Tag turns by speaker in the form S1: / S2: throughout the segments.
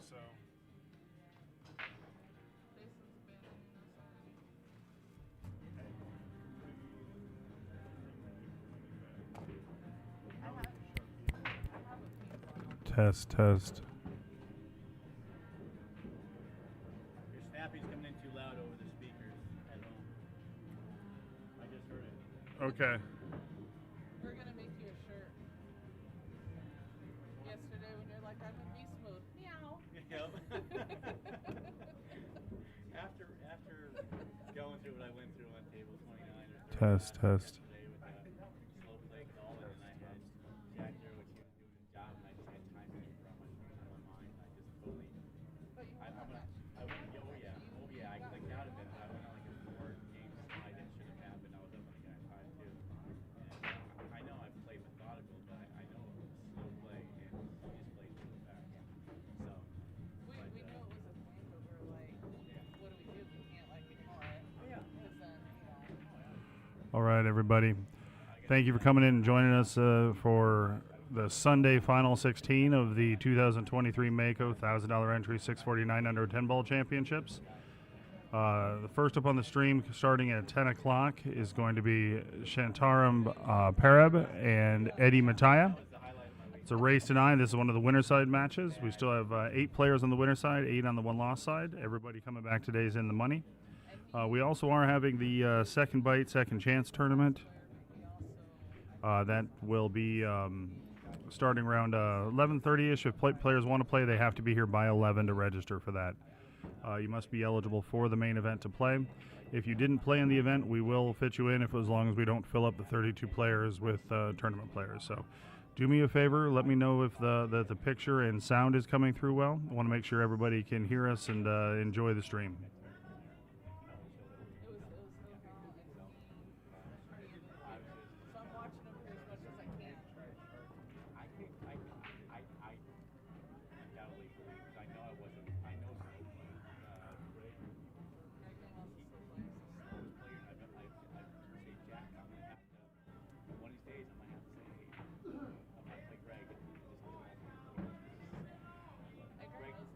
S1: so. Test, test.
S2: Your snappy's coming in too loud over the speakers at home. I just heard it.
S1: Okay.
S3: We're going to make you a shirt. Yesterday when you're like, I'm in beast mode. Meow.
S2: Yep. after going through what I went through on table 29 or 30
S1: Test, test.
S2: yesterday with the slow play call, and then I had Jack there with you doing his job, and I just had time in from my mind. I just totally. Oh yeah. I clicked out of it. I went on like a 4 game slide that should have happened. I was up on a guy 5-2. And I know I've played methodical, but I know slow play and he just plays really fast. So.
S3: We knew it was a thing, but we were like, what do? We can't like ignore it.
S2: Yeah.
S3: Because then,
S1: All right, everybody. Thank you for coming in and joining us for the Sunday Final 16 of the 2023 Mako $1,000 entry 649 under 10 ball championships. The first up on the stream, starting at 10 o'clock, is going to be Shantaram Parab and Eddie Mataya. It's a race to 9. This is one of the winner side matches. We still have 8 players on the winner side, 8 on the one loss side. Everybody coming back today is in the money. We also are having the second bite, second chance tournament. That will be starting around 11:30ish. If players want to play, they have to be here by 11 to register for that. You must be eligible for the main event to play. If you didn't play in the event, we will fit you in as long as we don't fill up the 32 players with tournament players. So do me a favor, let me know if the picture and sound is coming through well. I want to make sure everybody can hear us and enjoy the stream.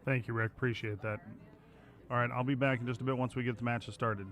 S1: Thank you, Rick. Appreciate that. All right, I'll be back in just a bit once we get the matches started.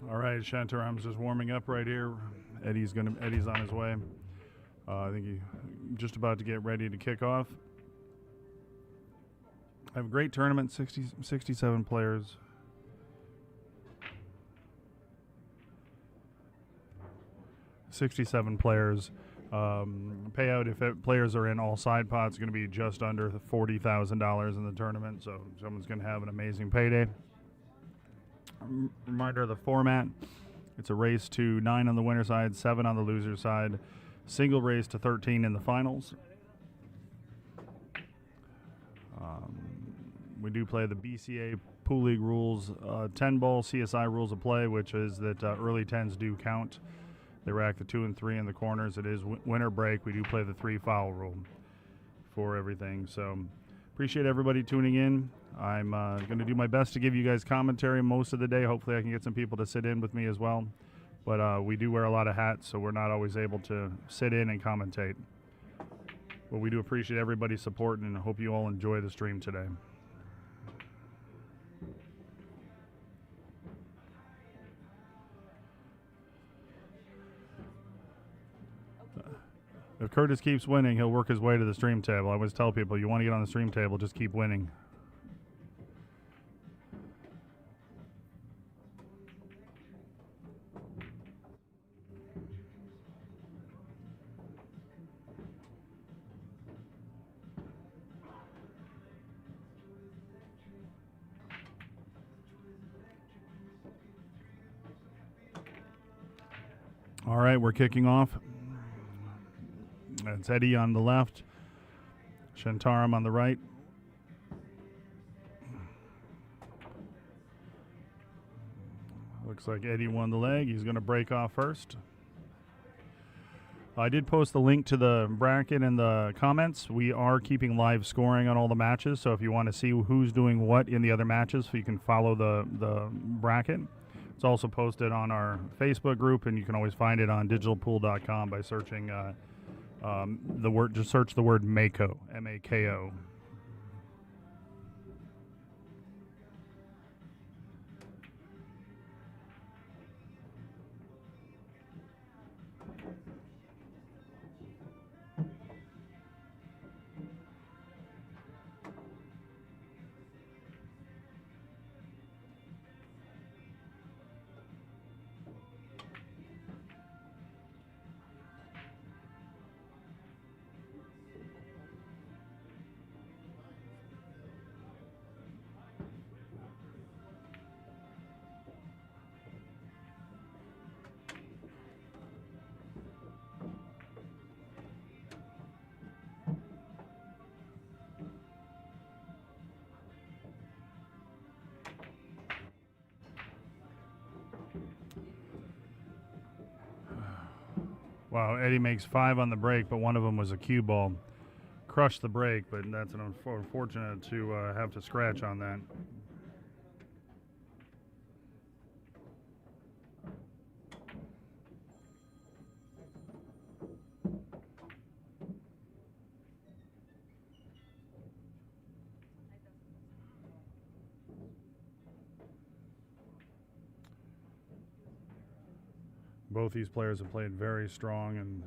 S1: All right, Shantaram's just warming up right here. Eddie's on his way. I think he's just about to get ready to kick off. I have a great tournament, 67 players. Payout if players are in all side pots is going to be just under $40,000 in the tournament, so someone's going to have an amazing payday. Reminder of the format. It's a race to 9 on the winner side, 7 on the loser side. Single race to 13 in the finals. We do play the BCA Pool League rules, 10-ball CSI rules of play, which is that early 10s do count. They rack the 2 and 3 in the corners. It is winner break. We do play the 3 foul rule for everything. So appreciate everybody tuning in. I'm going to do my best to give you guys commentary most of the day. Hopefully I can get some people to sit in with me as well. But we do wear a lot of hats, so we're not always able to sit in and commentate. But we do appreciate everybody's support, and I hope you all enjoy the stream today. If Curtis keeps winning, he'll work his way to the stream table. I always tell people, you want to get on the stream table, just keep winning. All right, we're kicking off. It's Eddie on the left, Shantaram on the right. Looks like Eddie won the leg. He's going to break off first. I did post the link to the bracket in the comments. We are keeping live scoring on all the matches, so if you want to see who's doing what in the other matches, so you can follow the bracket. It's also posted on our Facebook group, and you can always find it on digitalpool.com by searching just search the word Mako, M-A-K-O. Wow, Eddie makes 5 on the break, but one of them was a cue ball. Crushed the break, but that's an unfortunate to have to scratch on that. Both these players have played very strong and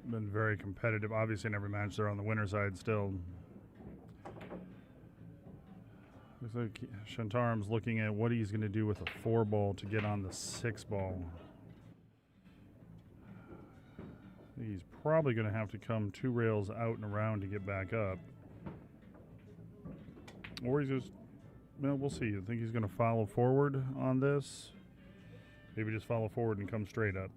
S1: been very competitive. Obviously, in every match, they're on the winner's side still. Looks like Shantaram's looking at what he's going to do with a 4 ball to get on the 6 ball. He's probably going to have to come 2 rails out and around to get back up. Or he's just, well, we'll see. I think he's going to follow forward on this. Maybe just follow forward and come straight up.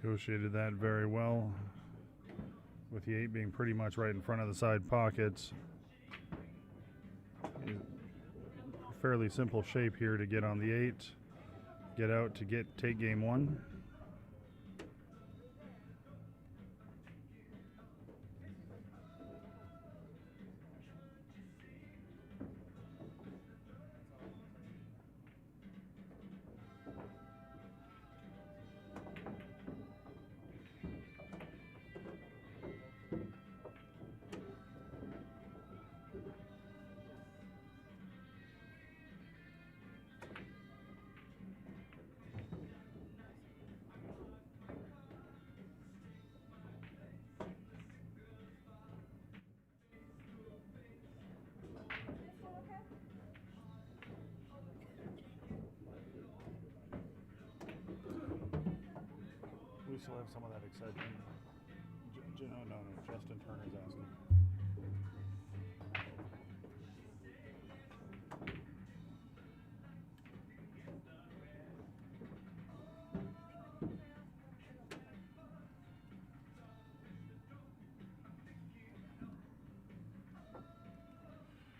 S1: Negotiated that very well. with the 8 being pretty much right in front of the side pockets. Fairly simple shape here to get on the 8, get out to take game 1. We still have some of that excitement. No, Justin Turner's asking.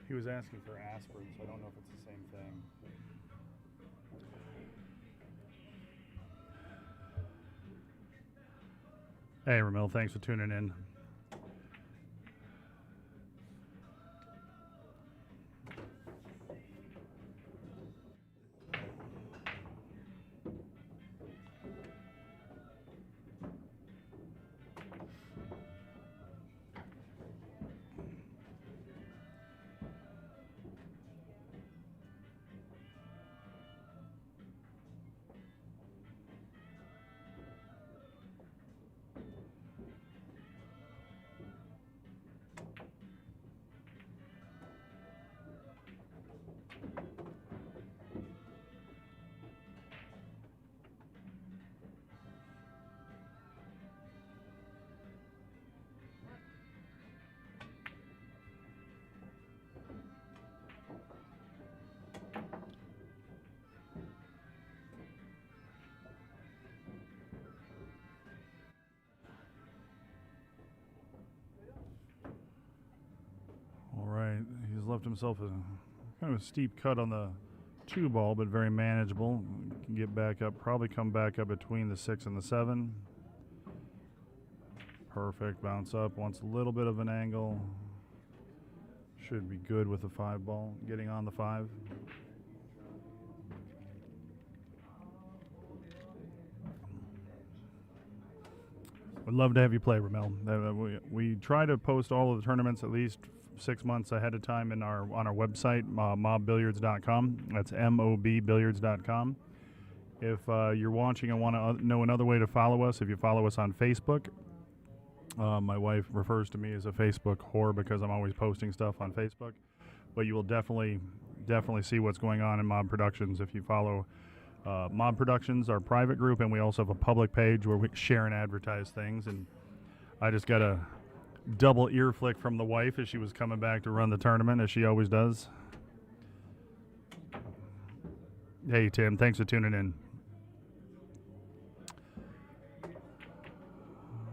S1: He was asking for aspirin, so I don't know if it's the same thing. Hey, Ramil, thanks for tuning in. He's left himself a kind of a steep cut on the 2 ball, but very manageable. Can get back up, probably come back up between the 6 and the 7. Perfect, bounce up, wants a little bit of an angle. Should be good with the 5 ball, getting on the 5. Would love to have you play, Ramel. We try to post all of the tournaments at least 6 months ahead of time on our website, mobbilliards.com. That's M.O.B. Billiards.com. If you're watching and want to know another way to follow us, if you follow us on Facebook, my wife refers to me as a Facebook whore because I'm always posting stuff on Facebook. But you will definitely see what's going on in Mob Productions if you follow Mob Productions, our private group, and we also have a public page where we share and advertise things. And I just got a double ear flick from the wife as she was coming back to run the tournament, as she always does. Hey, Tim, thanks for tuning in.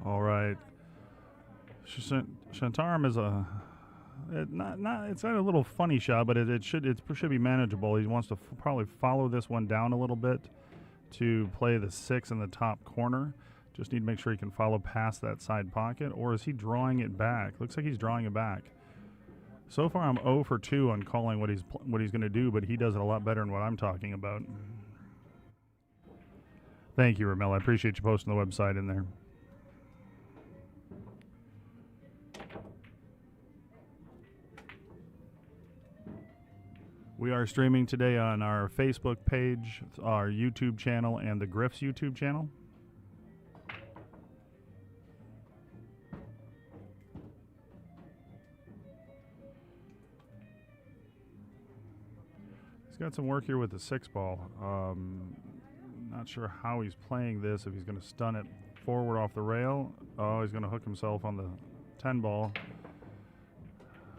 S1: All right. Shantaram is it's not a little funny shot, but it should be manageable. He wants to probably follow this one down a little bit to play the 6 in the top corner. Just need to make sure he can follow past that side pocket, or is he drawing it back? Looks like he's drawing it back. So far, I'm 0 for 2 on calling what he's going to do, but he does it a lot better than what I'm talking about. Thank you, Ramel. I appreciate you posting the website in there. We are streaming today on our Facebook page, our YouTube channel, and the Griff's YouTube channel. He's got some work here with the 6 ball. Not sure how he's playing this, if he's going to stun it forward off the rail. Oh, he's going to hook himself on the 10 ball.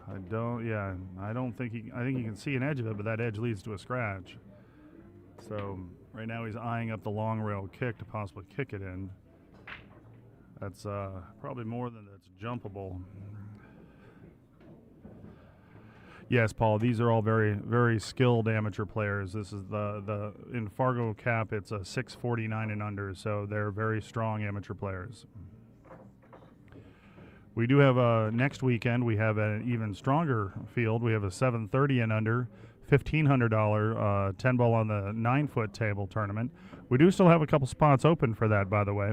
S1: I think you can see an edge of it, but that edge leads to a scratch. So right now he's eyeing up the long rail kick to possibly kick it in. That's probably more than that's jumpable. Yes, Paul. These are all very, very skilled amateur players. This is the in Fargo Cap. It's a 649 and under, so they're very strong amateur players. We do have next weekend. We have an even stronger field. We have a 730 and under, $1,500 10 ball on the 9-foot table tournament. We do still have a couple spots open for that, by the way.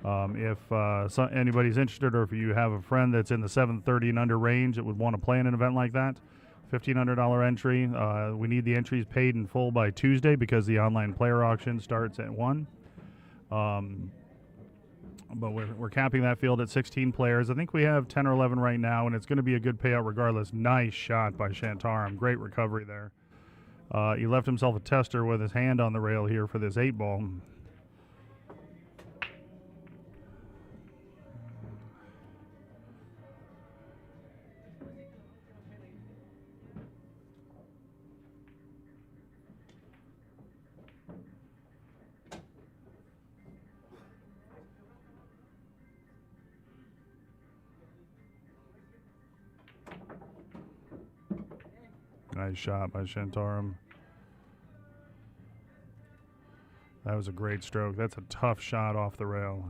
S1: If anybody's interested, or if you have a friend that's in the 730 and under range that would want to play in an event like that, $1,500 entry. We need the entries paid in full by Tuesday because the online player auction starts at 1. But we're capping that field at 16 players. I think we have 10 or 11 right now, and it's going to be a good payout regardless. Nice shot by Shantaram. Great recovery there. He left himself a tester with his hand on the rail here for this 8-ball. Nice shot by Shantaram. That was a great stroke. That's a tough shot off the rail.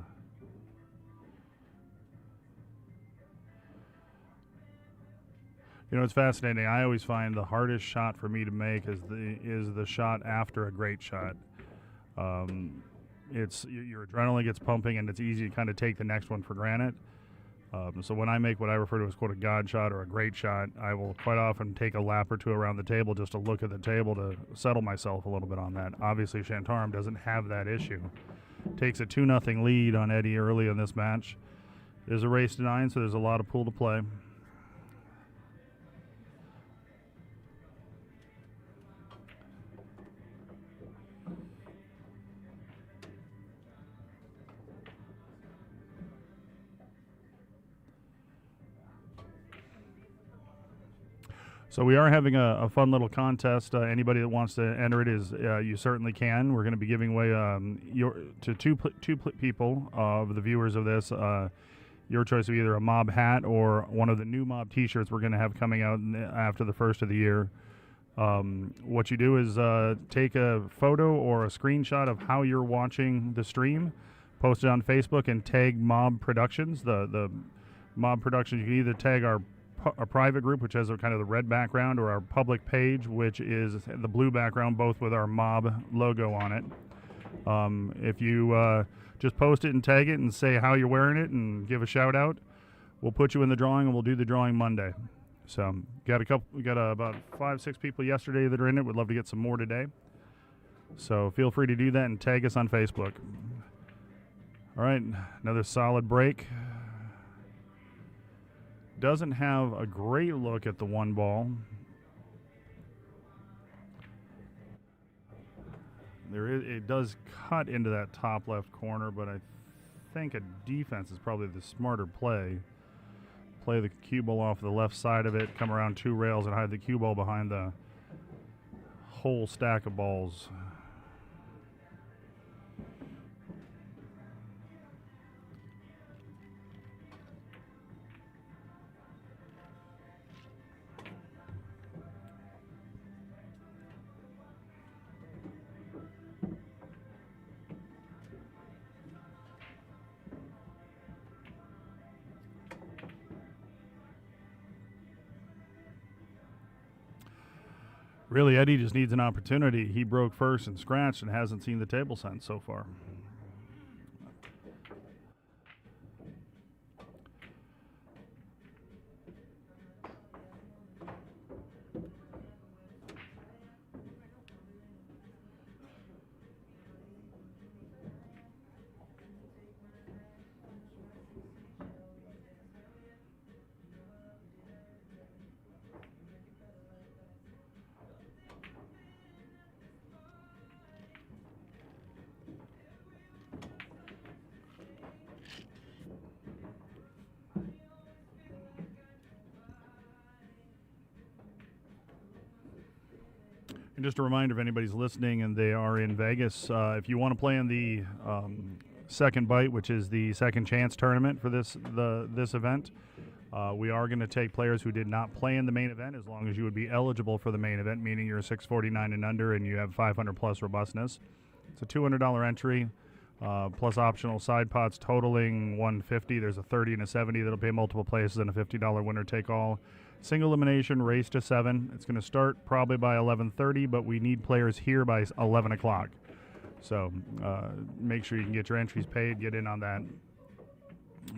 S1: You know, it's fascinating. I always find the hardest shot for me to make is the shot after a great shot. It's your adrenaline gets pumping, and it's easy to kind of take the next one for granted. So when I make what I refer to as, quote, a God shot or a great shot, I will quite often take a lap or two around the table just to look at the table to settle myself a little bit on that. Obviously, Shantaram doesn't have that issue. Takes a 2-0 lead on Eddie early in this match. There's a race to 9, so there's a lot of pool to play. So we are having a fun little contest. Anybody that wants to enter it is you certainly can. We're going to be giving away to two people of the viewers of this your choice of either a Mob hat or one of the new Mob T-shirts we're going to have coming out after the first of the year. What you do is take a photo or a screenshot of how you're watching the stream, post it on Facebook, and tag Mob Productions. The Mob Productions, you can either tag our private group, which has a kind of the red background, or our public page, which is the blue background, both with our Mob logo on it. If you just post it and tag it and say how you're wearing it and give a shout out, we'll put you in the drawing, and we'll do the drawing Monday. So we got about 5-6 people yesterday that are in it. Would love to get some more today. So feel free to do that and tag us on Facebook. All right, another solid break. Doesn't have a great look at the 1 ball. It does cut into that top left corner, but I think a defense is probably the smarter play. Play the cue ball off the left side of it, come around 2 rails, and hide the cue ball behind the whole stack of balls. Really, Eddie just needs an opportunity. He broke first and scratched and hasn't seen the table since so far. And just a reminder, if anybody's listening and they are in Vegas, if you want to play in the Second Bite, which is the second chance tournament for this event. We are going to take players who did not play in the main event as long as you would be eligible for the main event, meaning you're 649 and under and you have 500 plus robustness. It's a $200 entry plus optional side pots totaling $150. There's a 30 and a 70 that'll pay multiple places and a $50 winner take all. Single elimination, race to 7. It's going to start probably by 11:30, but we need players here by 11 o'clock. So make sure you can get your entries paid, get in on that.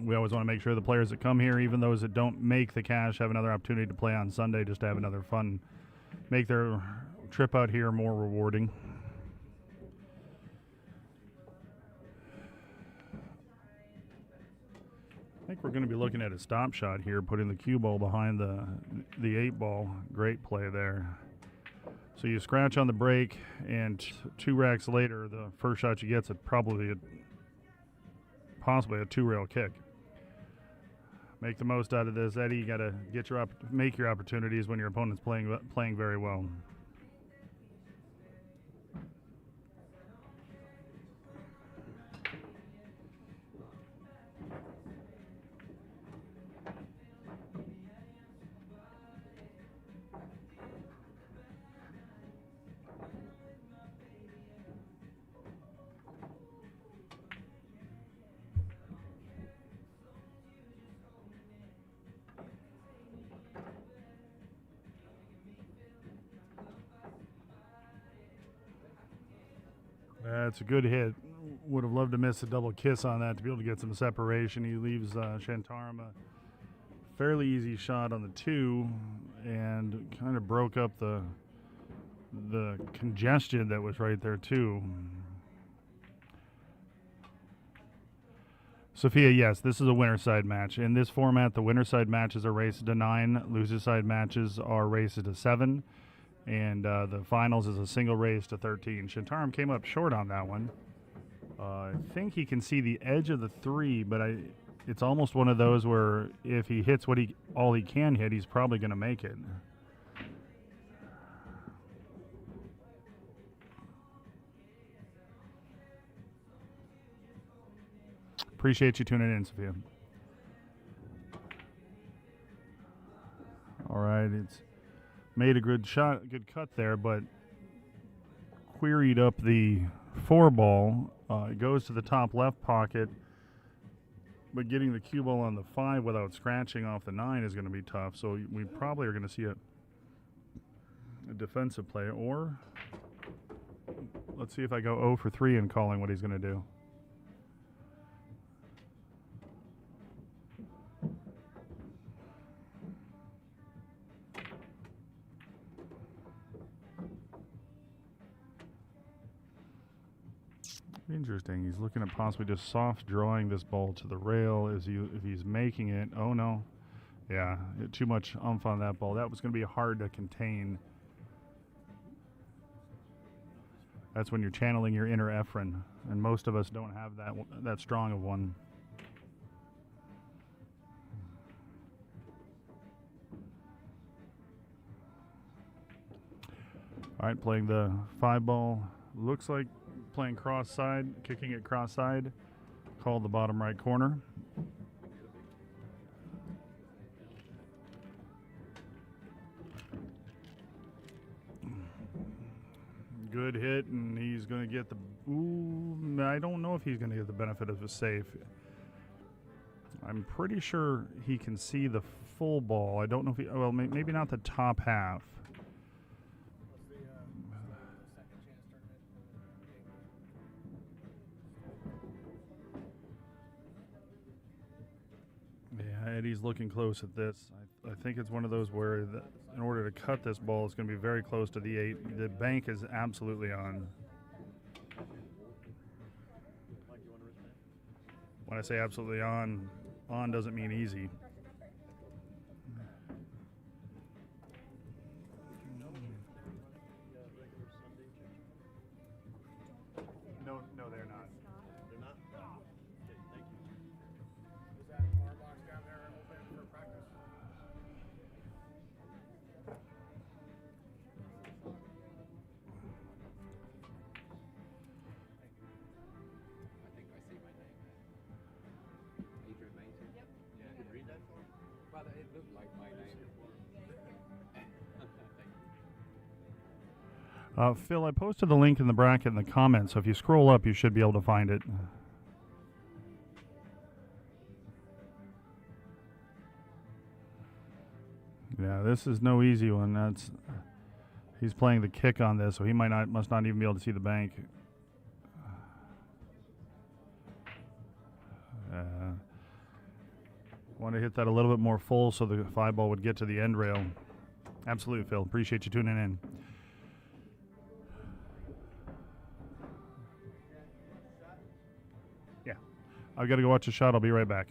S1: We always want to make sure the players that come here, even those that don't make the cash, have another opportunity to play on Sunday just to have another fun, make their trip out here more rewarding. I think we're going to be looking at a stop shot here, putting the cue ball behind the 8 ball. Great play there. So you scratch on the break, and 2 racks later, the first shot you get's probably possibly a 2-rail kick. Make the most out of this, Eddie. You got to make your opportunities when your opponent's playing very well. That's a good hit. Would have loved to miss a double kiss on that to be able to get some separation. He leaves Shantaram a fairly easy shot on the 2 and kind of broke up the congestion that was right there too. Sophia, yes, this is a winner side match. In this format, the winner side matches are races to 9, loser side matches are races to 7. And the finals is a single race to 13. Shantaram came up short on that one. I think he can see the edge of the 3, but it's almost one of those where if he hits all he can hit, he's probably going to make it. Appreciate you tuning in, Sophia. All right, it's made a good shot, good cut there, but queried up the 4 ball. It goes to the top left pocket, but getting the cue ball on the 5 without scratching off the 9 is going to be tough. So we probably are going to see a defensive play, or let's see if I go 0 for 3 in calling what he's going to do. Interesting. He's looking at possibly just soft drawing this ball to the rail if he's making it. Oh no. Yeah, too much oomph on that ball. That was going to be hard to contain. That's when you're channeling your inner Efren, and most of us don't have that strong of one. All right, playing the 5 ball. Looks like playing cross side, kicking it cross side, called the bottom right corner. Good hit, and he's going to get I don't know if he's going to get the benefit of a safe. I'm pretty sure he can see the full ball. I don't know if well, maybe not the top half. Yeah, Eddie's looking close at this. I think it's one of those where in order to cut this ball, it's going to be very close to the 8. The bank is absolutely on. When I say absolutely on doesn't mean easy. No, they're not.
S2: They're not? Okay, thank you.
S4: Is that bar box down there open for practice?
S2: I think I see my name.
S1: Phil, I posted the link in the bracket in the comments, so if you scroll up, you should be able to find it. Yeah, this is no easy one. He's playing the kick on this, so he must not even be able to see the bank. Want to hit that a little bit more full so the 5-ball would get to the end rail. Absolutely, Phil. Appreciate you tuning in. Yeah. I've got to go watch a shot. I'll be right back.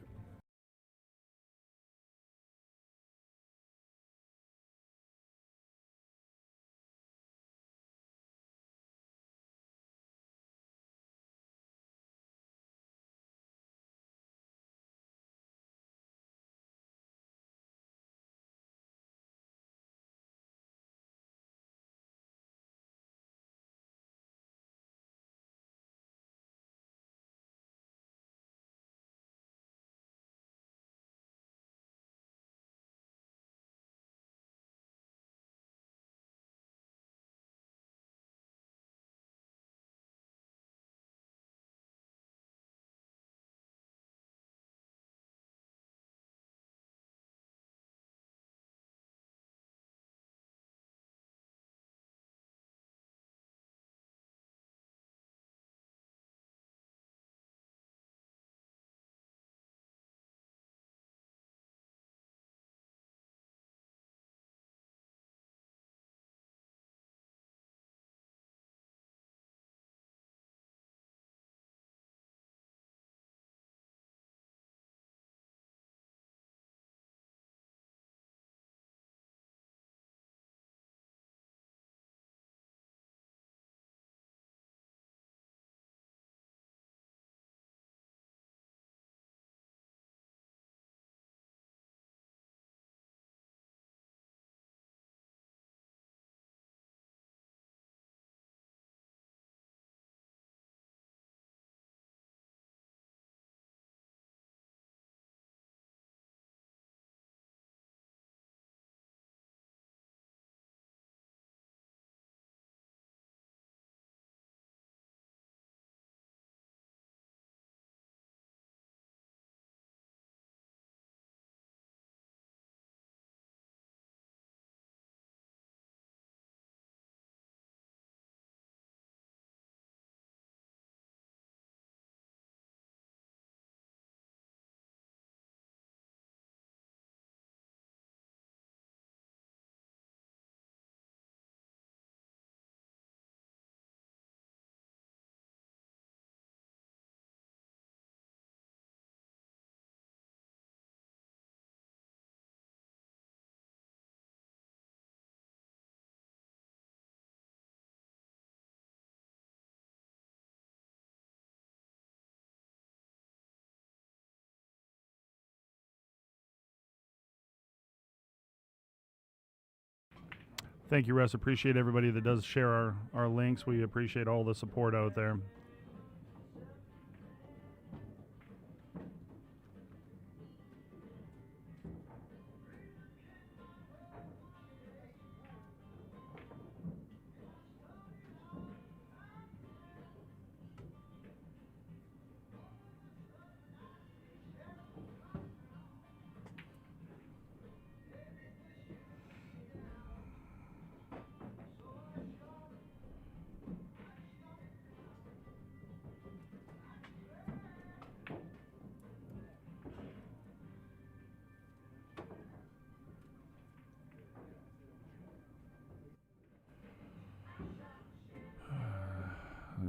S1: Thank you, Russ. Appreciate everybody that does share our links. We appreciate all the support out there.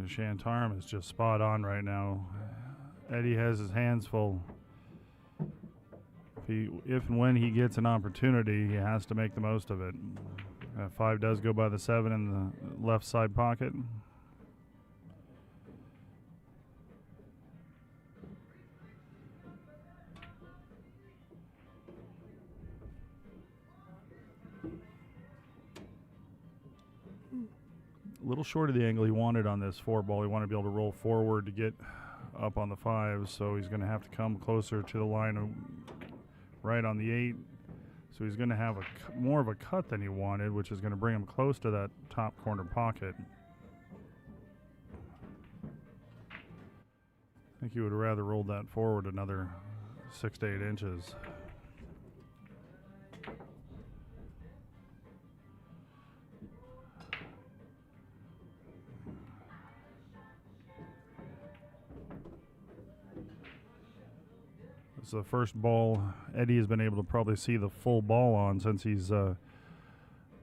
S1: Shantarm is just spot on right now. Eddie has his hands full. If and when he gets an opportunity, he has to make the most of it. 5 does go by the 7 in the left side pocket. A little short of the angle he wanted on this 4-ball. He wanted to be able to roll forward to get up on the 5, so he's going to have to come closer to the line of right on the 8. So he's going to have more of a cut than he wanted, which is going to bring him close to that top corner pocket. I think he would have rather rolled that forward another 6 to 8 inches. It's the first ball Eddie has been able to probably see the full ball on since he's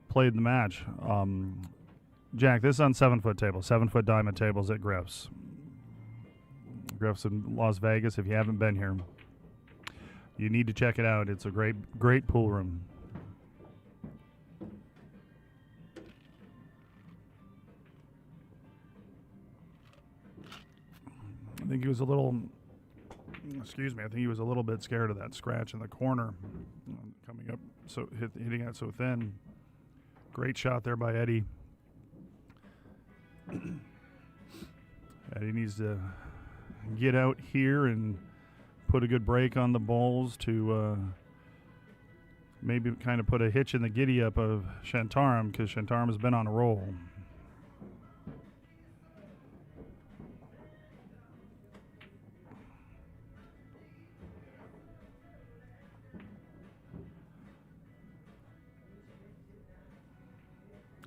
S1: played the match. Jack, this is on 7-foot table, 7-foot diamond tables at Griff's. Griff's in Las Vegas. If you haven't been here, you need to check it out. It's a great pool room. I think he was a little, excuse me, I think he was a little bit scared of that scratch in the corner coming up, so hitting it so thin. Great shot there by Eddie. Eddie needs to get out here and put a good break on the balls to maybe kind of put a hitch in the giddy up of Shantaram, because Shantaram has been on a roll.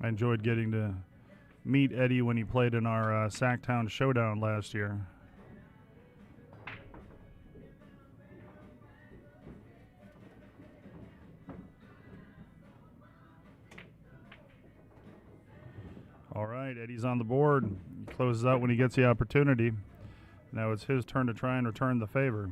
S1: I enjoyed getting to meet Eddie when he played in our Sacktown Showdown last year. All right, Eddie's on the board. He closes out when he gets the opportunity. Now it's his turn to try and return the favor.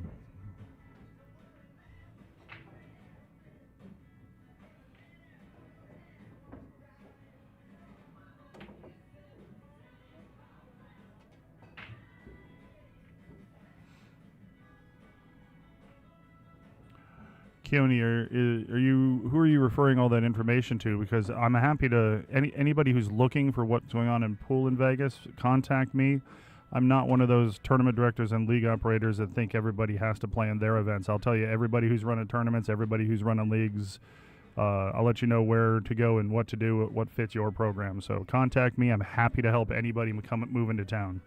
S1: Keone, who are you referring all that information to? Because I'm happy to, anybody who's looking for what's going on in pool in Vegas, contact me. I'm not one of those tournament directors and league operators that think everybody has to play in their events. I'll tell you, everybody who's running tournaments, everybody who's running leagues, I'll let you know where to go and what to do, what fits your program. So contact me. I'm happy to help anybody move into town.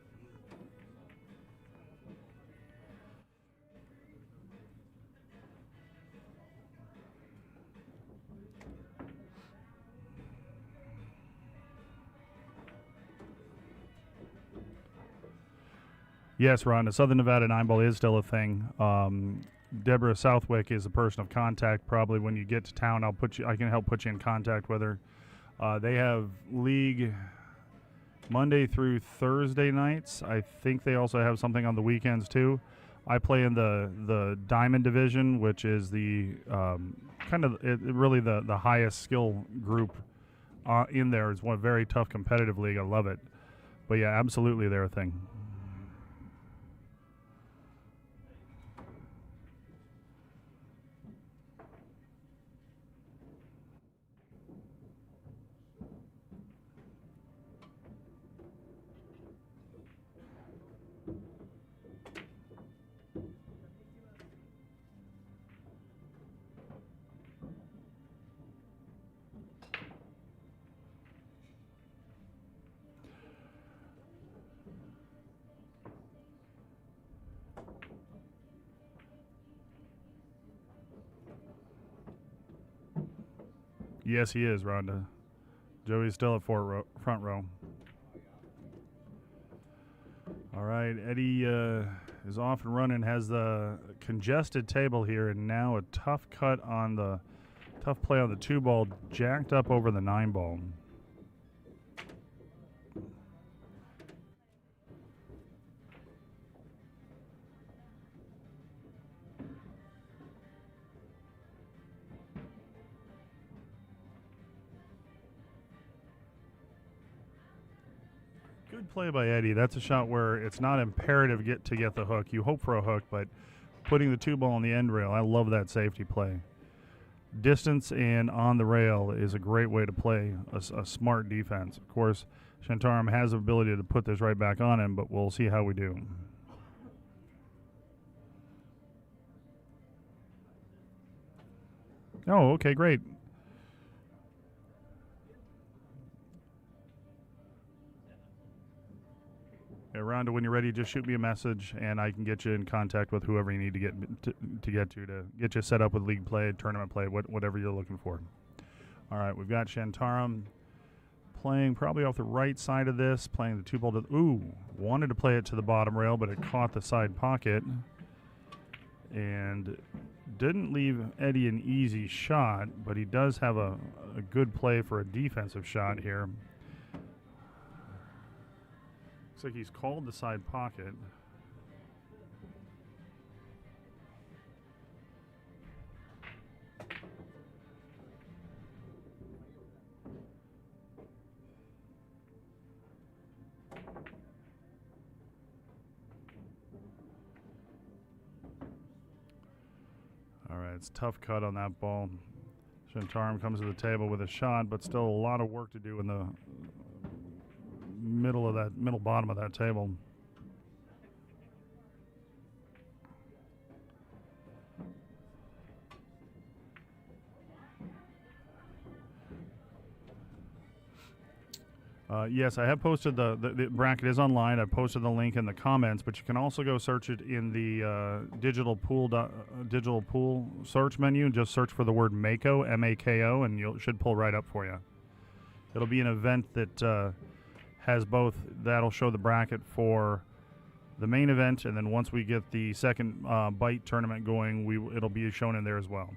S1: Yes, Ron, the Southern Nevada 9-ball is still a thing. Deborah Southwick is a person of contact. Probably when you get to town, I can help put you in contact with her. They have league Monday through Thursday nights. I think they also have something on the weekends too. I play in the Diamond division, which is the really the highest skill group in there. It's one very tough competitive league. I love it. But yeah, absolutely, they're a thing. Yes, he is, Rhonda. Joey's still at front row. All right, Eddie is off and running, has the congested table here, and now a tough play on the 2-ball, jacked up over the 9-ball. Good play by Eddie. That's a shot where it's not imperative to get the hook. You hope for a hook, but putting the 2-ball on the end rail, I love that safety play. Distance and on the rail is a great way to play a smart defense. Of course, Shantaram has the ability to put this right back on him, but we'll see how we do. Oh, okay, great. Yeah, Rhonda, when you're ready, just shoot me a message, and I can get you in contact with whoever you need to get to get you set up with league play, tournament play, whatever you're looking for. All right, we've got Shantaram playing probably off the right side of this, playing the 2-ball to wanted to play it to the bottom rail, but it caught the side pocket and didn't leave Eddie an easy shot, but he does have a good play for a defensive shot here. Looks like he's called the side pocket. All right, it's tough cut on that ball. Shantaram comes to the table with a shot, but still a lot of work to do in the middle bottom of that table. Yes, I have posted the bracket is online. I posted the link in the comments, but you can also go search it in the digital pool search menu. Just search for the word Mako, M-A-K-O, and you should pull right up for you. It'll be an event that has both. That'll show the bracket for the main event, and then once we get the second bite tournament going, it'll be shown in there as well.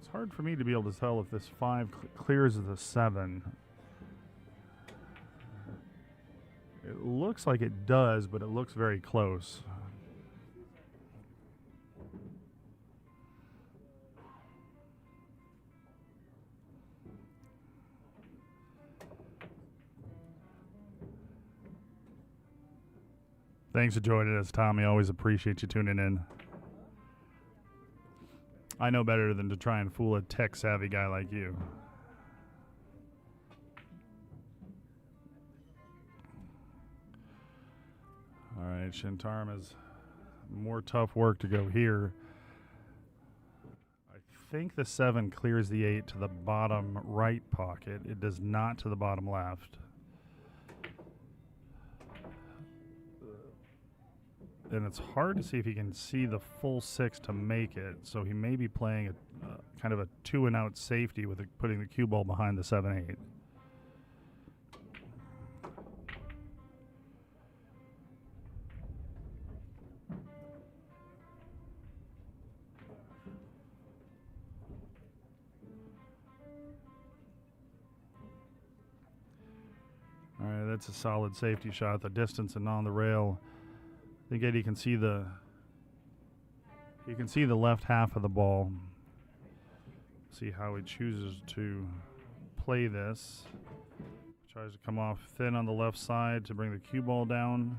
S1: It's hard for me to be able to tell if this 5 clears the 7. It looks like it does, but it looks very close. Thanks for joining us, Tommy. Always appreciate you tuning in. I know better than to try and fool a tech-savvy guy like you. All right, Shantaram has more tough work to go here. I think the 7 clears the 8 to the bottom right pocket. It does not to the bottom left. And it's hard to see if he can see the full 6 to make it. So he may be playing a kind of a 2-and-out safety with putting the cue ball behind the 7-8. All right, that's a solid safety shot. The distance and on the rail. I think Eddie can see you can see the left half of the ball. See how he chooses to play this. Tries to come off thin on the left side to bring the cue ball down.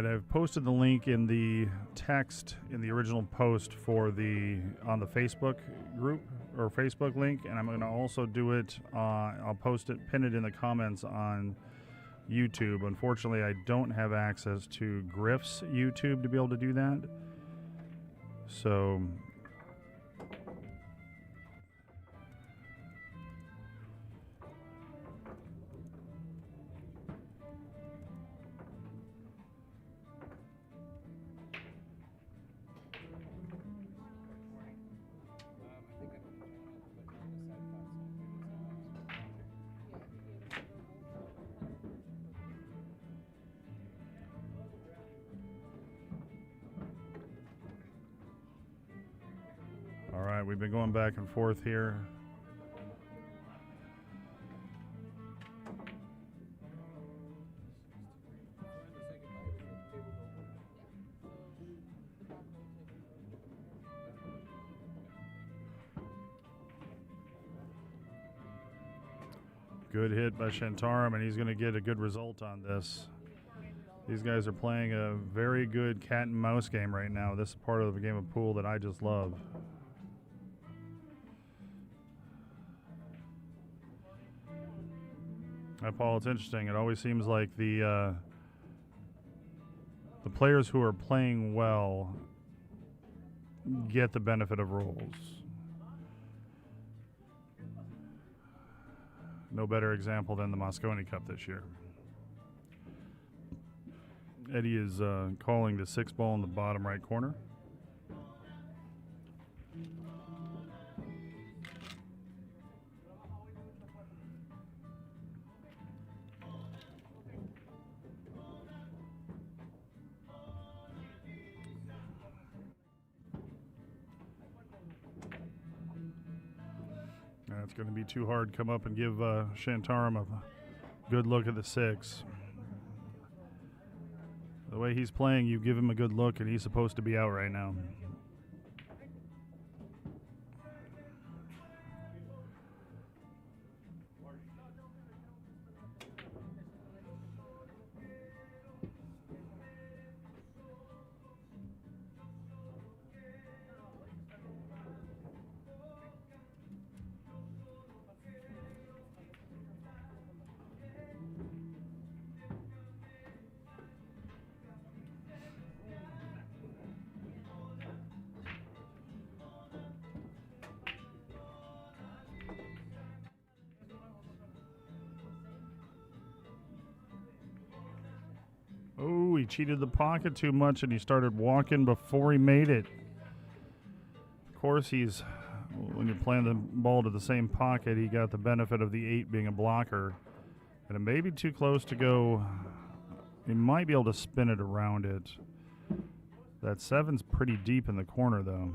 S1: right, I've posted the link in the text in the original post for on the Facebook group or Facebook link, and I'm going to also do it. I'll pin it in the comments on YouTube. Unfortunately, I don't have access to Griff's YouTube to be able to do that. So all right, we've been going back and forth here. Good hit by Shantaram, and he's going to get a good result on this. These guys are playing a very good cat and mouse game right now. This is part of the game of pool that I just love. Paul, it's interesting. It always seems like the players who are playing well get the benefit of rules. No better example than the Moscone Cup this year. Eddie is calling the 6 ball in the bottom right corner. It's going to be too hard to come up and give Shantaram a good look at the 6. The way he's playing, you give him a good look, and he's supposed to be out right now. Oh, he cheated the pocket too much, and he started walking before he made it. Of course, when you're playing the ball to the same pocket, he got the benefit of the 8 being a blocker. And it may be too close to go. He might be able to spin it around it. That 7's pretty deep in the corner, though.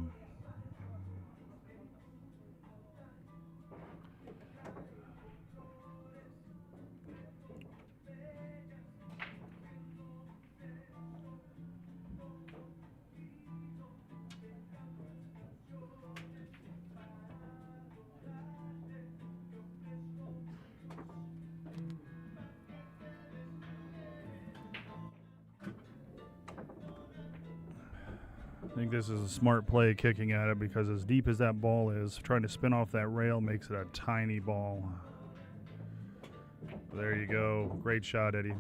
S1: I think this is a smart play kicking at it, because as deep as that ball is, trying to spin off that rail makes it a tiny ball. There you go. Great shot, Eddie.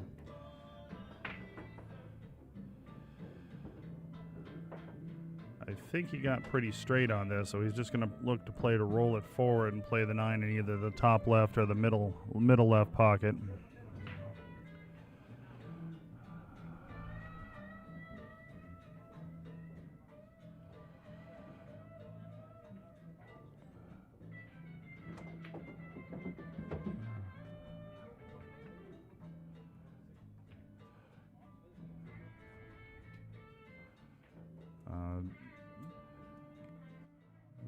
S1: I think he got pretty straight on this, so he's just going to look to play to roll it forward and play the 9 in either the top left or the middle left pocket.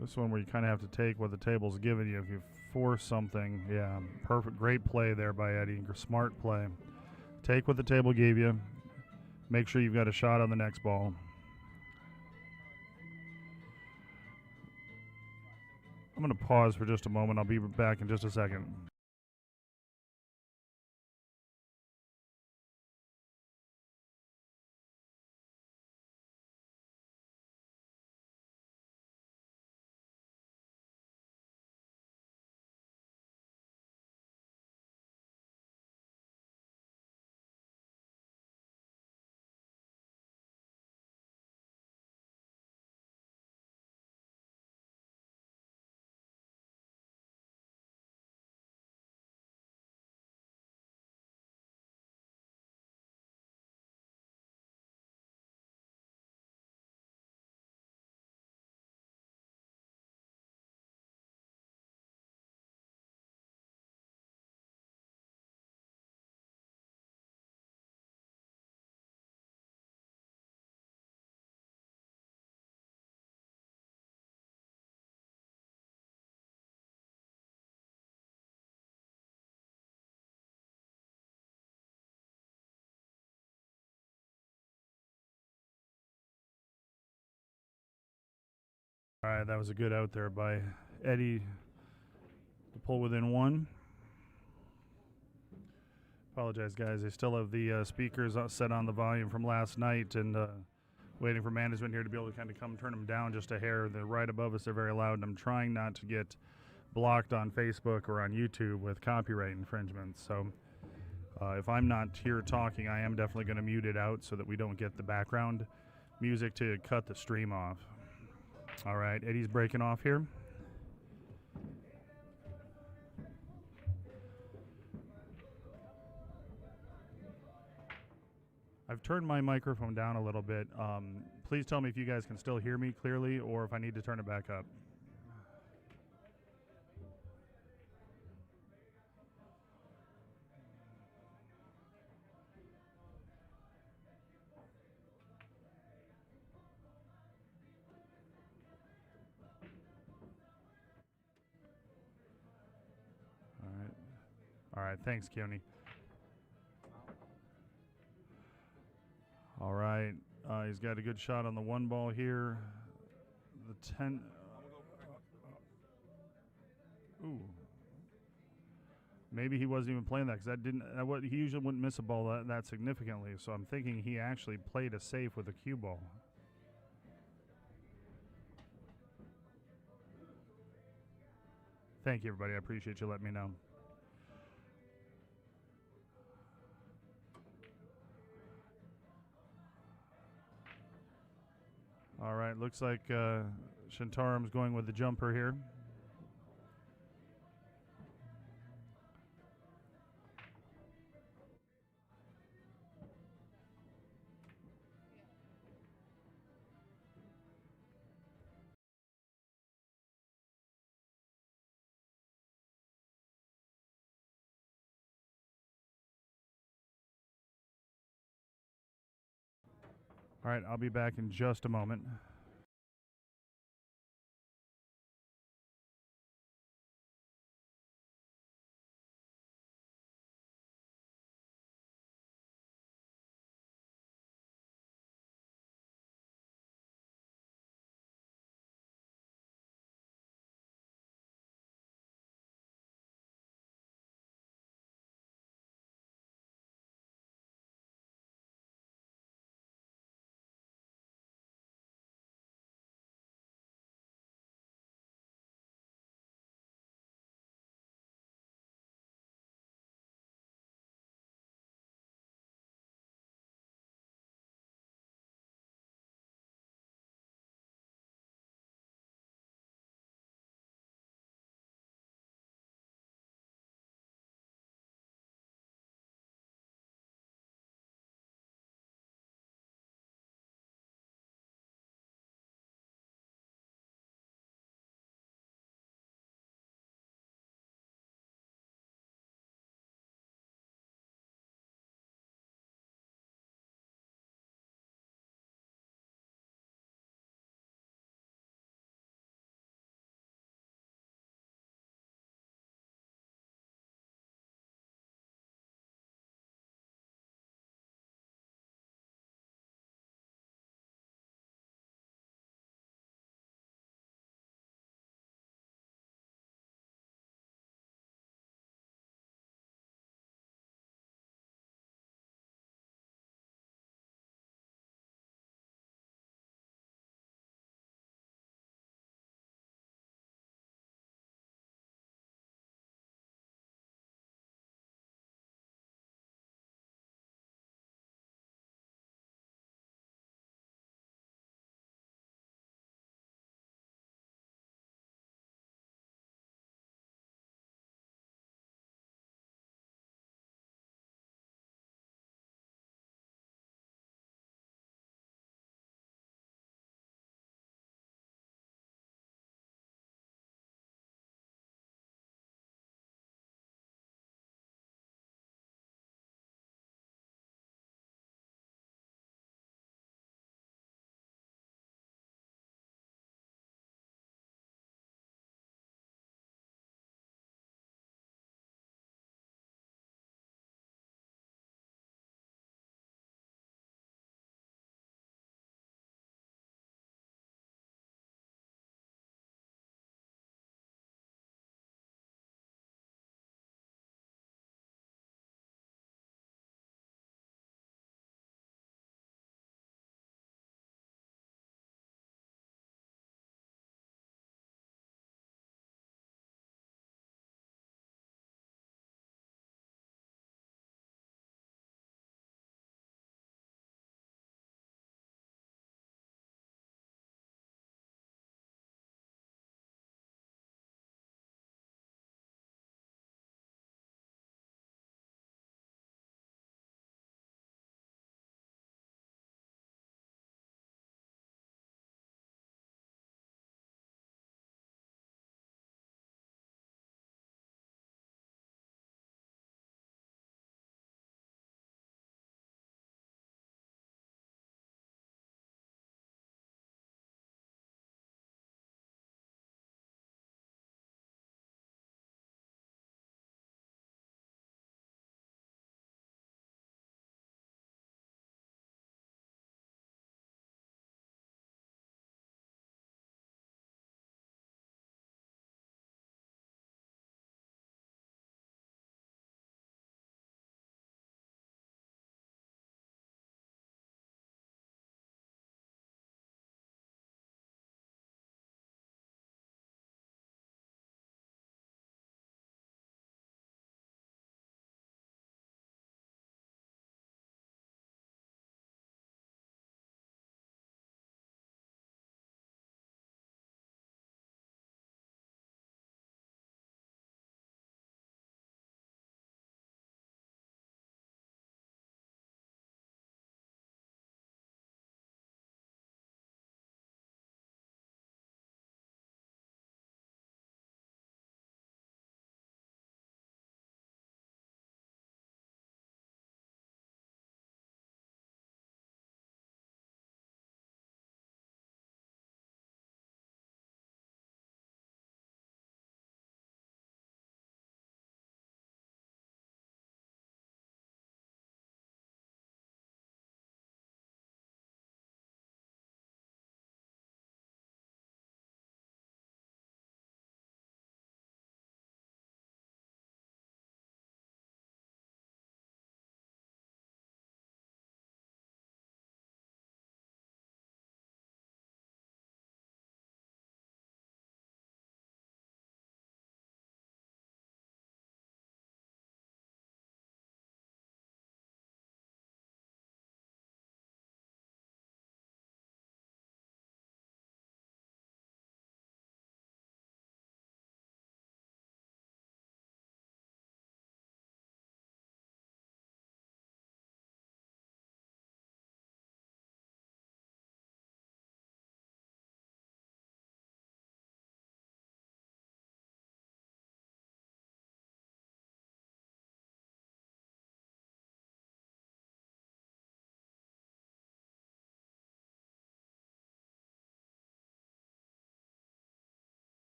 S1: This one where you kind of have to take what the table's giving you. If you force something, yeah, perfect, great play there by Eddie. Smart play. Take what the table gave you. Make sure you've got a shot on the next ball. I'm going to pause for just a moment. I'll be back in just a second. All right, that was a good out there by Eddie to pull within one. Apologize, guys. I still have the speakers set on the volume from last night and waiting for management here to be able to kind of come turn them down just a hair. They're right above us. They're very loud, and I'm trying not to get blocked on Facebook or on YouTube with copyright infringements. So if I'm not here talking, I am definitely going to mute it out so that we don't get the background music to cut the stream off. All right, Eddie's breaking off here. I've turned my microphone down a little bit. Please tell me if you guys can still hear me clearly or if I need to turn it back up. All right. All right, thanks, Keone. All right, he's got a good shot on the one ball here. The 10. Ooh. Maybe he wasn't even playing that because that didn't. He usually wouldn't miss a ball that significantly. So I'm thinking he actually played a safe with a cue ball. Thank you, everybody. I appreciate you letting me know. All right, looks like Shantaram's going with the jumper here. All right, I'll be back in just a moment.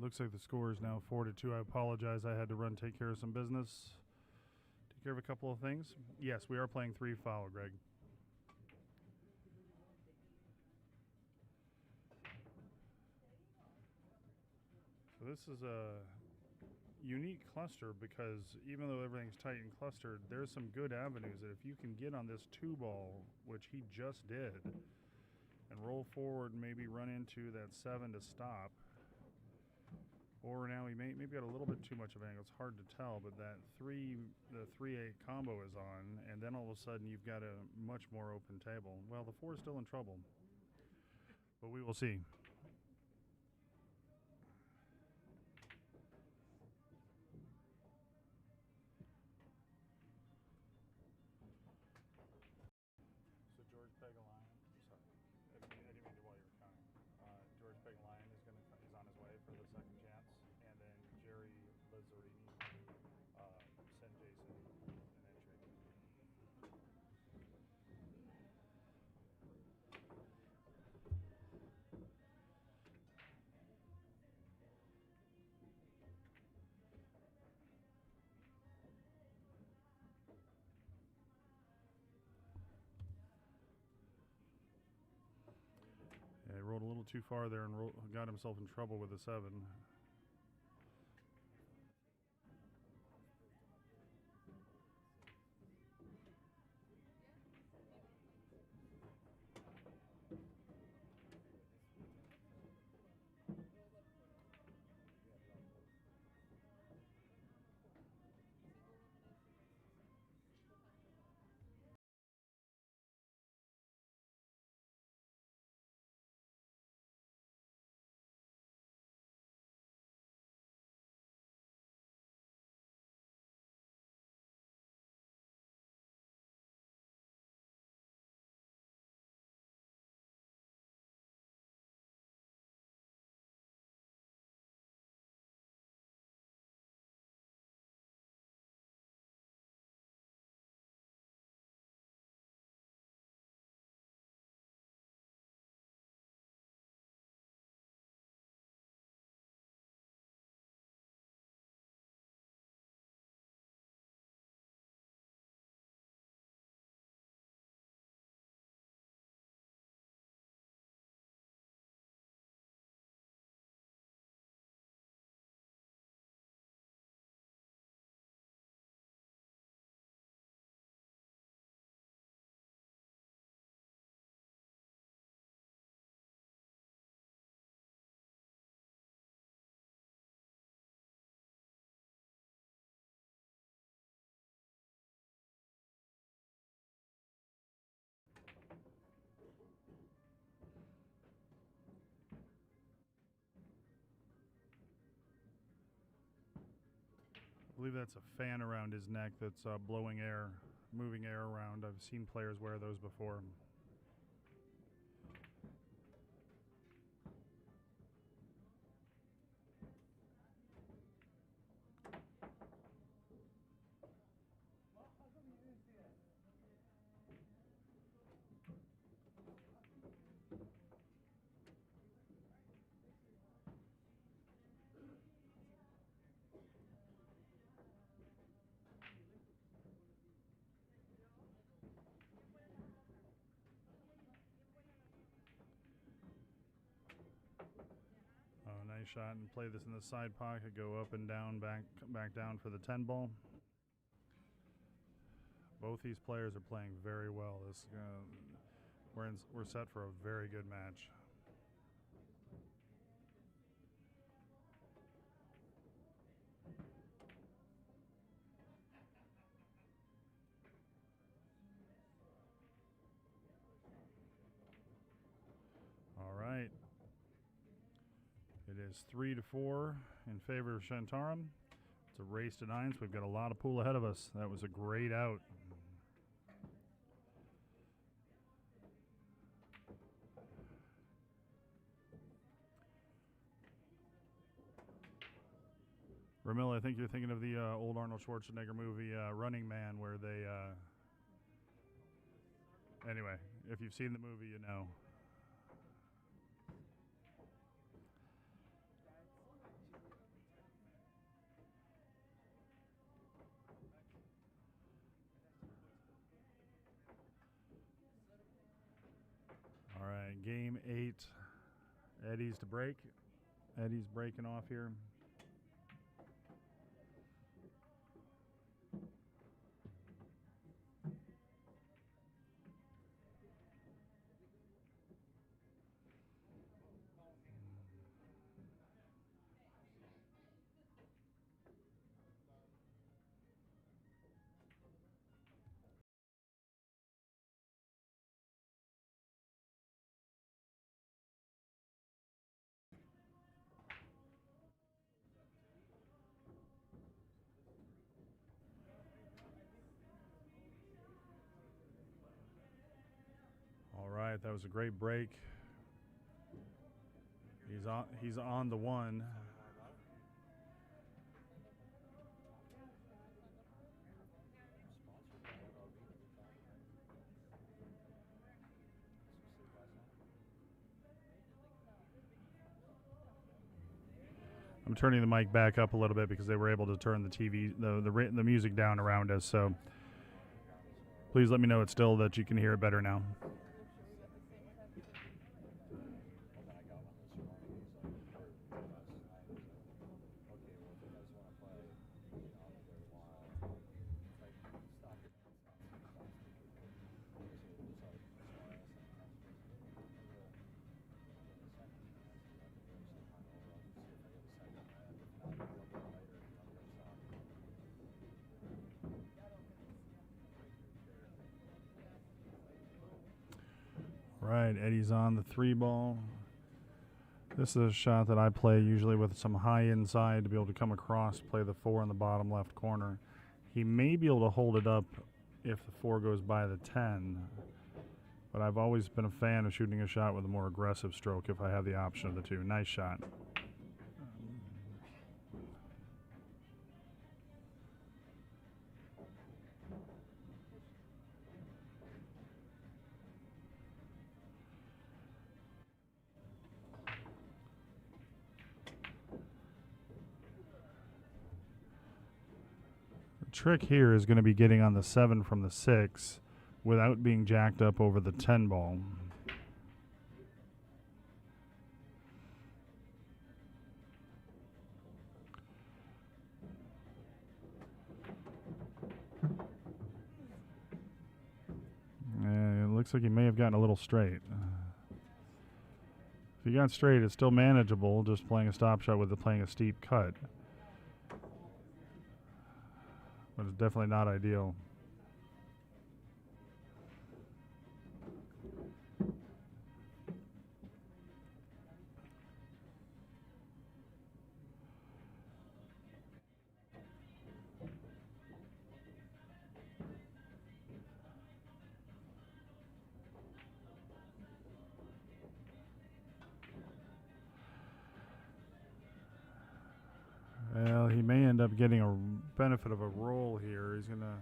S1: looks like the score is now 4-2. I apologize. I had to run take care of some business. Take care of a couple of things. Yes, we are playing 3 foul, Greg. So this is a unique cluster because even though everything's tight and clustered, there's some good avenues that if you can get on this 2-ball, which he just did, and roll forward, maybe run into that 7 to stop. Or now he maybe got a little bit too much of an angle. It's hard to tell, but that the 3-8 combo is on, and then all of a sudden you've got a much more open table. Well, the 4 is still in trouble, but we will see. So George Pegalion, sorry, I didn't mean to while you were counting. George Pegalion is on his way for the second chance, and then Jerry Lazzarini, send Jason an entry. Yeah, he rolled a little too far there and got himself in trouble with a 7. I believe that's a fan around his neck that's blowing air, moving air around. I've seen players wear those before. Oh, nice shot, and play this in the side pocket, go up and down, back down for the 10 ball. Both these players are playing very well. We're set for a very good match. All right. It is 3-4 in favor of Shantaram. It's a race to 9, so we've got a lot of pool ahead of us. That was a great out. Ramil, I think you're thinking of the old Arnold Schwarzenegger movie, Running Man, where they... Anyway, if you've seen the movie, you know. game 8. Eddie's to break. Eddie's breaking off here. All right, that was a great break. He's on the one. I'm turning the mic back up a little bit because they were able to turn the TV, the music down around us. So please let me know it's still that you can hear it better now. Right, Eddie's on the 3-ball. This is a shot that I play usually with some high inside to be able to come across, play the 4 in the bottom left corner. He may be able to hold it up if the 4 goes by the 10, but I've always been a fan of shooting a shot with a more aggressive stroke if I have the option of the 2. Nice shot. Trick here is going to be getting on the 7 from the 6 without being jacked up over the 10 ball. It looks like he may have gotten a little straight. If he got straight, it's still manageable, just playing a stop shot with playing a steep cut. But it's definitely not ideal. Well, he may end up getting a benefit of a roll here. He's gonna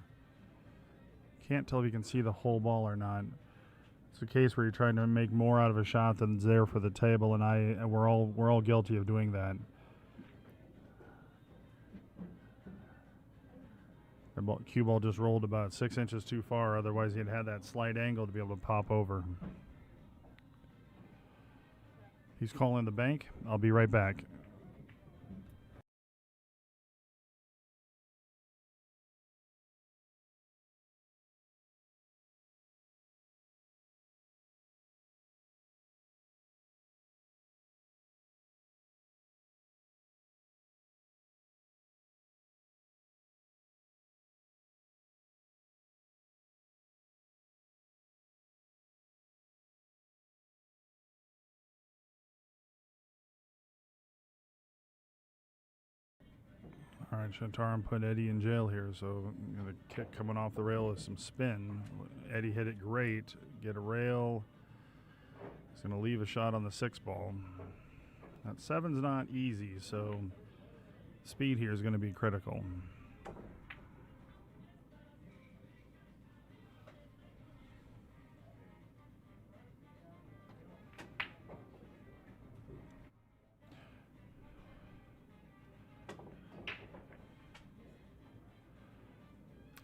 S1: can't tell if he can see the whole ball or not. It's a case where you're trying to make more out of a shot than's there for the table, and we're all guilty of doing that. The cue ball just rolled about 6 inches too far. Otherwise, he'd had that slight angle to be able to pop over. He's calling the bank. I'll be right back. All right, Shantaram put Eddie in jail here, so the kick coming off the rail is some spin. Eddie hit it great, get a rail. He's going to leave a shot on the 6 ball. That 7's not easy, so speed here is going to be critical.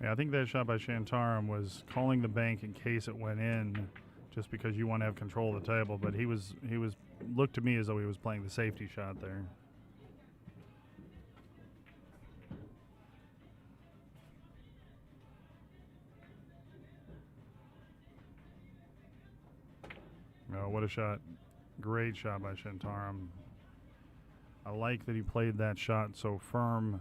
S1: Yeah, I think that shot by Shantaram was calling the bank in case it went in, just because you want to have control of the table. But he looked to me as though he was playing the safety shot there. Oh, what a shot. Great shot by Shantaram. I like that he played that shot so firm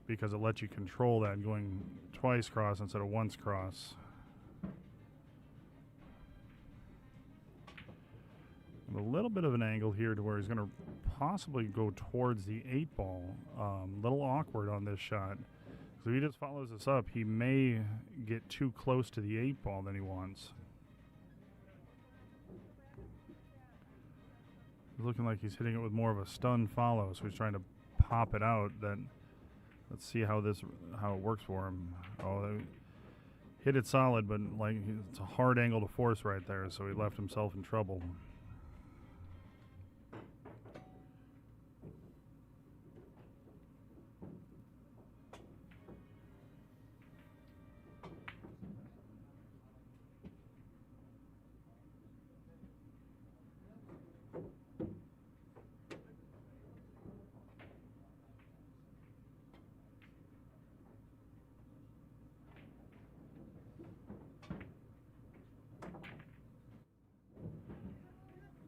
S1: because it lets you control that going twice cross instead of once cross. And a little bit of an angle here to where he's going to possibly go towards the 8-ball. Little awkward on this shot. So if he just follows this up, he may get too close to the 8-ball than he wants. Looking like he's hitting it with more of a stun follow, so he's trying to pop it out. Then let's see how it works for him. Oh, hit it solid, but like it's a hard angle to force right there, so he left himself in trouble.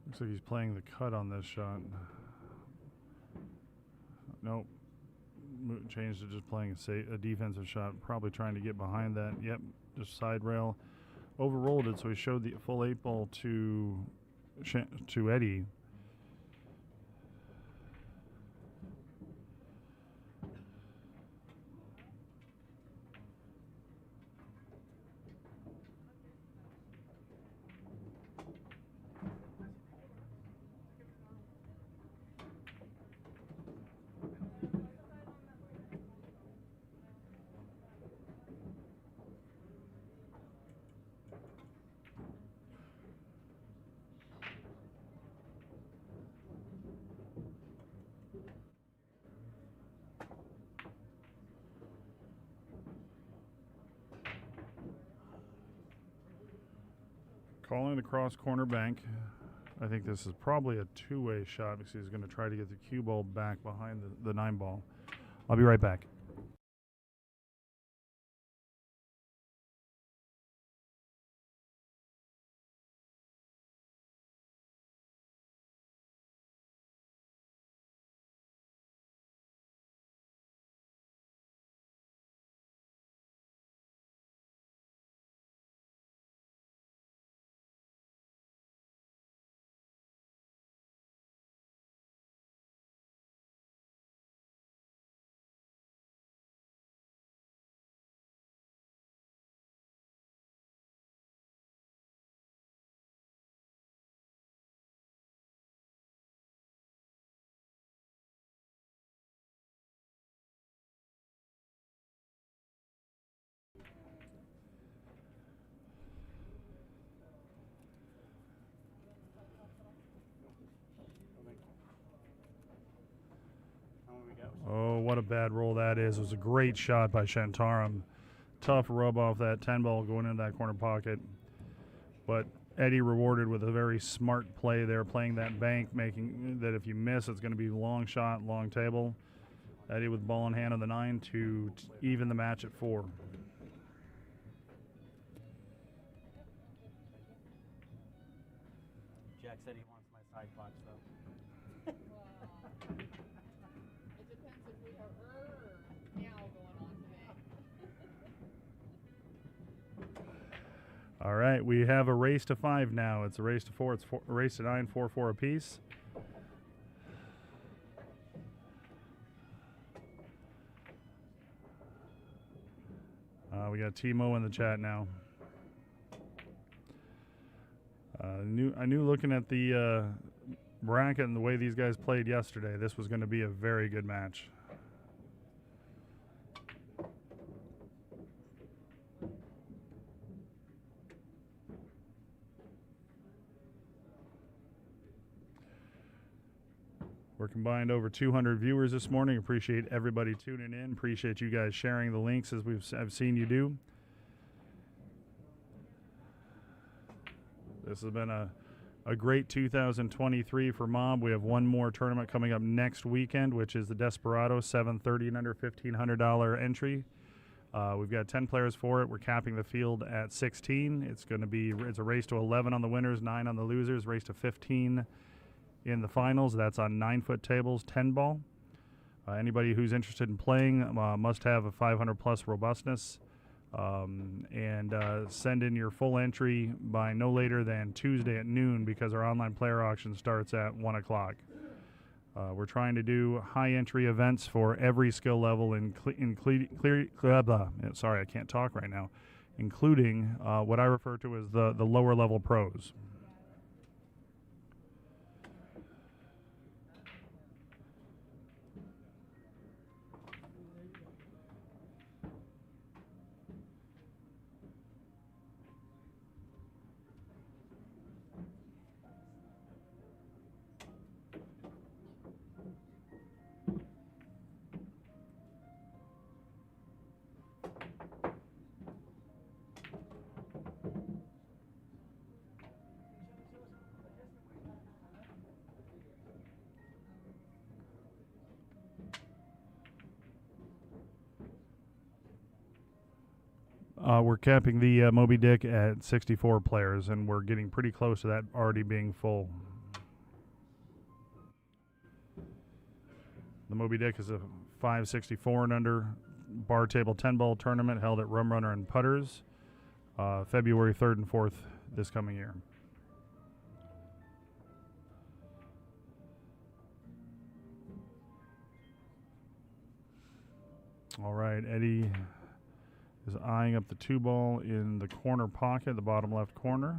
S1: Looks like he's playing the cut on this shot. Nope. Changed to just playing a defensive shot. Probably trying to get behind that. Yep, just side rail. Overrolled it, so he showed the full 8-ball to Eddie. Calling the cross corner bank. I think this is probably a two-way shot because he's going to try to get the cue ball back behind the 9-ball. I'll be right back. Oh, what a bad roll that is. It was a great shot by Shantaram. Tough rub off that 10-ball going into that corner pocket. But Eddie rewarded with a very smart play there, playing that bank, making that if you miss, it's going to be long shot, long table. Eddie with ball in hand on the 9 to even the match at 4.
S2: Jack said he wants my side box, though.
S3: It depends if we have or meow going on today.
S1: All right, we have a race to 5 now. It's a race to 4. It's a race to 9, 4-4 apiece. We got Timo in the chat now. I knew looking at the bracket and the way these guys played yesterday, this was going to be a very good match. We're combined over 200 viewers this morning. Appreciate everybody tuning in. Appreciate you guys sharing the links as I've seen you do. This has been a great 2023 for M.O.B. We have one more tournament coming up next weekend, which is the Desperado, $730 and under $1,500 entry. We've got 10 players for it. We're capping the field at 16. It's a race to 11 on the winners, 9 on the losers, race to 15 in the finals. That's on 9-foot tables, 10 ball. Anybody who's interested in playing must have a 500 plus robustness. And send in your full entry by no later than Tuesday at noon, because our online player auction starts at 1 o'clock. We're trying to do high entry events for every skill level, including sorry, I can't talk right now, including what I refer to as the lower level pros. We're capping the Moby Dick at 64 players, and we're getting pretty close to that already being full. The Moby Dick is a 564 and under bar table 10 ball tournament held at Rum Runner and Putters, February 3rd and 4th this coming year. All right, Eddie is eyeing up the 2 ball in the corner pocket, the bottom left corner.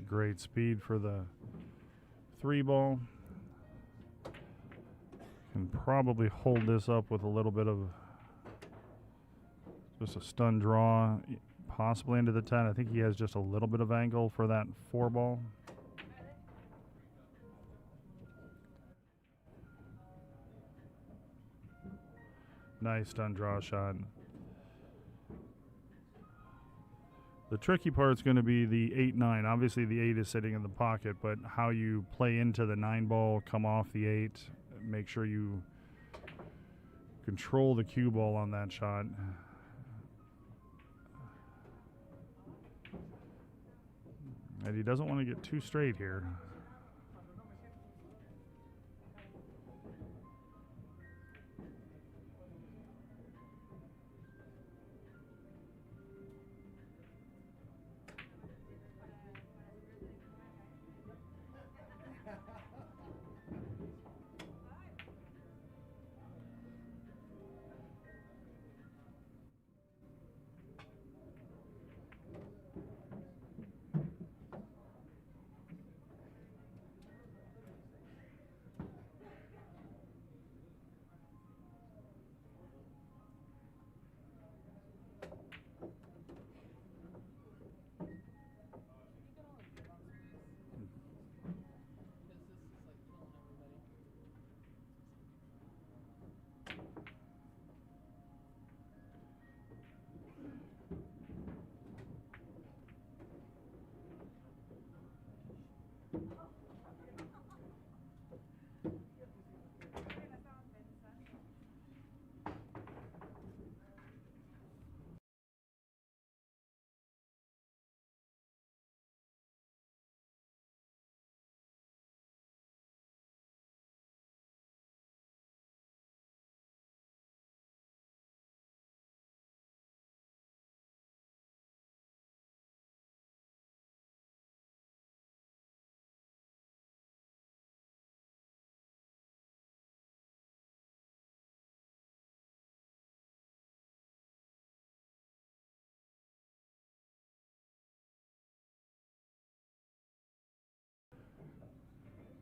S1: Great speed for the 3 ball. Can probably hold this up with a little bit of just a stun draw, possibly into the 10. I think he has just a little bit of angle for that 4 ball. Nice stun draw shot. The tricky part is going to be the 8-9. Obviously the 8 is sitting in the pocket, but how you play into the 9 ball, come off the 8, make sure you control the cue ball on that shot. And he doesn't want to get too straight here.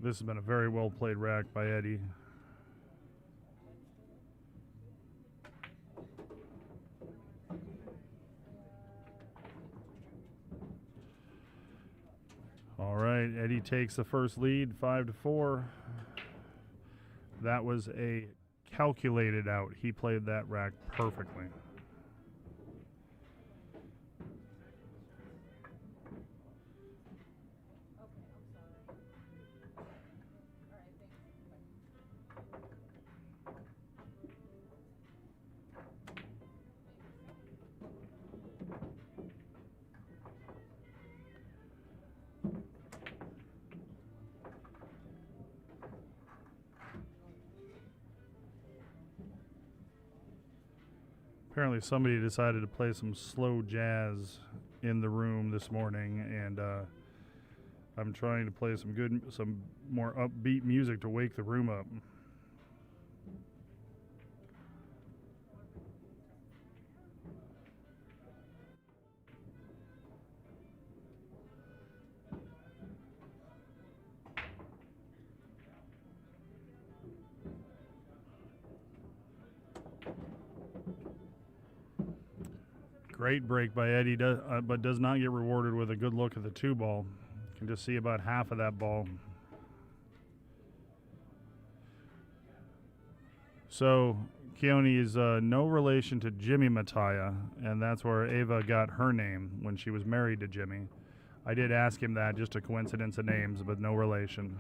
S1: This has been a very well played rack by Eddie. All right, Eddie takes the first lead, 5-4. That was a calculated out. He played that rack perfectly. Apparently somebody decided to play some slow jazz in the room this morning, and I'm trying to play some more upbeat music to wake the room up. Great break by Eddie, but does not get rewarded with a good look at the 2-ball. You can just see about half of that ball. So Keone is no relation to Jimmy Mattia, and that's where Ava got her name when she was married to Jimmy. I did ask him that, just a coincidence of names, but no relation.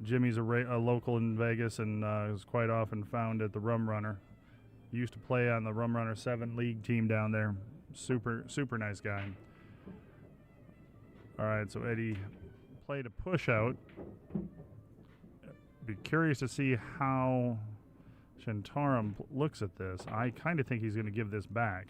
S1: Jimmy's a local in Vegas and is quite often found at the Rum Runner. He used to play on the Rum Runner 7 League team down there. Super nice guy. All right, so Eddie played a push out. Be curious to see how Shantaram looks at this. I kind of think he's going to give this back.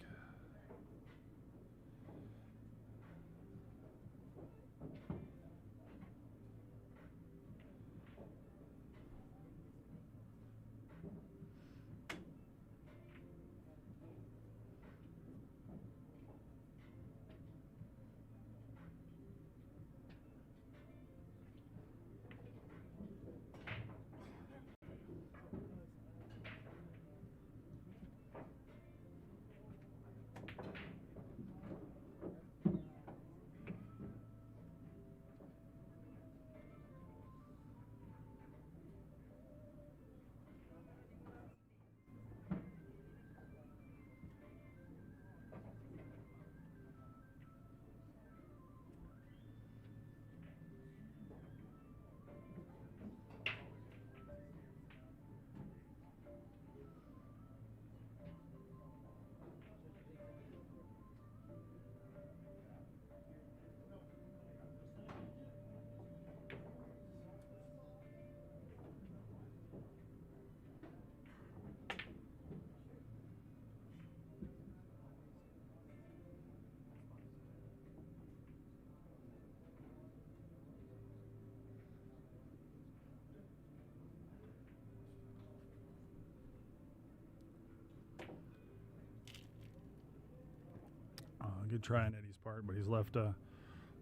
S1: Good try on Eddie's part, but he's left a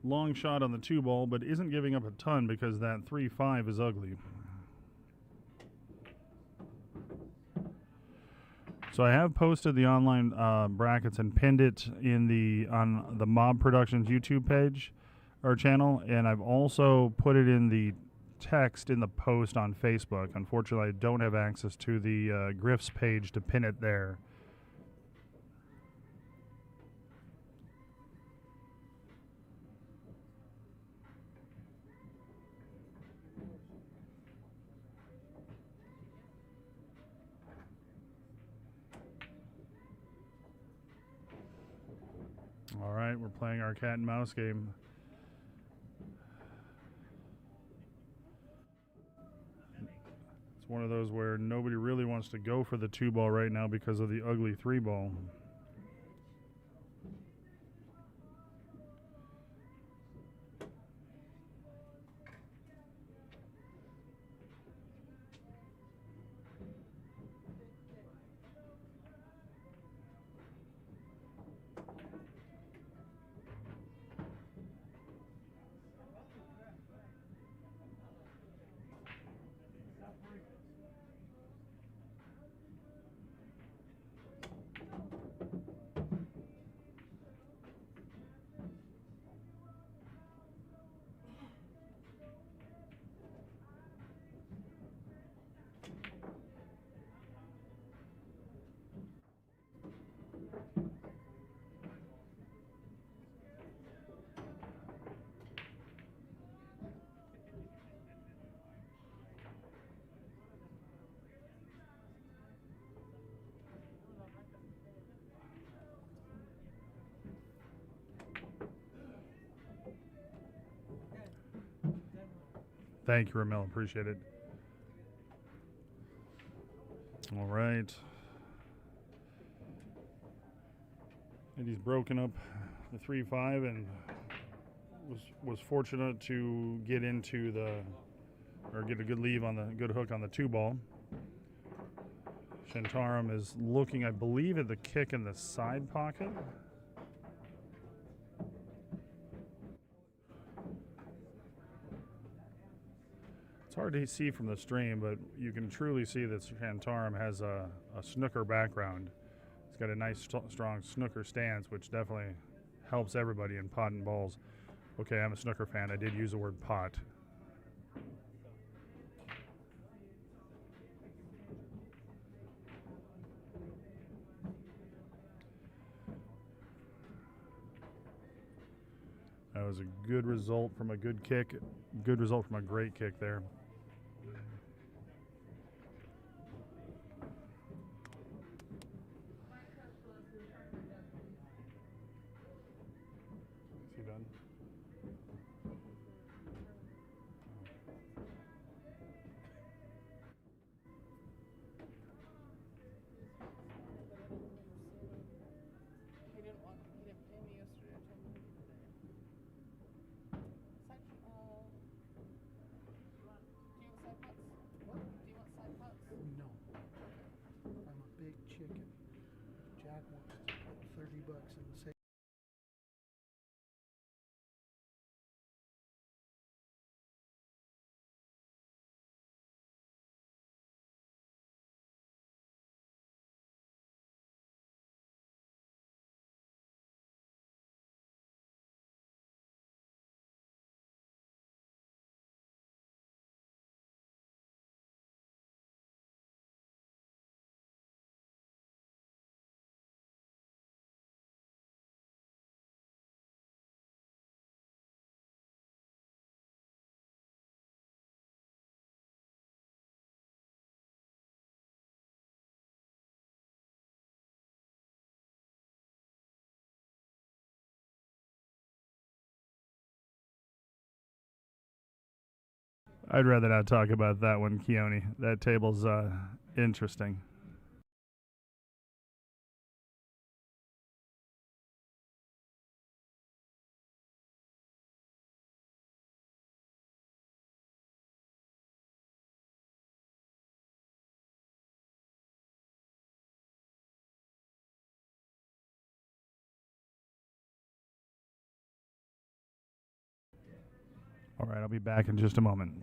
S1: long shot on the 2-ball, but isn't giving up a ton because that 3-5 is ugly. So I have posted the online brackets and pinned it on the M.O.B Productions YouTube page or channel, and I've also put it in the text in the post on Facebook. Unfortunately, I don't have access to the Griff's page to pin it there. All right, we're playing our cat and mouse game. It's one of those where nobody really wants to go for the 2-ball right now because of the ugly 3-ball. Thank you, Ramel. Appreciate it. All right. And he's broken up the 3-5 and was fortunate to get into get a good leave on the good hook on the 2-ball. Shantaram is looking, I believe, at the kick in the side pocket. It's hard to see from the stream, but you can truly see that Shantaram has a snooker background. He's got a nice, strong snooker stance, which definitely helps everybody in pot and balls. Okay, I'm a snooker fan. I did use the word pot. That was a good result from a good kick. Good result from a great kick there. Is he done?
S3: He didn't pay me yesterday. I told him to pay me today. Side, do you want side putts? What? Do you want side putts?
S4: No. I'm a big chicken. Jack wants to put $30 in the safe.
S1: I'd rather not talk about that one, Keone. That table's interesting. All right, I'll be back in just a moment.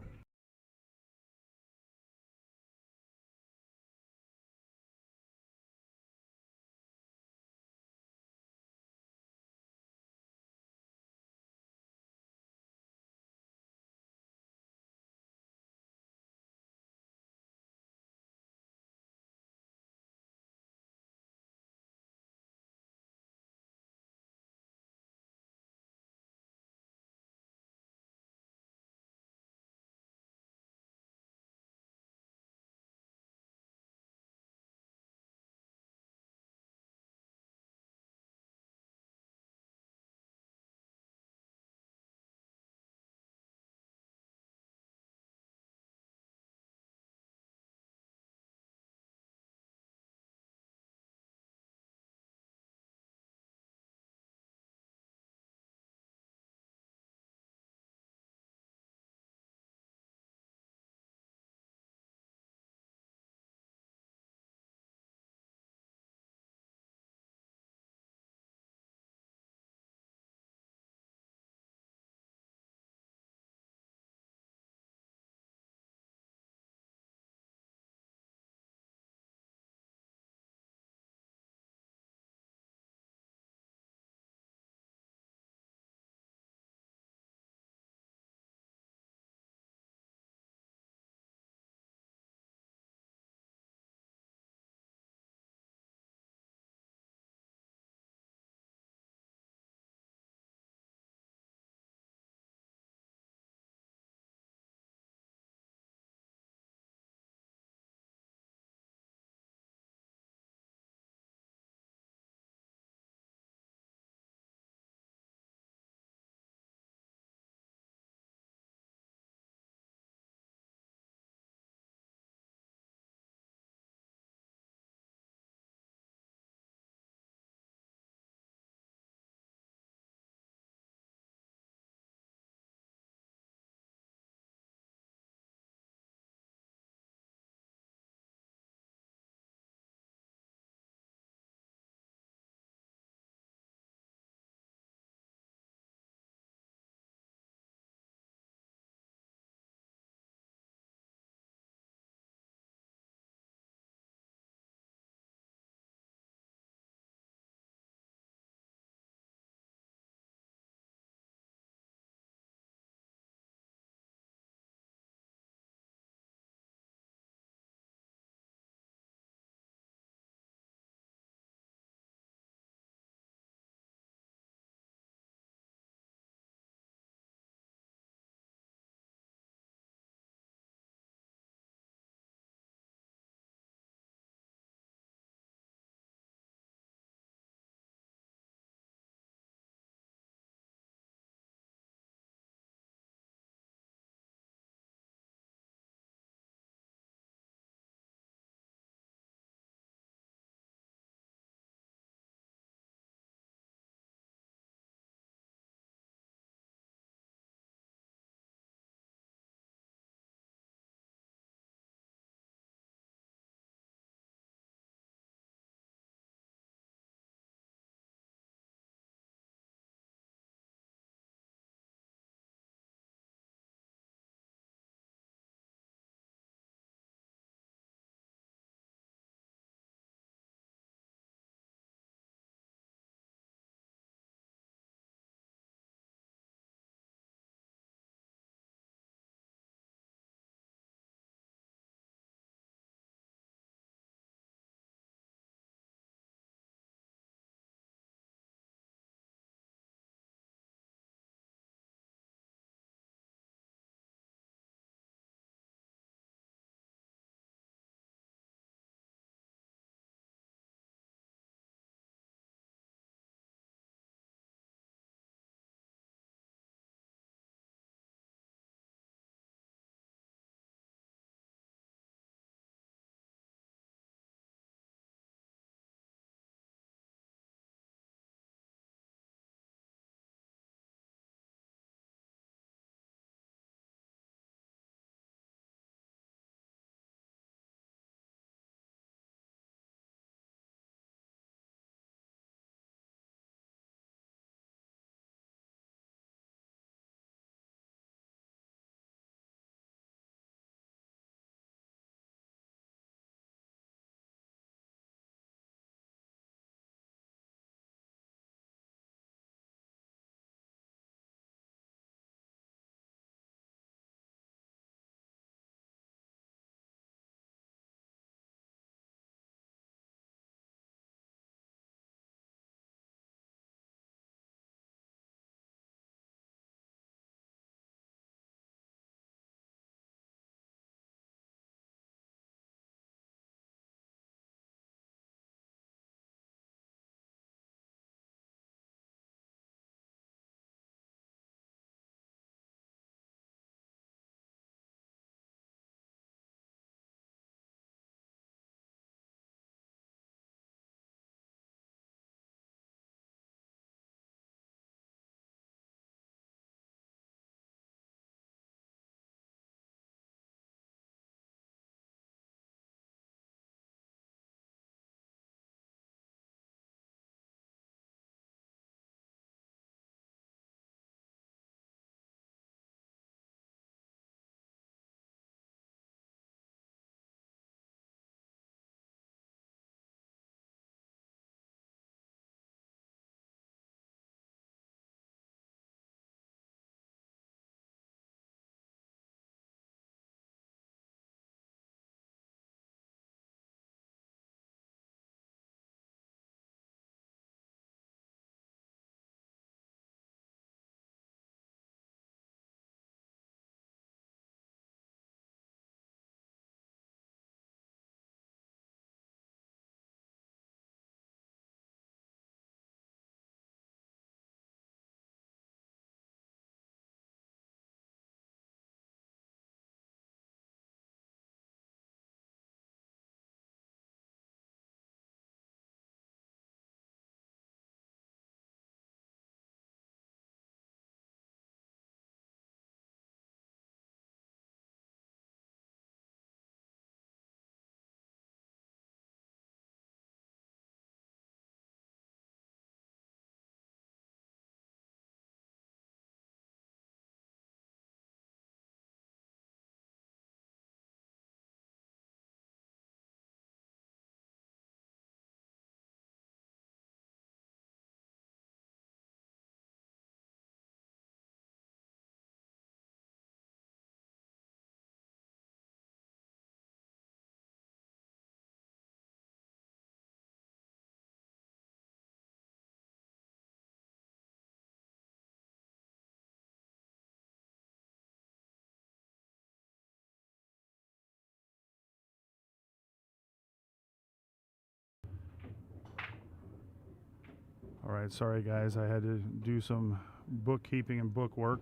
S1: All right, sorry guys, I had to do some bookkeeping and book work.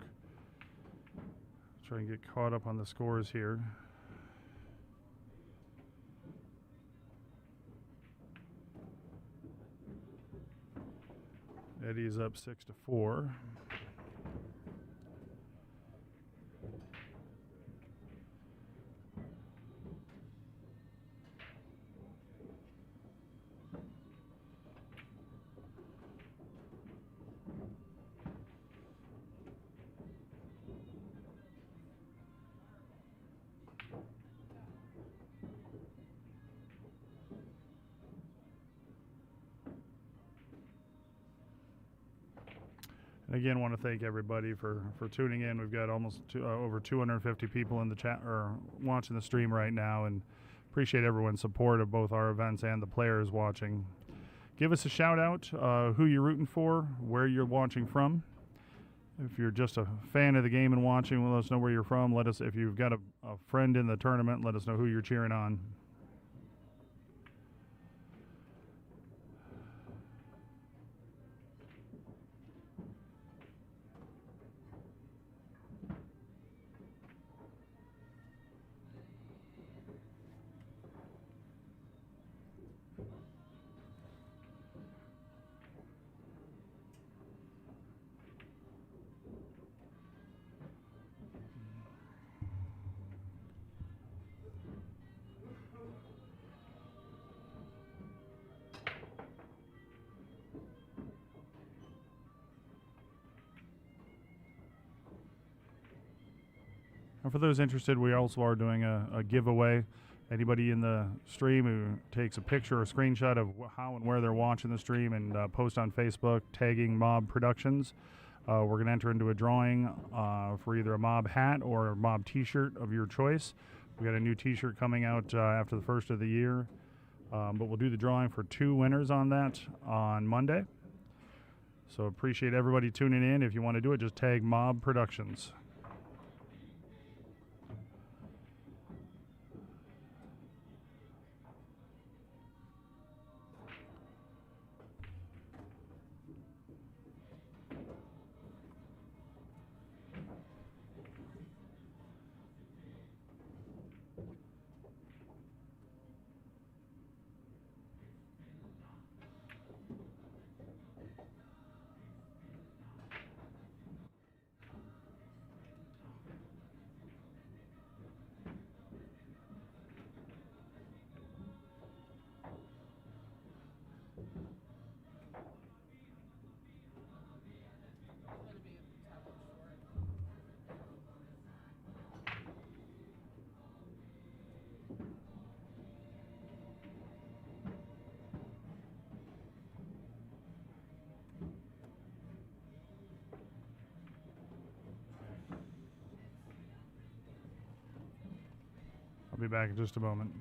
S1: Try and get caught up on the scores here. Eddie's up 6-4. And again, want to thank everybody for tuning in. We've got almost over 250 people in the chat or watching the stream right now, and appreciate everyone's support of both our events and the players watching. Give us a shout out, who you're rooting for, where you're watching from. If you're just a fan of the game and watching, let us know where you're from. Let us, if you've got a friend in the tournament, let us know who you're cheering on. And for those interested, we also are doing a giveaway. Anybody in the stream who takes a picture or screenshot of how and where they're watching the stream and post on Facebook tagging M.O.B Productions, we're going to enter into a drawing for either a M.O.B hat or a M.O.B t-shirt of your choice. We got a new t-shirt coming out after the first of the year, but we'll do the drawing for 2 winners on that on Monday. So appreciate everybody tuning in. If you want to do it, just tag M.O.B Productions. I'll be back in just a moment.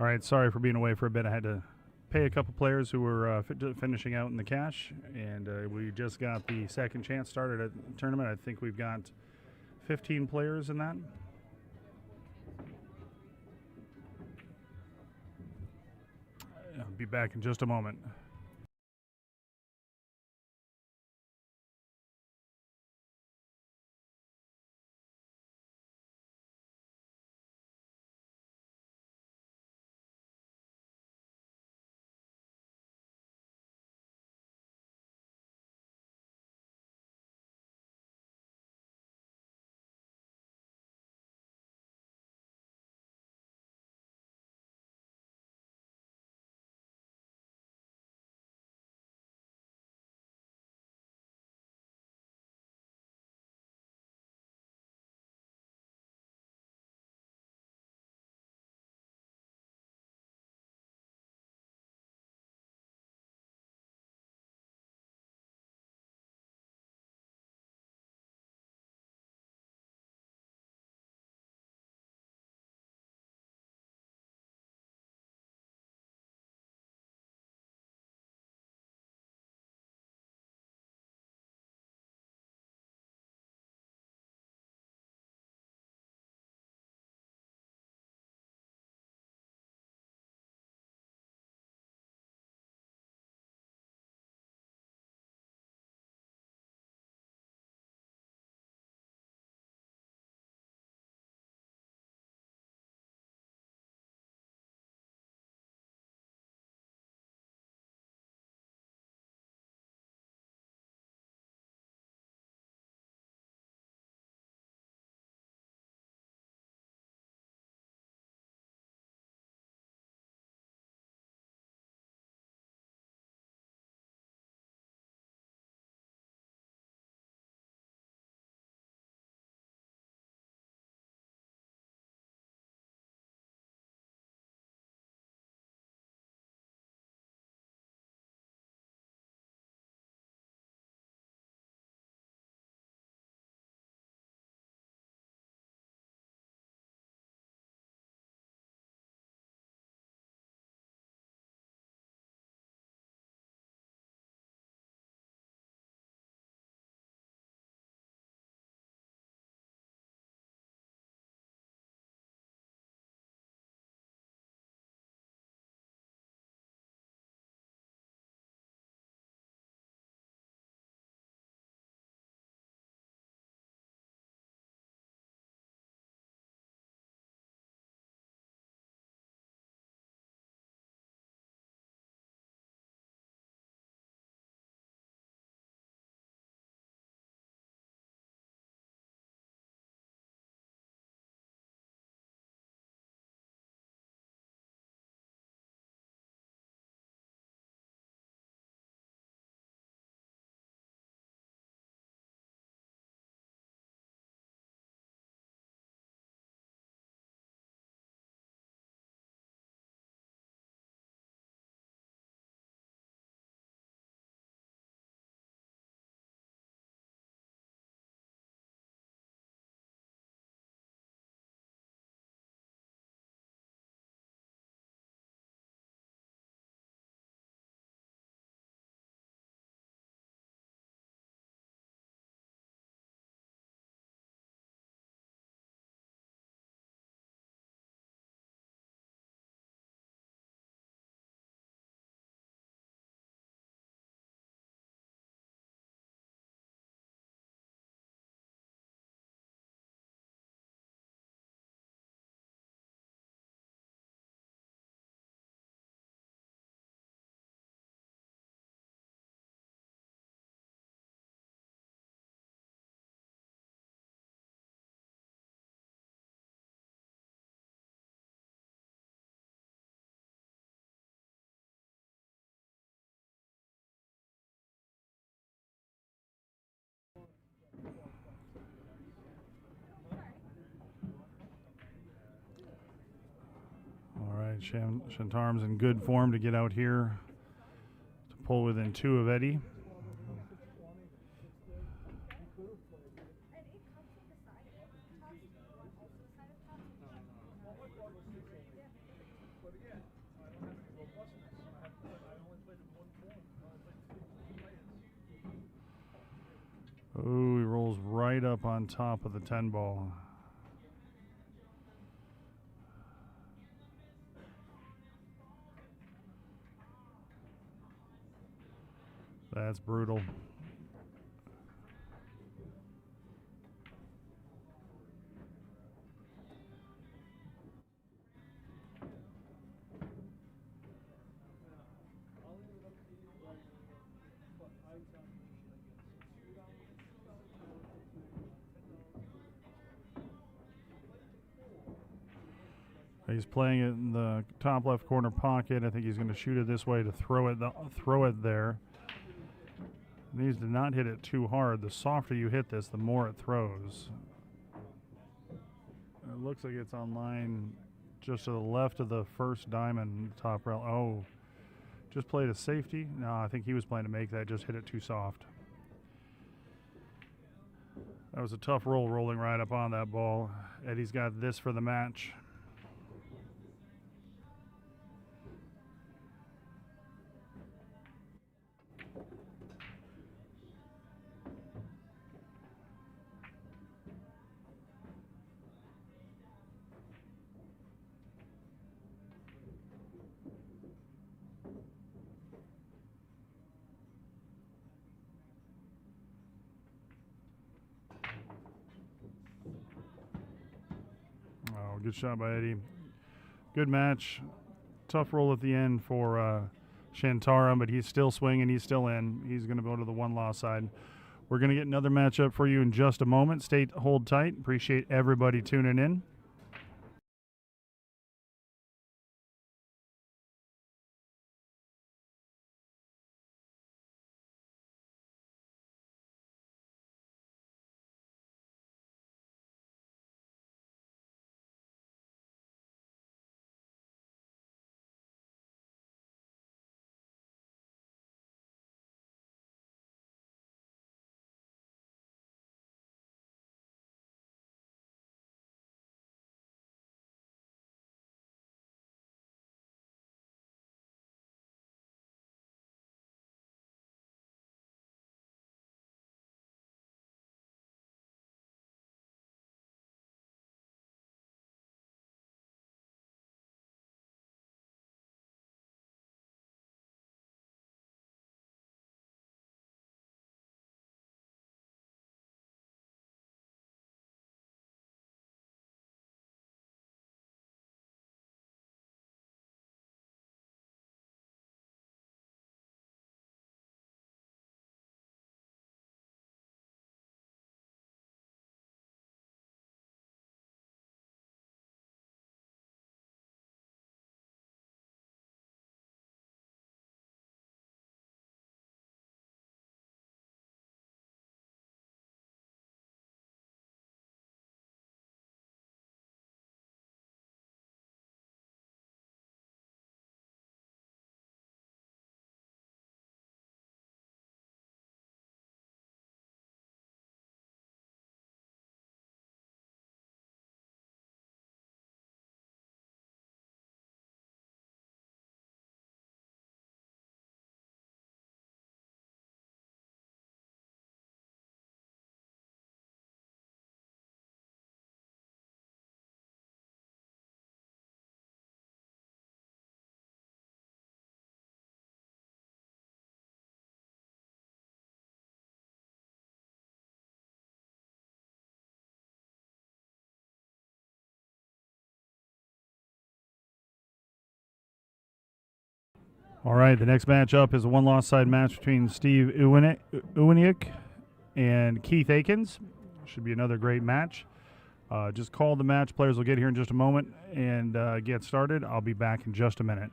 S1: All right, sorry for being away for a bit. I had to pay a couple players who were finishing out in the cash, and we just got the second chance started at the tournament. I think we've got 15 players in that. I'll be back in just a moment. All right, Shantarm's in good form to get out here to pull within 2 of Eddie.
S4: But again, I don't have any robustness. I only played in one form. I only played two players.
S1: Oh, he rolls right up on top of the 10 ball. That's brutal. He's playing it in the top left corner pocket. I think he's going to shoot it this way to throw it there. Needs to not hit it too hard. The softer you hit this, the more it throws. It looks like it's on line just to the left of the first diamond, top rail. Oh, just played a safety. No, I think he was playing to make that. Just hit it too soft. That was a tough roll, rolling right up on that ball. Eddie's got this for the match. Oh, good shot by Eddie. Good match. Tough roll at the end for Shantara, but he's still swinging. He's still in. He's going to go to the one-loss side. We're going to get another matchup for you in just a moment. Hold tight. Appreciate everybody tuning in. All right, the next matchup is a one-loss side match between Steve Uwaniuk and Keith Akins. Should be another great match. Just call the match. Players will get here in just a moment and get started. I'll be back in just a minute.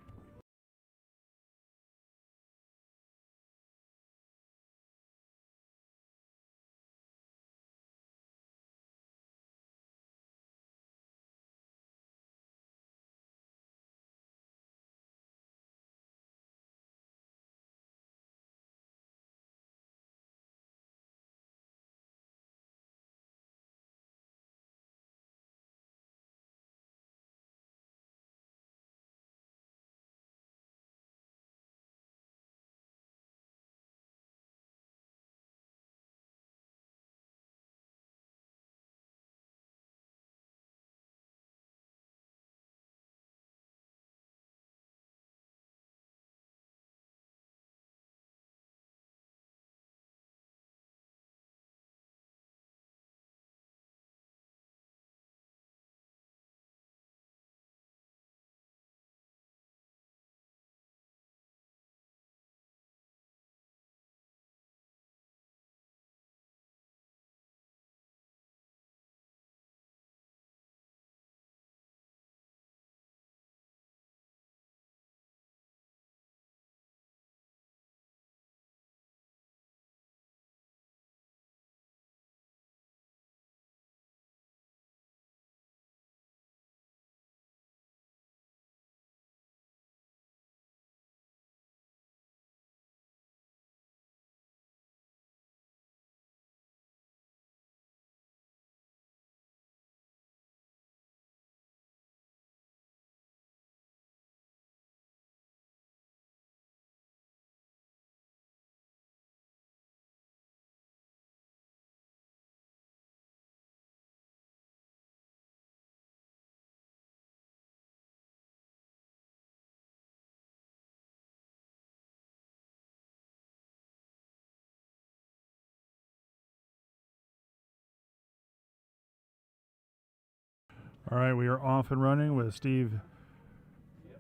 S1: All right, we are off and running with Steve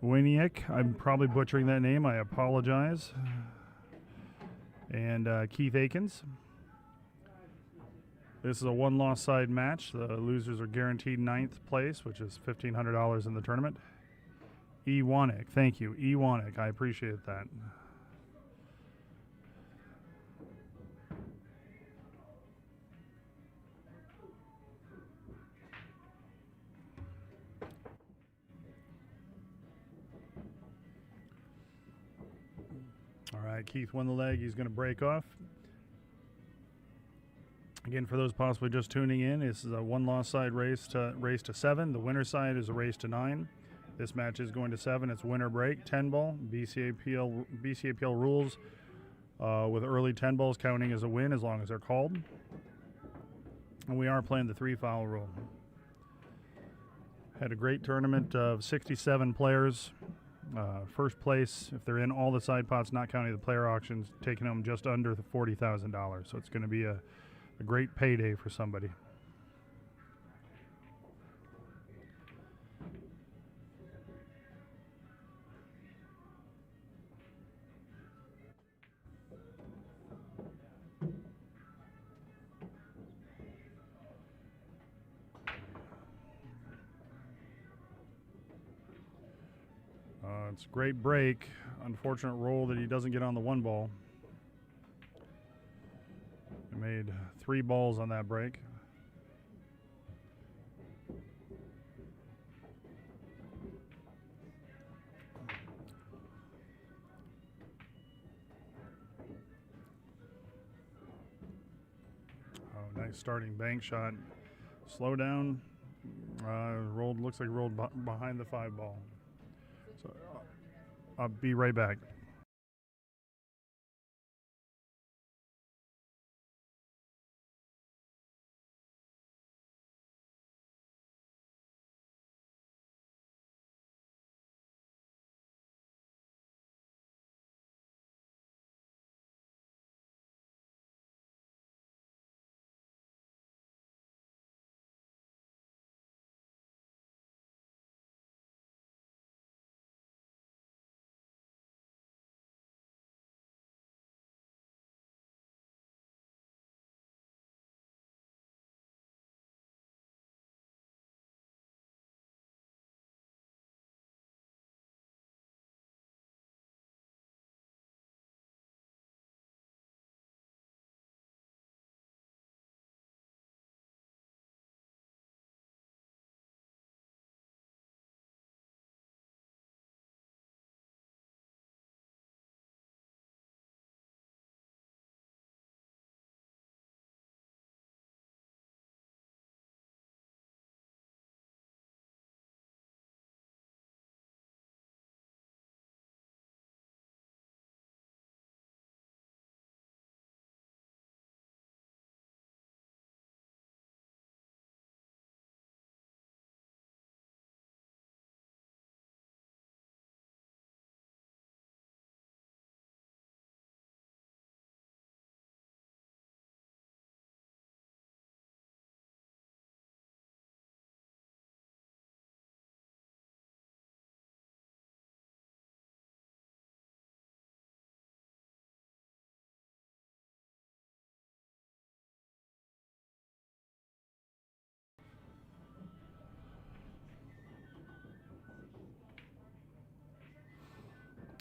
S1: Winiak. I'm probably butchering that name. I apologize. And Keith Akins. This is a one-loss side match. The losers are guaranteed 9th place, which is $1,500 in the tournament. E. Wanick, thank you. E. Wanick, I appreciate that. All right, Keith won the leg. He's going to break off. Again, for those possibly just tuning in, this is a one-loss side race to 7. The winner side is a race to 9. This match is going to 7. It's winner break, 10 ball. BCAPL rules with early 10 balls counting as a win as long as they're called. And we are playing the 3-foul rule. Had a great tournament of 67 players. First place, if they're in all the side pots, not counting the player auctions, taking home just under the $40,000. So it's going to be a great payday for somebody. It's a great break. Unfortunate roll that he doesn't get on the 1 ball. He made 3 balls on that break. Oh, nice starting bank shot. Slow down. Looks like rolled behind the 5 ball. So I'll be right back.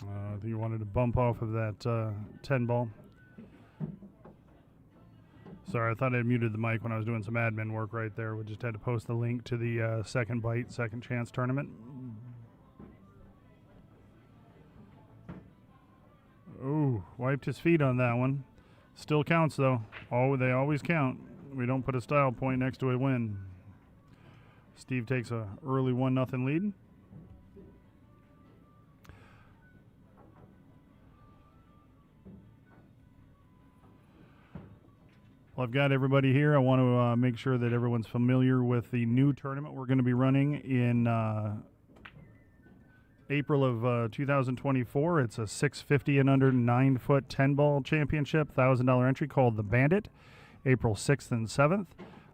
S1: I think you wanted to bump off of that 10 ball. Sorry, I thought I muted the mic when I was doing some admin work right there. We just had to post the link to the Second Bite, Second Chance tournament. Ooh, wiped his feet on that one. Still counts, though. They always count. We don't put a style point next to a win. Steve takes a early 1-0 lead. Well, I've got everybody here. I want to make sure that everyone's familiar with the new tournament we're going to be running in April of 2024. It's a 650 and under 9-foot 10-ball championship, $1,000 entry called the Bandit, April 6th and 7th.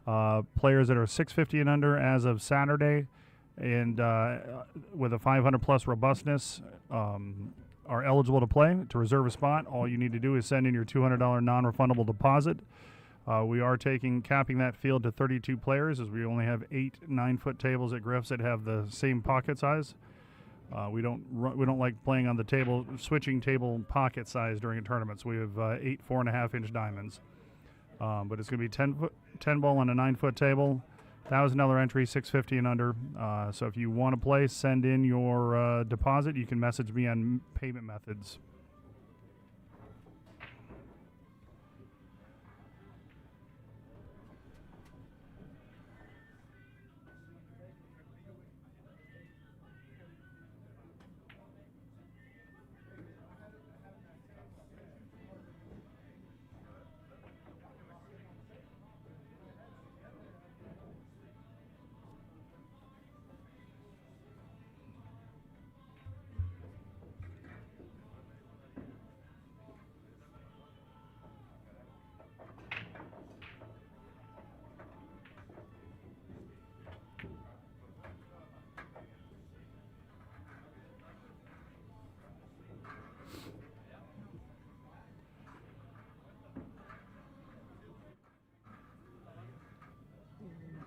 S1: Players that are 650 and under as of Saturday and with a 500 plus robustness are eligible to play. To reserve a spot, all you need to do is send in your $200 non-refundable deposit. We are capping that field to 32 players, as we only have 8 9-foot tables at Griff's that have the same pocket size. We don't like playing on the table, switching table pocket size during a tournament. So we have 8 4.5-inch diamonds. But it's going to be 10 ball on a 9-foot table, $1,000 entry, 650 and under. So if you want to play, send in your deposit. You can message me on payment methods.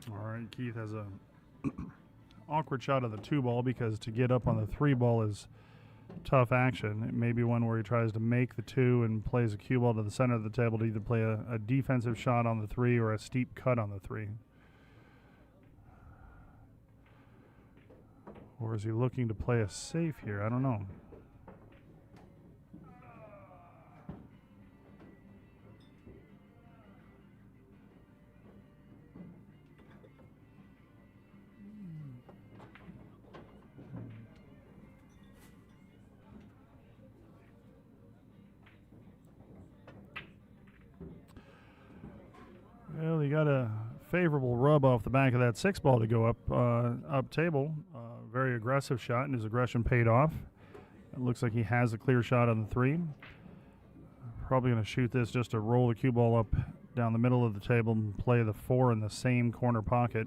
S1: All right, Keith has a awkward shot of the 2 ball because to get up on the 3 ball is tough action. It may be one where he tries to make the 2 and plays a cue ball to the center of the table to either play a defensive shot on the 3 or a steep cut on the 3. Or is he looking to play a safe here? I don't know. Well, he got a favorable rub off the back of that 6 ball to go up table. Very aggressive shot, and his aggression paid off. It looks like he has a clear shot on the 3. Probably going to shoot this just to roll the cue ball up down the middle of the table and play the 4 in the same corner pocket.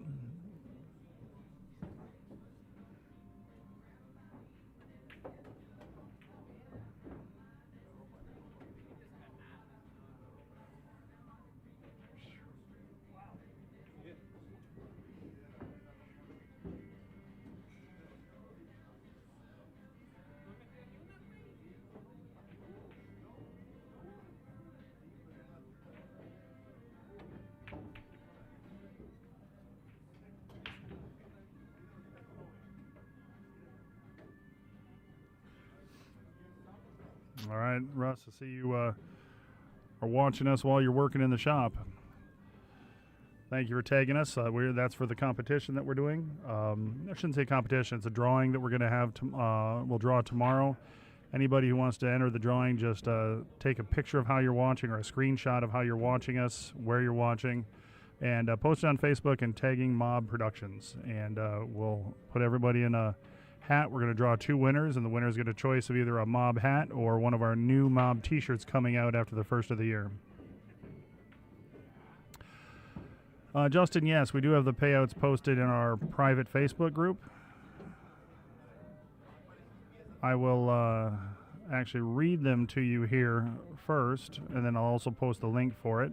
S1: All right, Russ, I see you are watching us while you're working in the shop. Thank you for tagging us. That's for the competition that we're doing. I shouldn't say competition. It's a drawing that we're going to have. We'll draw tomorrow. Anybody who wants to enter the drawing, just take a picture of how you're watching or a screenshot of how you're watching us, where you're watching, and post it on Facebook and tagging M.O.B Productions. And we'll put everybody in a hat. We're going to draw 2 winners, and the winners get a choice of either a M.O.B hat or one of our new M.O.B t-shirts coming out after the first of the year. Justin, yes, we do have the payouts posted in our private Facebook group. I will actually read them to you here first, and then I'll also post a link for it.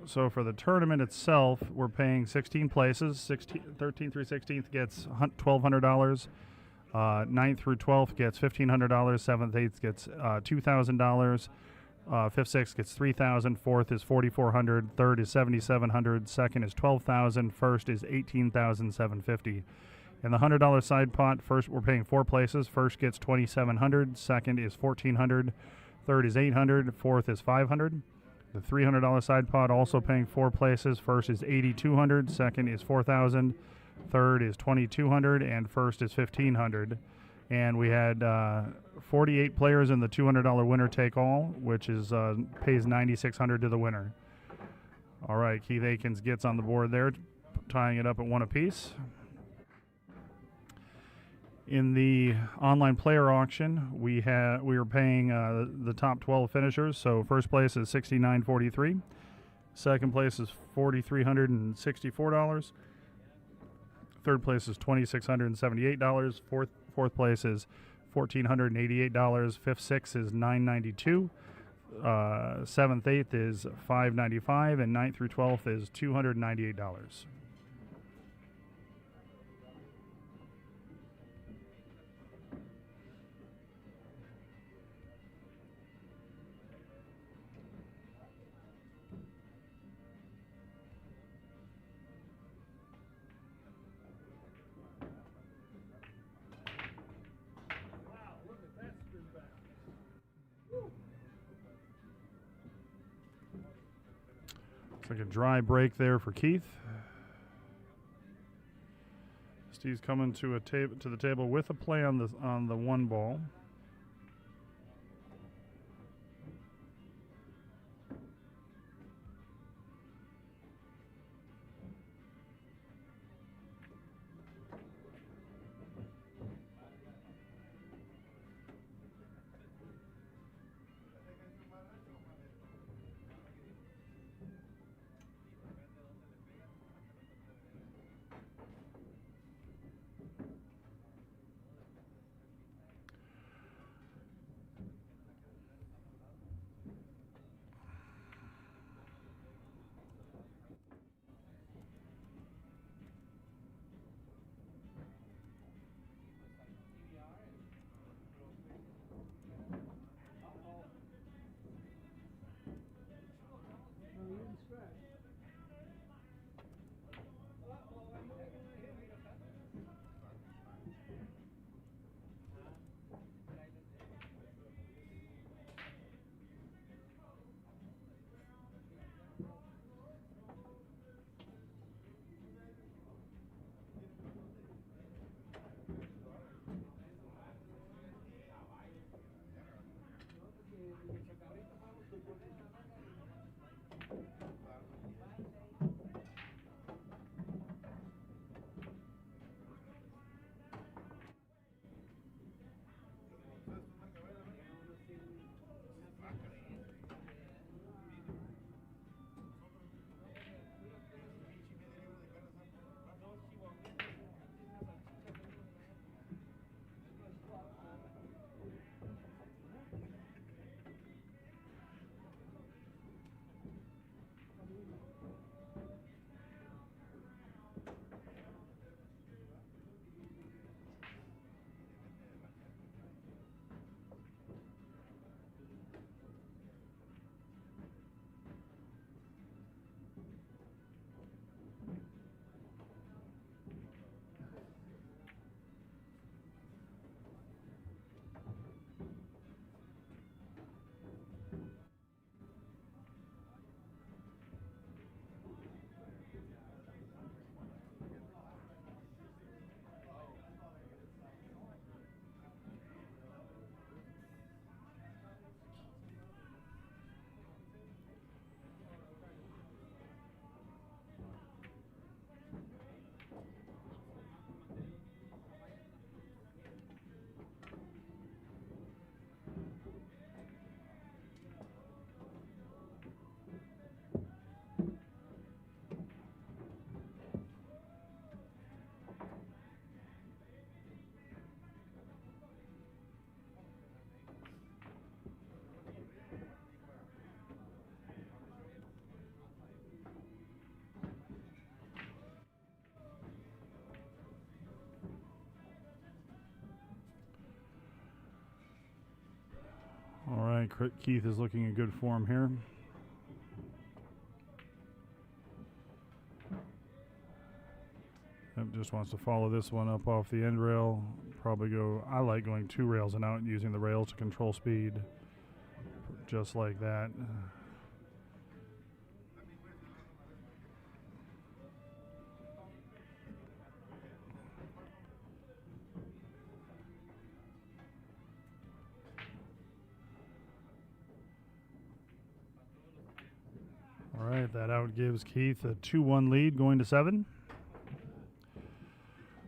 S1: So for the tournament itself, we're paying 16 places. 13th through 16th gets $1,200. 9th through 12th gets $1,500. 7th, 8th gets $2,000. 5th, 6th gets $3,000. 4th is $4,400. 3rd is $7,700. 2nd is $12,000. 1st is $18,750. In the $100 side pot, first we're paying 4 places. First gets $2,700. 2nd is $1,400. 3rd is $800. 4th is $500. The $300 side pot also paying 4 places. First is $8,200. 2nd is $4,000. 3rd is $2,200, and 1st is $1,500. And we had 48 players in the $200 winner take all, which is pays $9,600 to the winner. All right, Keith Akins gets on the board there, tying it up at 1 apiece. In the online player auction, we were paying the top 12 finishers. So first place is $69.43. Second place is $4,364. Third place is $2,678. Fourth place is $1,488. Fifth, sixth is $992. Seventh, eighth is $595, and ninth through 12th is $298.
S4: Wow, look at that spin back.
S1: It's like a dry break there for Keith. Steve's coming to the table with a play on the one ball. All right, Keith is looking in good form here. Just wants to follow this one up off the end rail. Probably go, I like going 2 rails and out and using the rails to control speed. Just like that. All right, that out gives Keith a 2-1 lead going to 7.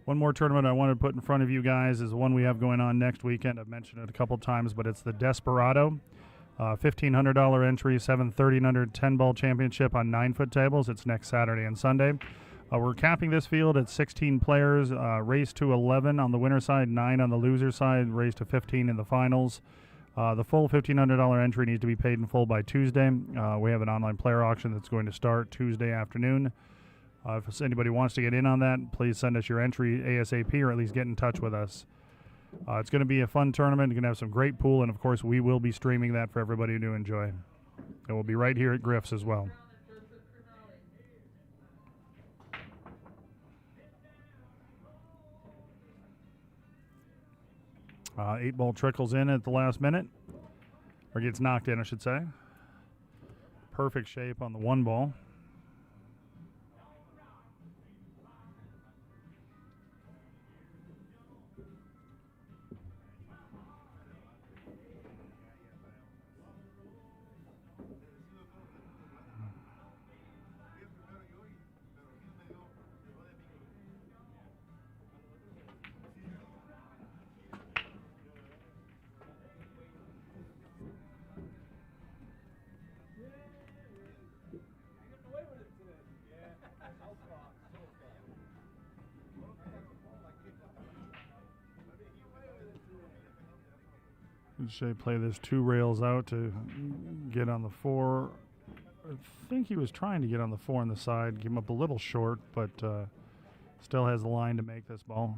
S1: One more tournament I wanted to put in front of you guys is one we have going on next weekend. I've mentioned it a couple times, but it's the Desperado. $1,500 entry, 730 under 10-ball championship on 9-foot tables. It's next Saturday and Sunday. We're capping this field at 16 players. Race to 11 on the winner side, 9 on the loser side, race to 15 in the finals. The full $1,500 entry needs to be paid in full by Tuesday. We have an online player auction that's going to start Tuesday afternoon. If anybody wants to get in on that, please send us your entry ASAP or at least get in touch with us. It's going to be a fun tournament. You're going to have some great pool, and of course, we will be streaming that for everybody to enjoy. It will be right here at Griff's as well. Eight ball trickles in at the last minute, or gets knocked in, I should say. Perfect shape on the 1 ball. Should play this 2 rails out to get on the 4. I think he was trying to get on the 4 on the side, came up a little short, but still has the line to make this ball.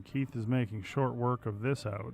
S1: Keith is making short work of this out.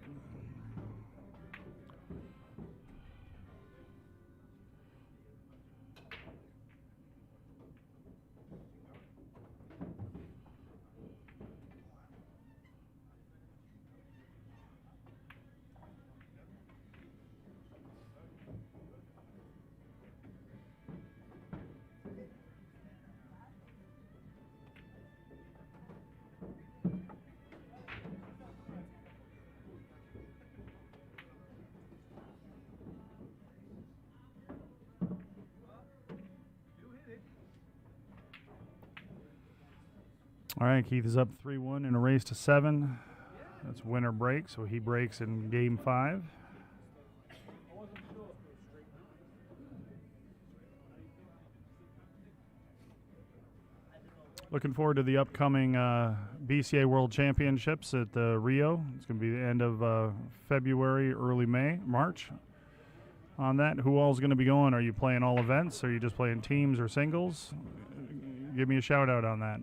S1: All right, Keith is up 3-1 in a race to 7. That's winner break, so he breaks in game 5. Looking forward to the upcoming BCA World Championships at Rio. It's going to be the end of February, early March. On that, who all is going to be going? Are you playing all events? Are you just playing teams or singles? Give me a shout out on that.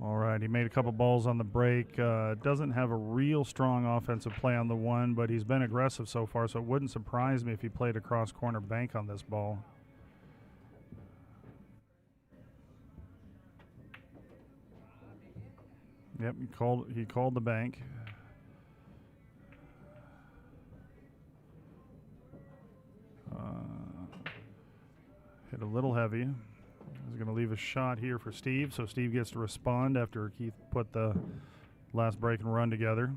S1: All right, he made a couple balls on the break. Doesn't have a real strong offensive play on the 1, but he's been aggressive so far, so it wouldn't surprise me if he played across corner bank on this ball. Yep, he called the bank. Hit a little heavy. He's going to leave a shot here for Steve, so Steve gets to respond after Keith put the last break and run together.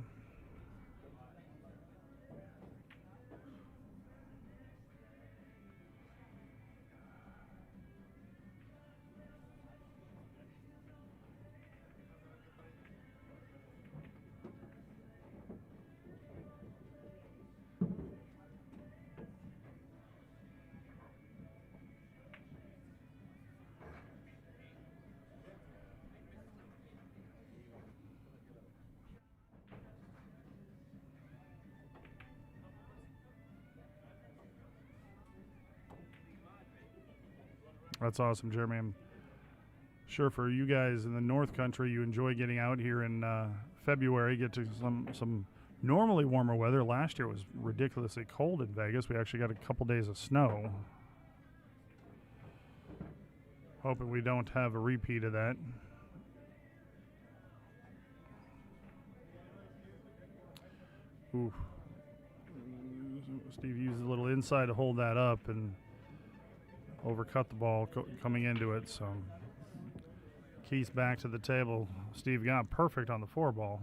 S1: That's awesome, Jeremy. I'm sure for you guys in the North Country, you enjoy getting out here in February, get to some normally warmer weather. Last year was ridiculously cold in Vegas. We actually got a couple days of snow. Hoping we don't have a repeat of that. Ooh. Steve used a little inside to hold that up and overcut the ball coming into it. So Keith's back to the table. Steve got perfect on the 4-ball.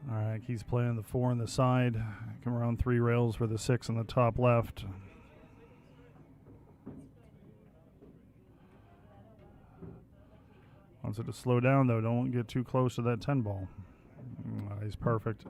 S1: All right, Keith's playing the 4 on the side. Come around 3 rails for the 6 on the top left. Wants it to slow down, though. Don't get too close to that 10 ball. He's perfect.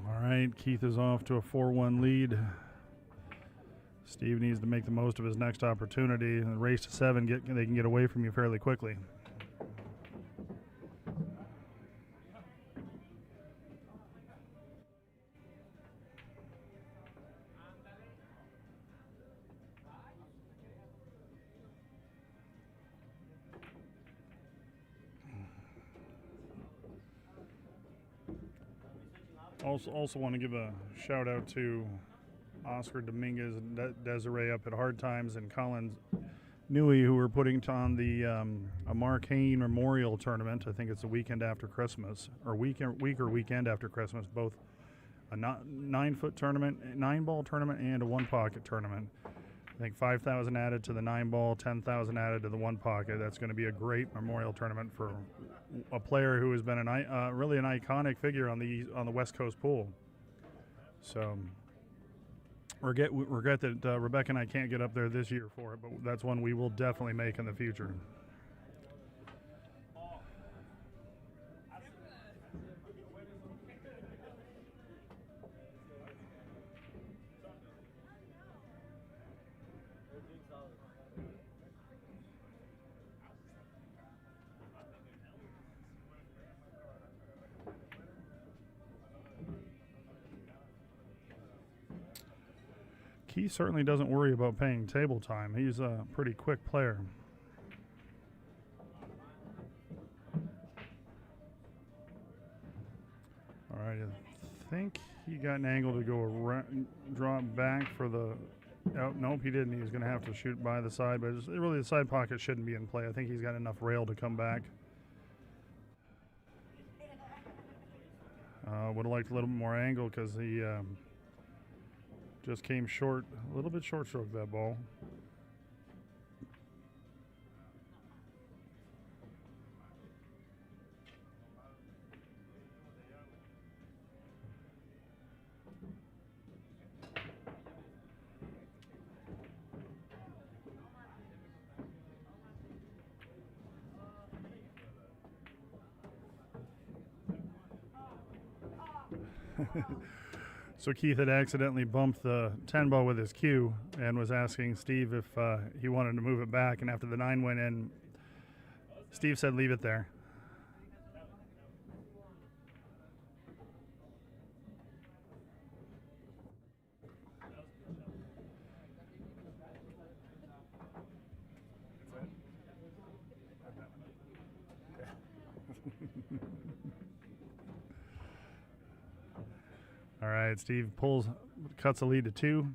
S1: All right, Keith is off to a 4-1 lead. Steve needs to make the most of his next opportunity. The race to 7, they can get away from you fairly quickly. Also want to give a shout out to Oscar Dominguez and Desiree up at Hard Times and Collins Newey, who were putting on the a Mark Hain Memorial Tournament. I think it's the weekend after Christmas, or week or weekend after Christmas. Both a 9-foot tournament, 9-ball tournament, and a 1-pocket tournament. I think 5,000 added to the 9-ball, 10,000 added to the 1-pocket. That's going to be a great memorial tournament for a player who has been really an iconic figure on the West Coast pool. So regret that Rebecca and I can't get up there this year for it, but that's one we will definitely make in the future. He certainly doesn't worry about paying table time. He's a pretty quick player. All right, I think he got an angle to go around, drop back for the. Oh, nope, he didn't. He was going to have to shoot by the side, but really the side pocket shouldn't be in play. I think he's got enough rail to come back. Would have liked a little bit more angle because he just came short, a little bit short stroke that ball. So Keith had accidentally bumped the 10 ball with his cue and was asking Steve if he wanted to move it back. And after the 9 went in, Steve said, leave it there. right, Steve cuts the lead to 2.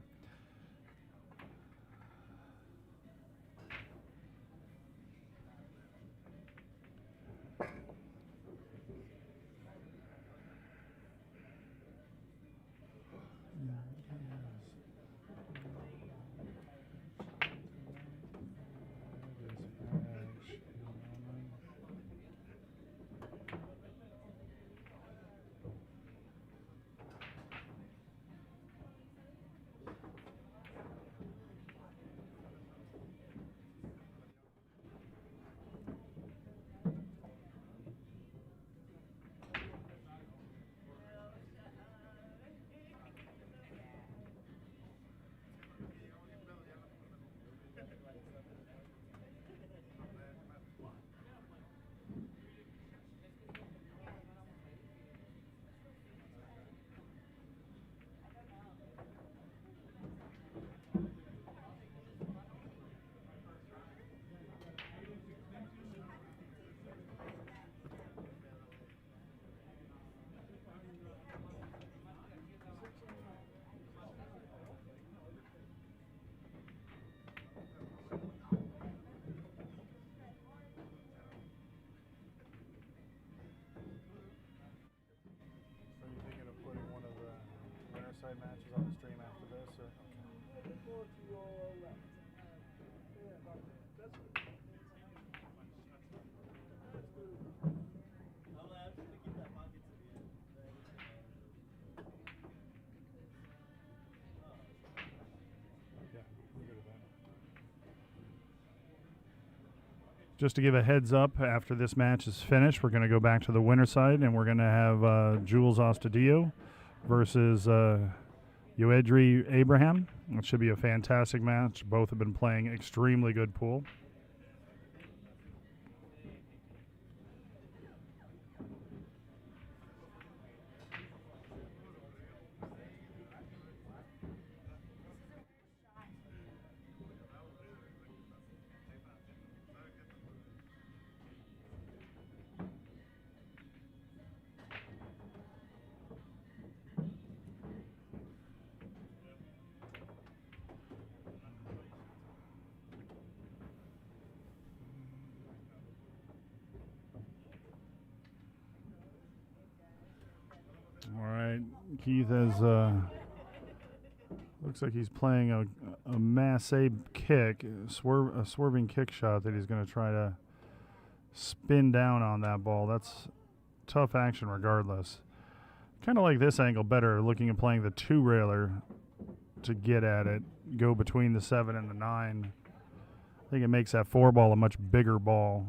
S1: So you're thinking of putting one of the winner side matches on the stream after this, or?
S4: Go to your left. Yeah, about there. That's good. That's good.
S1: Yeah, we're good with that. Just to give a heads up, after this match is finished, we're going to go back to the winner side, and we're going to have Jules Ostadillo versus Yendry Abraham. It should be a fantastic match. Both have been playing extremely good pool. All right, Keith has looks like he's playing a masse kick, a swerving kick shot that he's going to try to spin down on that ball. That's tough action regardless. Kind of like this angle better, looking at playing the 2-railer to get at it, go between the 7 and the 9. I think it makes that 4 ball a much bigger ball.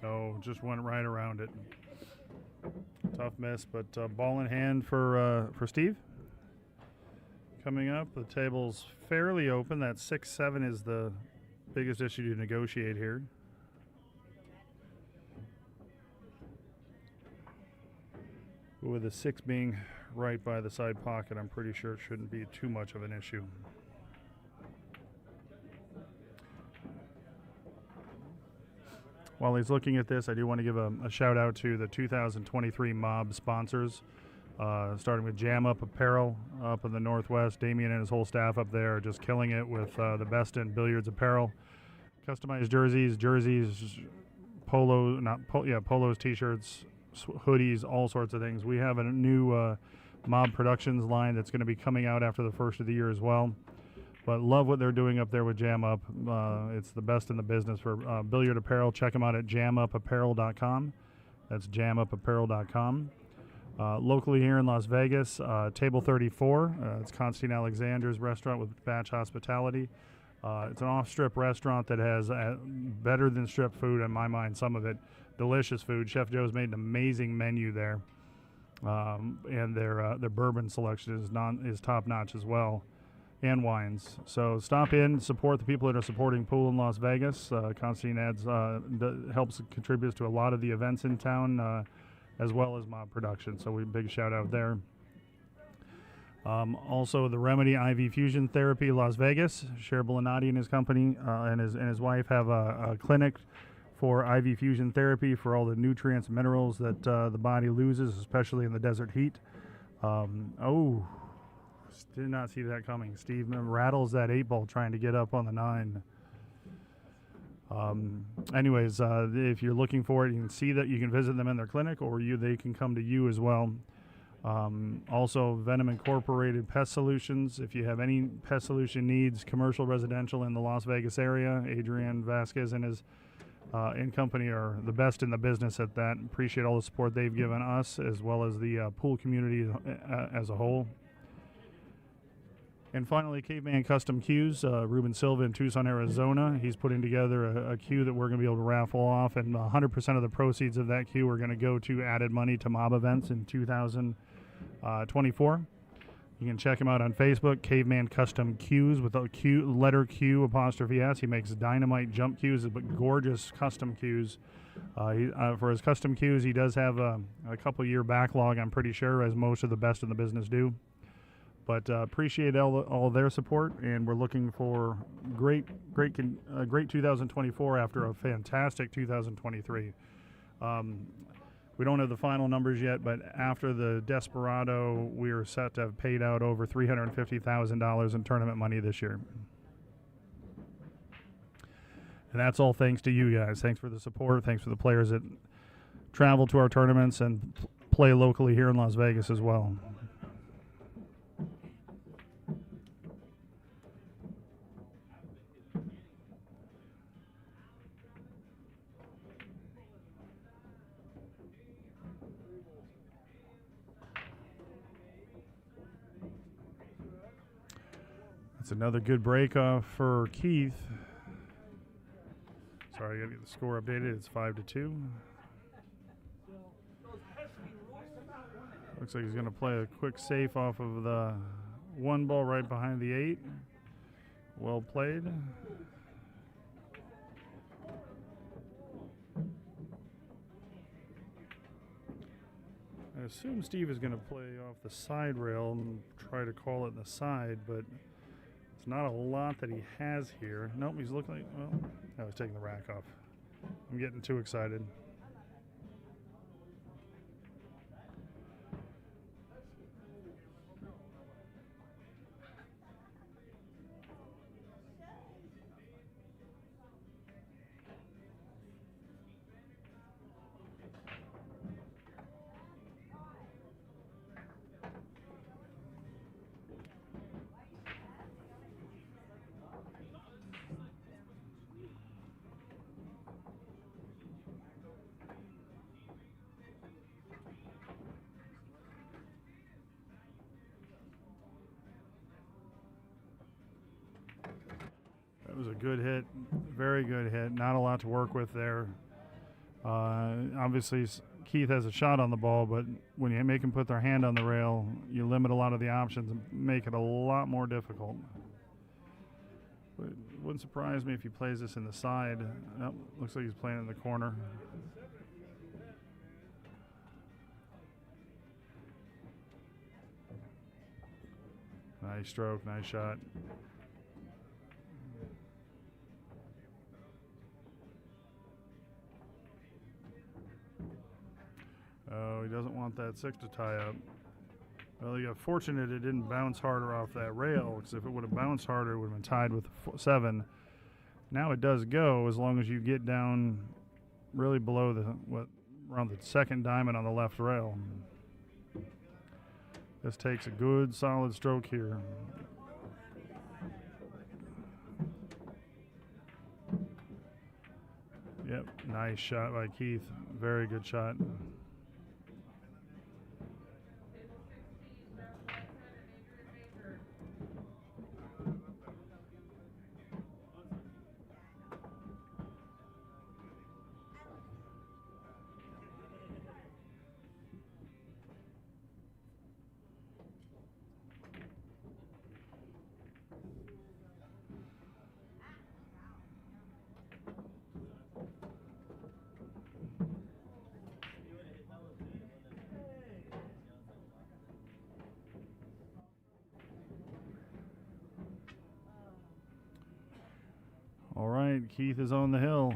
S1: Oh, just went right around it. Tough miss, but ball in hand for Steve. Coming up, the table's fairly open. That 6-7 is the biggest issue to negotiate here. With the 6 being right by the side pocket, I'm pretty sure it shouldn't be too much of an issue. While he's looking at this, I do want to give a shout out to the 2023 M.O.B sponsors, starting with Jam Up Apparel up in the Northwest. Damien and his whole staff up there are just killing it with the best in billiards apparel. Customized jerseys, polos, t-shirts, hoodies, all sorts of things. We have a new M.O.B Productions line that's going to be coming out after the first of the year as well. But love what they're doing up there with Jam Up. It's the best in the business for billiard apparel. Check them out at jamupapparel.com. That's jamupapparel.com. Locally here in Las Vegas, Table 34. It's Constantine Alexander's restaurant with Batch Hospitality. It's an off-strip restaurant that has better than strip food in my mind, some of it. Delicious food. Chef Joe's made an amazing menu there. And their bourbon selection is top-notch as well. And wines. So stop in, support the people that are supporting pool in Las Vegas. Constantine helps contributes to a lot of the events in town, as well as M.O.B Production. So big shout out there. Also, the Remedy IV Fusion Therapy, Las Vegas. Cher Belinati and his company and his wife have a clinic for IV fusion therapy for all the nutrients and minerals that the body loses, especially in the desert heat. Did not see that coming. Steve rattles that 8-ball trying to get up on the 9. Anyways, if you're looking for it, you can see that you can visit them in their clinic, or they can come to you as well. Also, Venom Incorporated Pest Solutions. If you have any pest solution needs, commercial, residential in the Las Vegas area, Adrian Vasquez and his and company are the best in the business at that. Appreciate all the support they've given us as well as the pool community as a whole. And finally, Caveman Custom Cues, Ruben Silva in Tucson, Arizona. He's putting together a cue that we're going to be able to raffle off, and 100% of the proceeds of that cue are going to go to added money to M.O.B events in 2024. You can check him out on Facebook, Caveman Custom Cues with a Q, letter Q apostrophe S. He makes dynamite jump cues, but gorgeous custom cues. For his custom cues, he does have a couple-year backlog, I'm pretty sure, as most of the best in the business do. But appreciate all their support, and we're looking for great 2024 after a fantastic 2023. We don't have the final numbers yet, but after the Desperado, we are set to have paid out over $350,000 in tournament money this year. And that's all thanks to you guys. Thanks for the support. Thanks for the players that travel to our tournaments and play locally here in Las Vegas as well. That's another good break for Keith. Sorry, I gotta get the score updated. It's 5-2. Looks like he's gonna play a quick safe off of the 1 ball right behind the 8. Well played. I assume Steve is gonna play off the side rail and try to call it in the side, but not a lot that he has here. Nope, he's looking like, well, I was taking the rack off. I'm getting too excited. That was a good hit, very good hit. Not a lot to work with there. Obviously, Keith has a shot on the ball, but when you make him put their hand on the rail, you limit a lot of the options and make it a lot more difficult. But it wouldn't surprise me if he plays this in the side. Oh, looks like he's playing in the corner. Nice stroke, nice shot. Oh, he doesn't want that 6 to tie up. Well, he got fortunate it didn't bounce harder off that rail, because if it would have bounced harder, it would have been tied with 7. Now it does go as long as you get down really below around the second diamond on the left rail. This takes a good solid stroke here. Yep, nice shot by Keith. Very good shot. right, Keith is on the hill.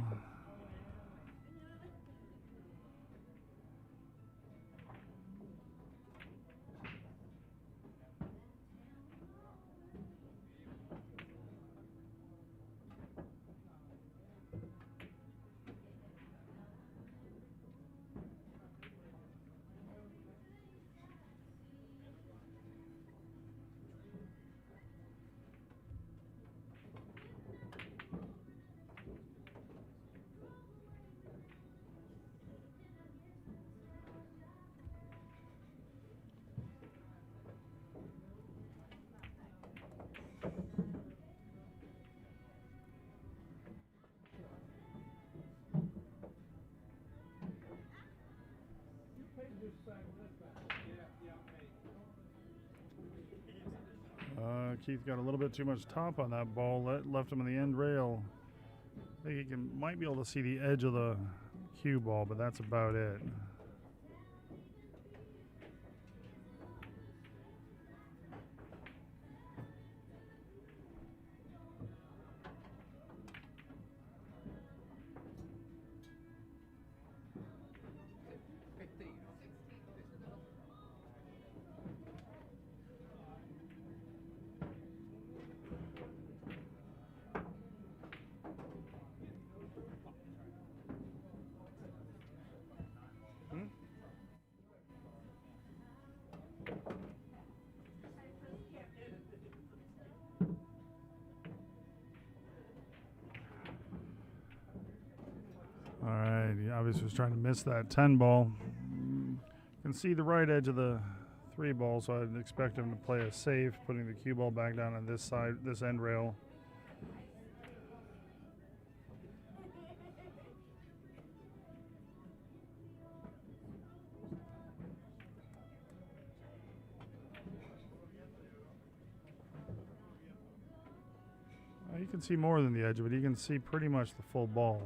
S1: Keith got a little bit too much top on that ball. Left him on the end rail. I think he might be able to see the edge of the cue ball, but that's about it. All right, he obviously was trying to miss that 10 ball. You can see the right edge of the 3 ball, so I'd expect him to play a safe, putting the cue ball back down on this side, this end rail. You can see more than the edge of it. You can see pretty much the full ball.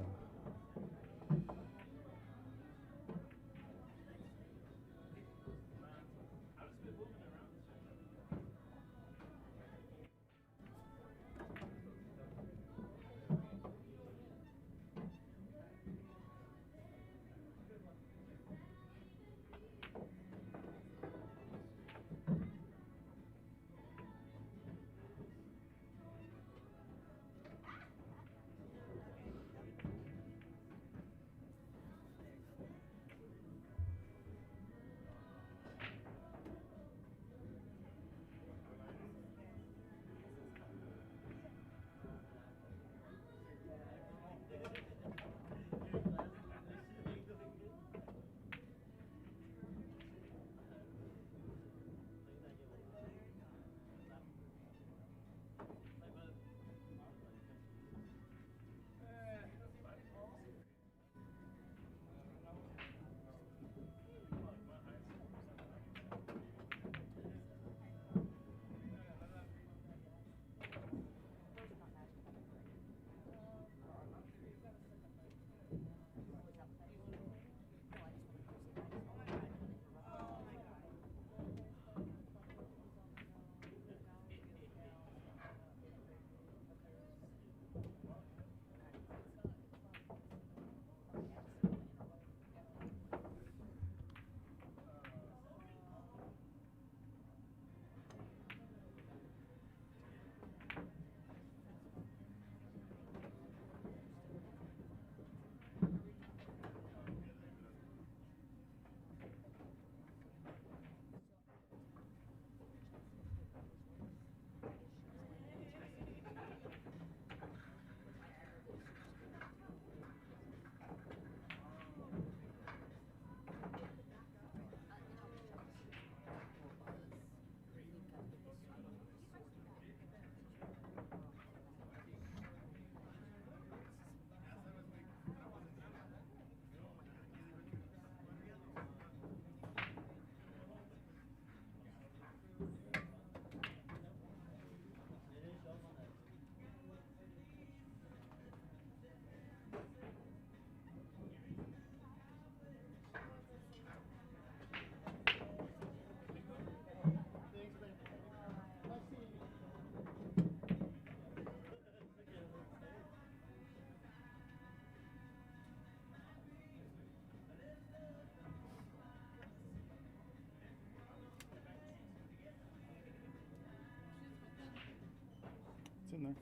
S1: in there.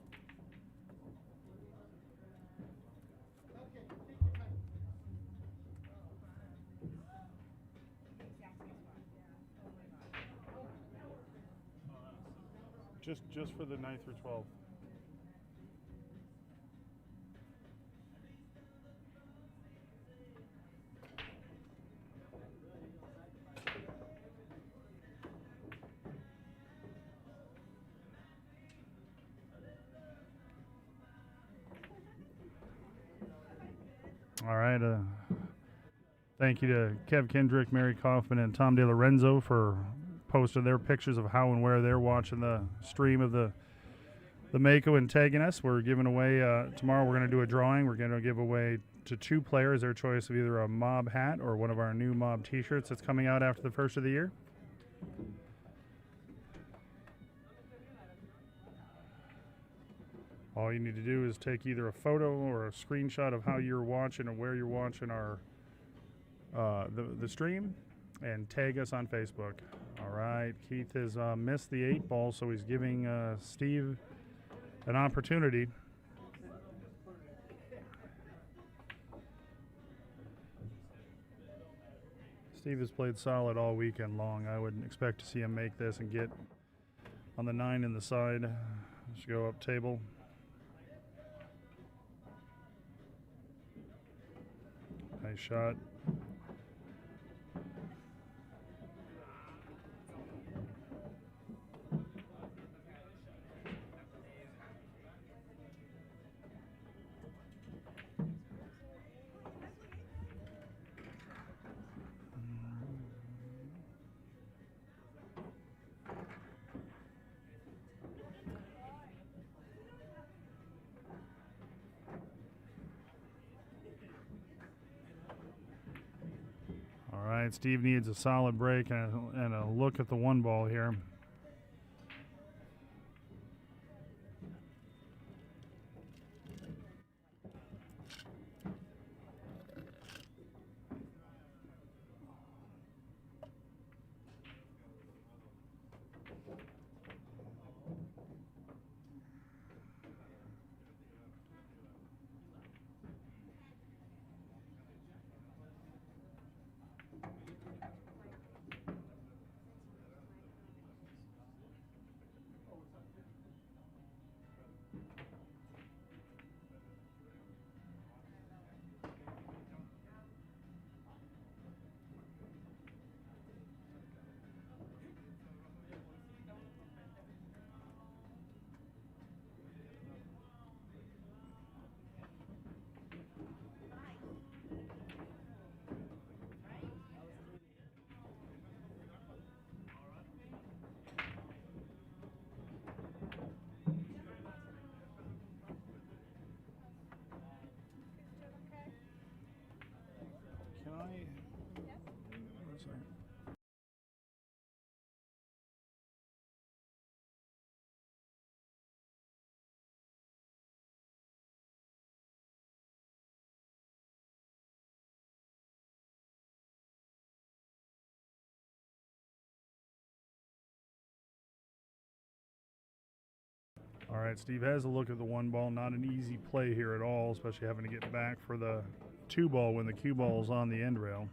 S1: Just for the 9th through 12th. All right. Thank you to Kev Kendrick, Mary Kaufman, and Tom DeLorenzo for posting their pictures of how and where they're watching the stream of the Mako and tagging us. We're giving away, tomorrow we're going to do a drawing. We're going to give away to 2 players their choice of either a M.O.B hat or one of our new M.O.B t-shirts that's coming out after the first of the year. All you need to do is take either a photo or a screenshot of how you're watching or where you're watching our the stream and tag us on Facebook. All right, Keith has missed the 8 ball, so he's giving Steve an opportunity. Steve has played solid all weekend long. I would expect to see him make this and get on the 9 in the side. Let's go up table. Nice shot. All right, Steve needs a solid break and a look at the 1 ball here. Can I? One second. All right, Steve has a look at the 1 ball. Not an easy play here at all, especially having to get back for the 2 ball when the cue ball is on the end rail.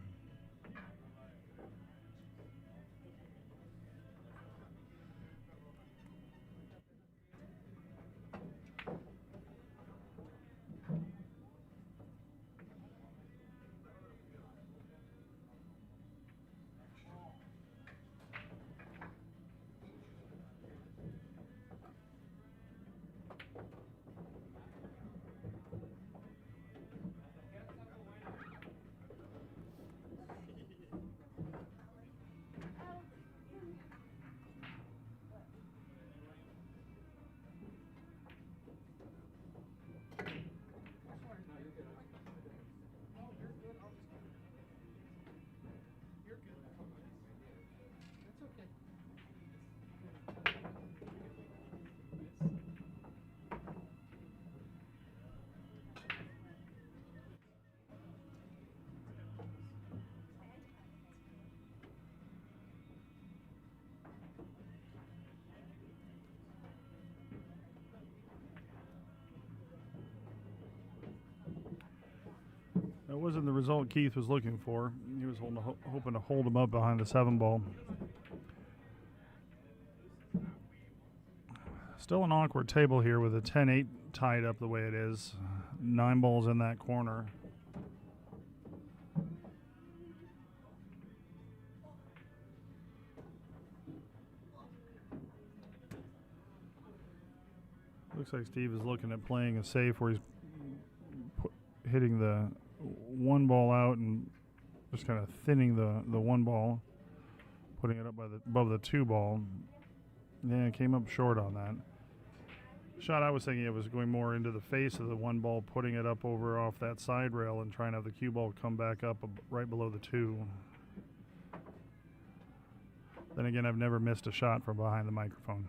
S1: That wasn't the result Keith was looking for. He was hoping to hold him up behind the 7 ball. Still an awkward table here with a 10-8 tied up the way it is. 9 balls in that corner. Looks like Steve is looking at playing a safe where he's hitting the 1 ball out and just kind of thinning the 1 ball, putting it up above the 2 ball. Yeah, it came up short on that. Shot I was thinking it was going more into the face of the 1 ball, putting it up over off that side rail and trying to have the cue ball come back up right below the 2. Then again, I've never missed a shot from behind the microphone.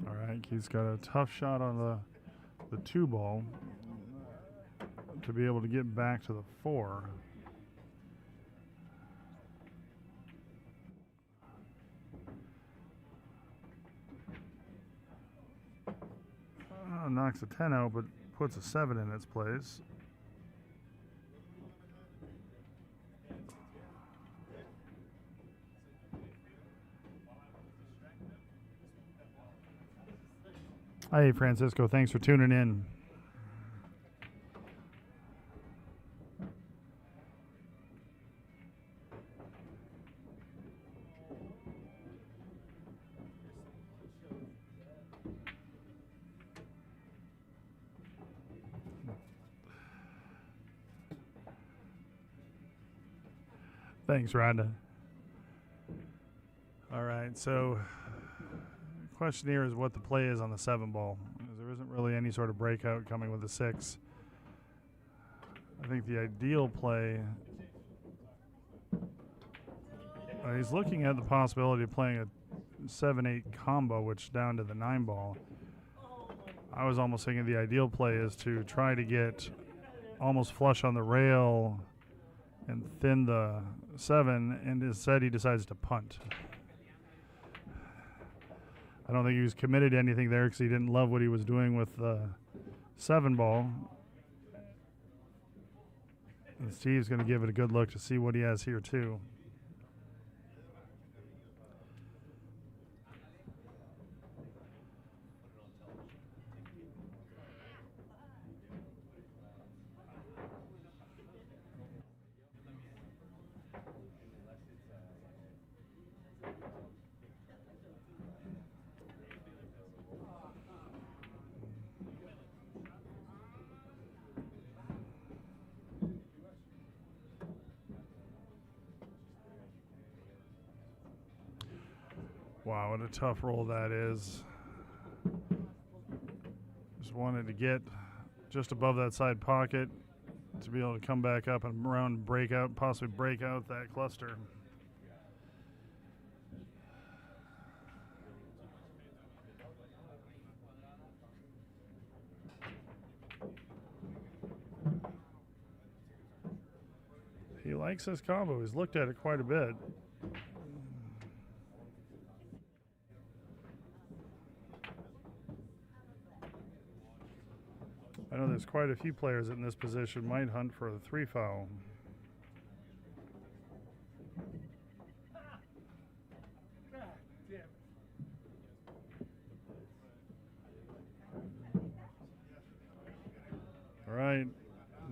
S1: All right, he's got a tough shot on the 2 ball to be able to get back to the 4. Knocks a 10 out, but puts a 7 in its place. Hey, Francisco, thanks for tuning in. Thanks, Rhonda. All right, so the question here is what the play is on the 7 ball. There isn't really any sort of breakout coming with the 6. I think the ideal play, he's looking at the possibility of playing a 7-8 combo, which down to the 9 ball. I was almost thinking the ideal play is to try to get almost flush on the rail and thin the 7, and instead he decides to punt. I don't think he was committed to anything there because he didn't love what he was doing with the 7 ball. And Steve's going to give it a good look to see what he has here too. Wow, what a tough roll that is. Just wanted to get just above that side pocket to be able to come back up and around and break out, possibly break out that cluster. He likes this combo. He's looked at it quite a bit. I know there's quite a few players in this position might hunt for the 3 foul. All right,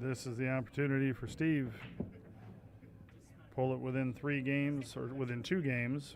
S1: this is the opportunity for Steve. Pull it within 3 games or within 2 games.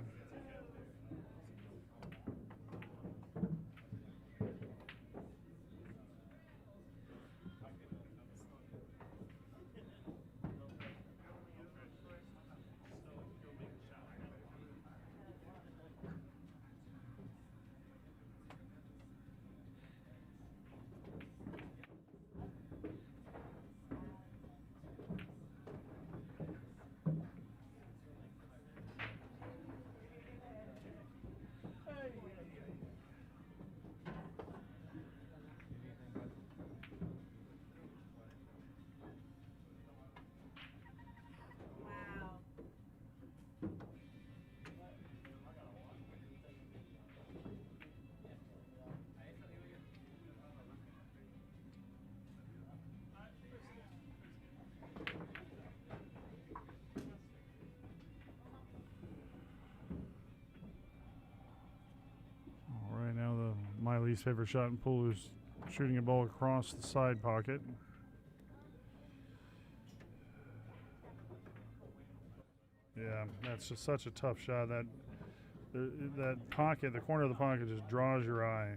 S1: least favorite shot in pool is shooting a ball across the side pocket. Yeah, that's just such a tough shot. That pocket, the corner of the pocket, just draws your eye.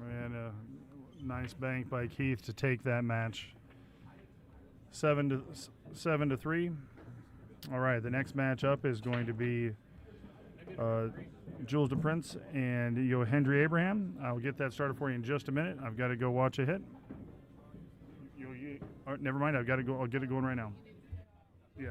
S1: And a nice bank by Keith to take that match. 7-3. All right, the next match up is going to be Jules DePrince and Yendry Abraham. I'll get that started for you in just a minute. I've got to go watch a hit. Never mind. I've got to go. I'll get it going right now. Yeah.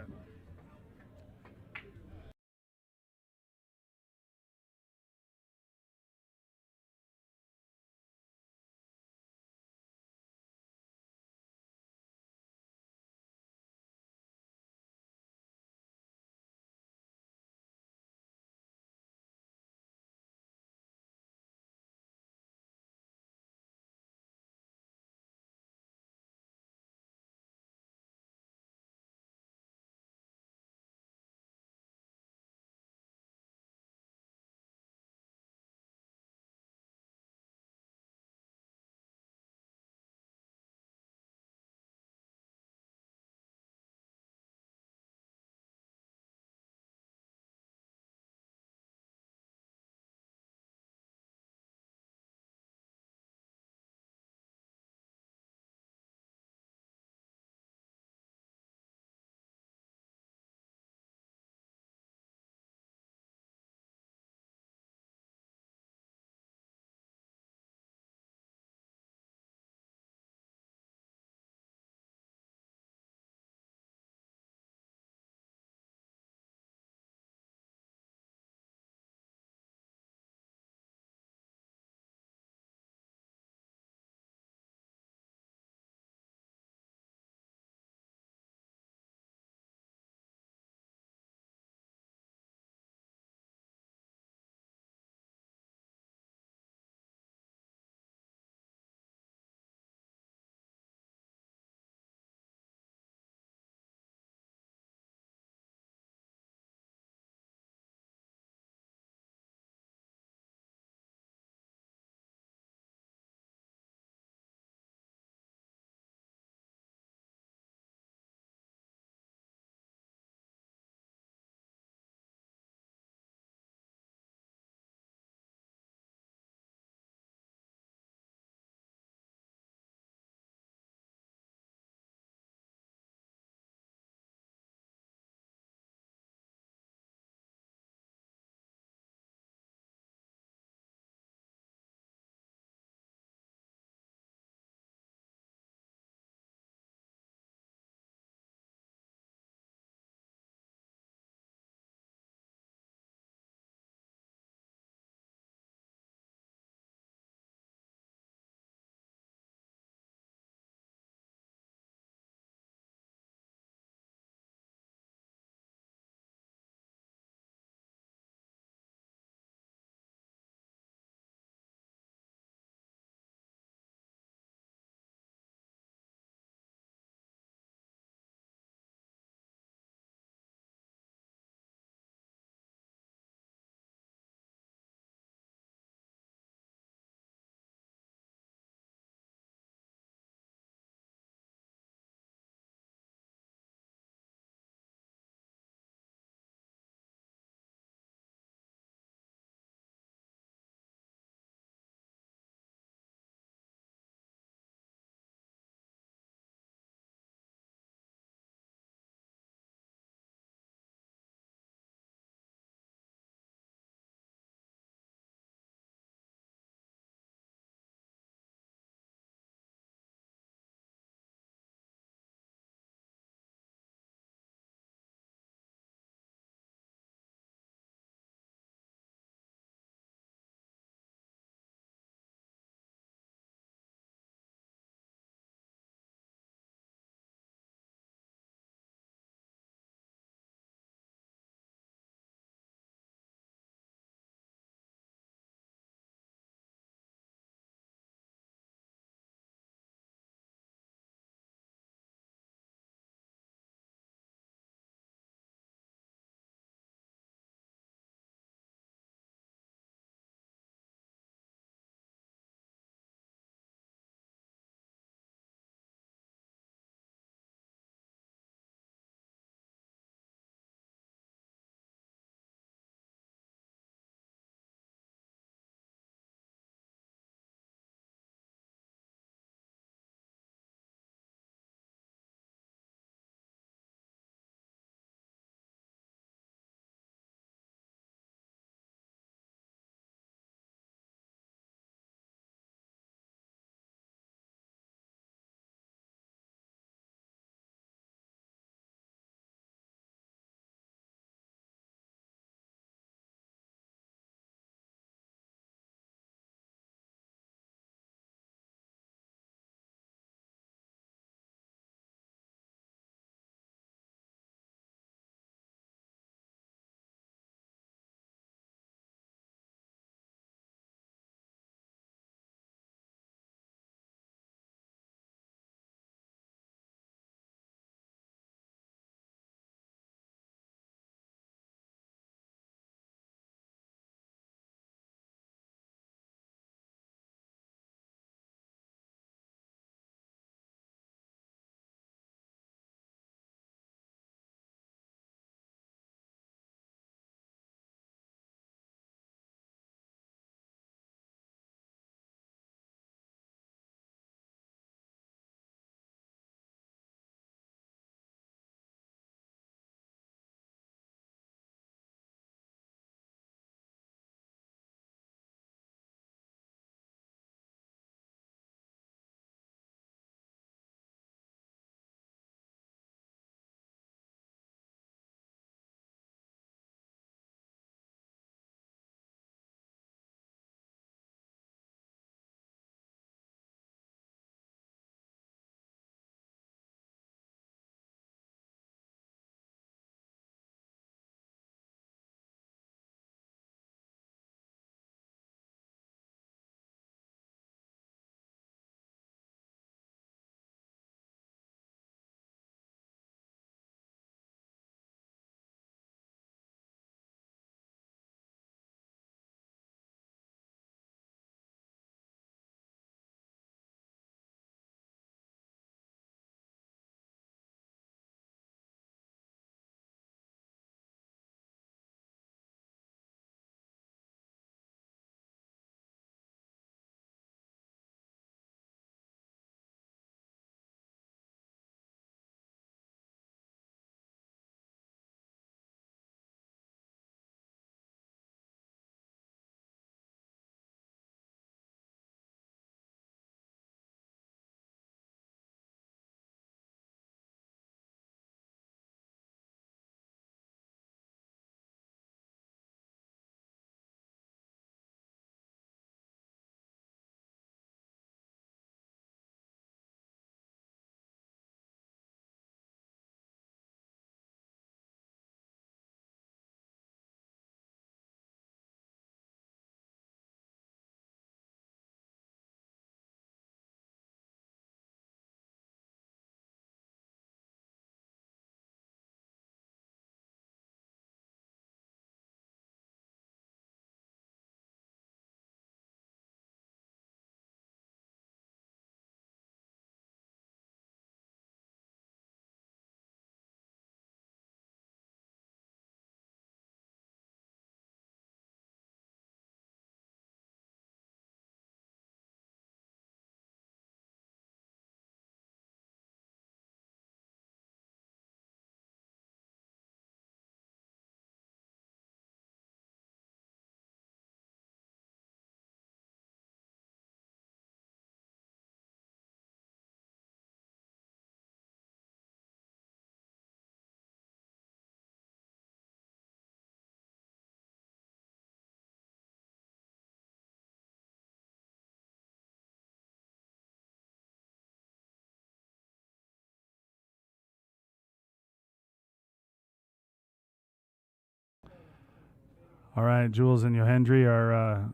S1: All right, Jules and Yendry are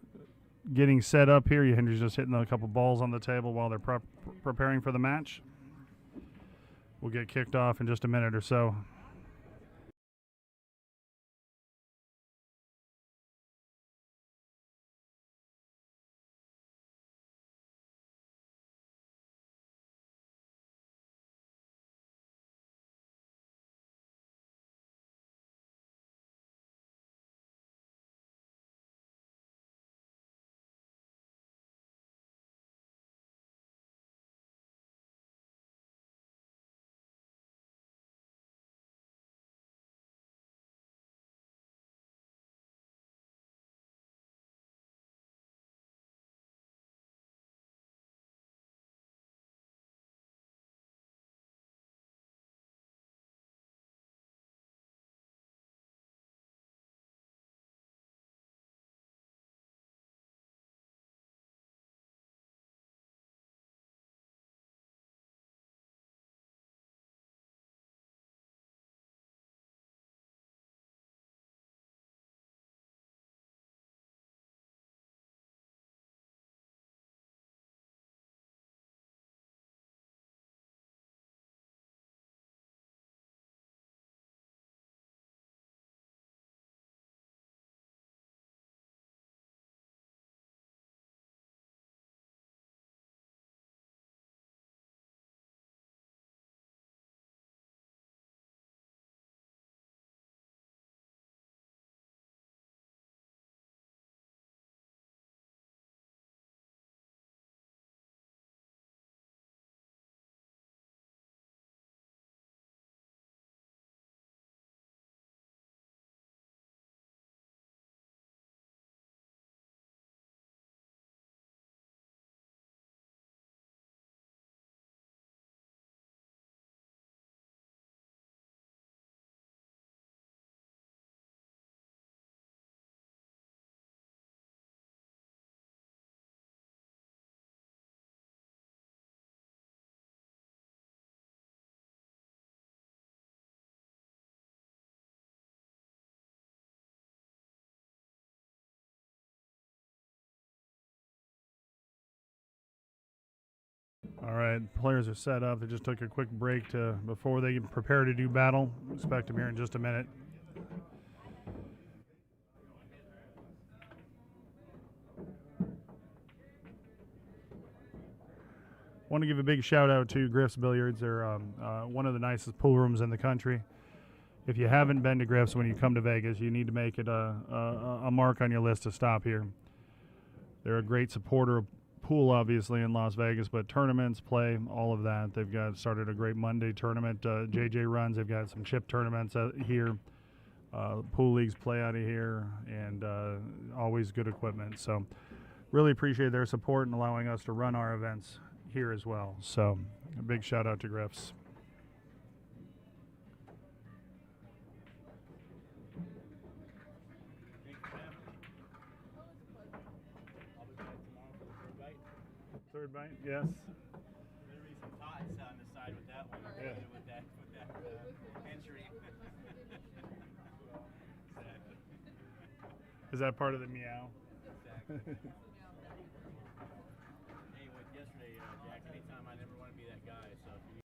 S1: getting set up here. Yendry's just hitting a couple balls on the table while they're preparing for the match. We'll get kicked off in just a minute or so. All right, players are set up. They just took a quick break before they prepare to do battle. Expect them here in just a minute. Want to give a big shout out to Griff's Billiards. They're one of the nicest pool rooms in the country. If you haven't been to Griff's when you come to Vegas, you need to make it a mark on your list to stop here. They're a great supporter of pool, obviously, in Las Vegas, but tournaments, play, all of that. They've got started a great Monday tournament. JJ runs. They've got some chip tournaments here. Pool leagues play out of here, and always good equipment. So really appreciate their support and allowing us to run our events here as well. So a big shout out to Griff's.
S2: I'll be back tomorrow for the third bite.
S1: Third bite, yes.
S2: There'll be some ties on the side with that one.
S1: Yeah.
S2: With that entry. Exactly.
S1: Is that part of the meow?
S2: Exactly. Hey, with yesterday, Jack, anytime I never want to be that guy, so if you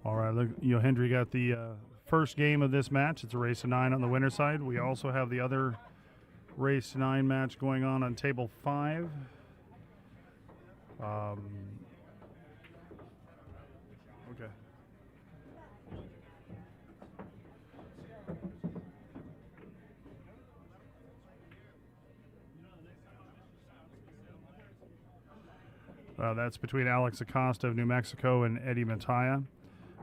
S1: All right, look, Yendry got the first game of this match. It's a race to 9 on the winner's side. We also have the other race to 9 match going on table 5. Okay. That's between Alex Acosta of New Mexico and Eddie Mattia.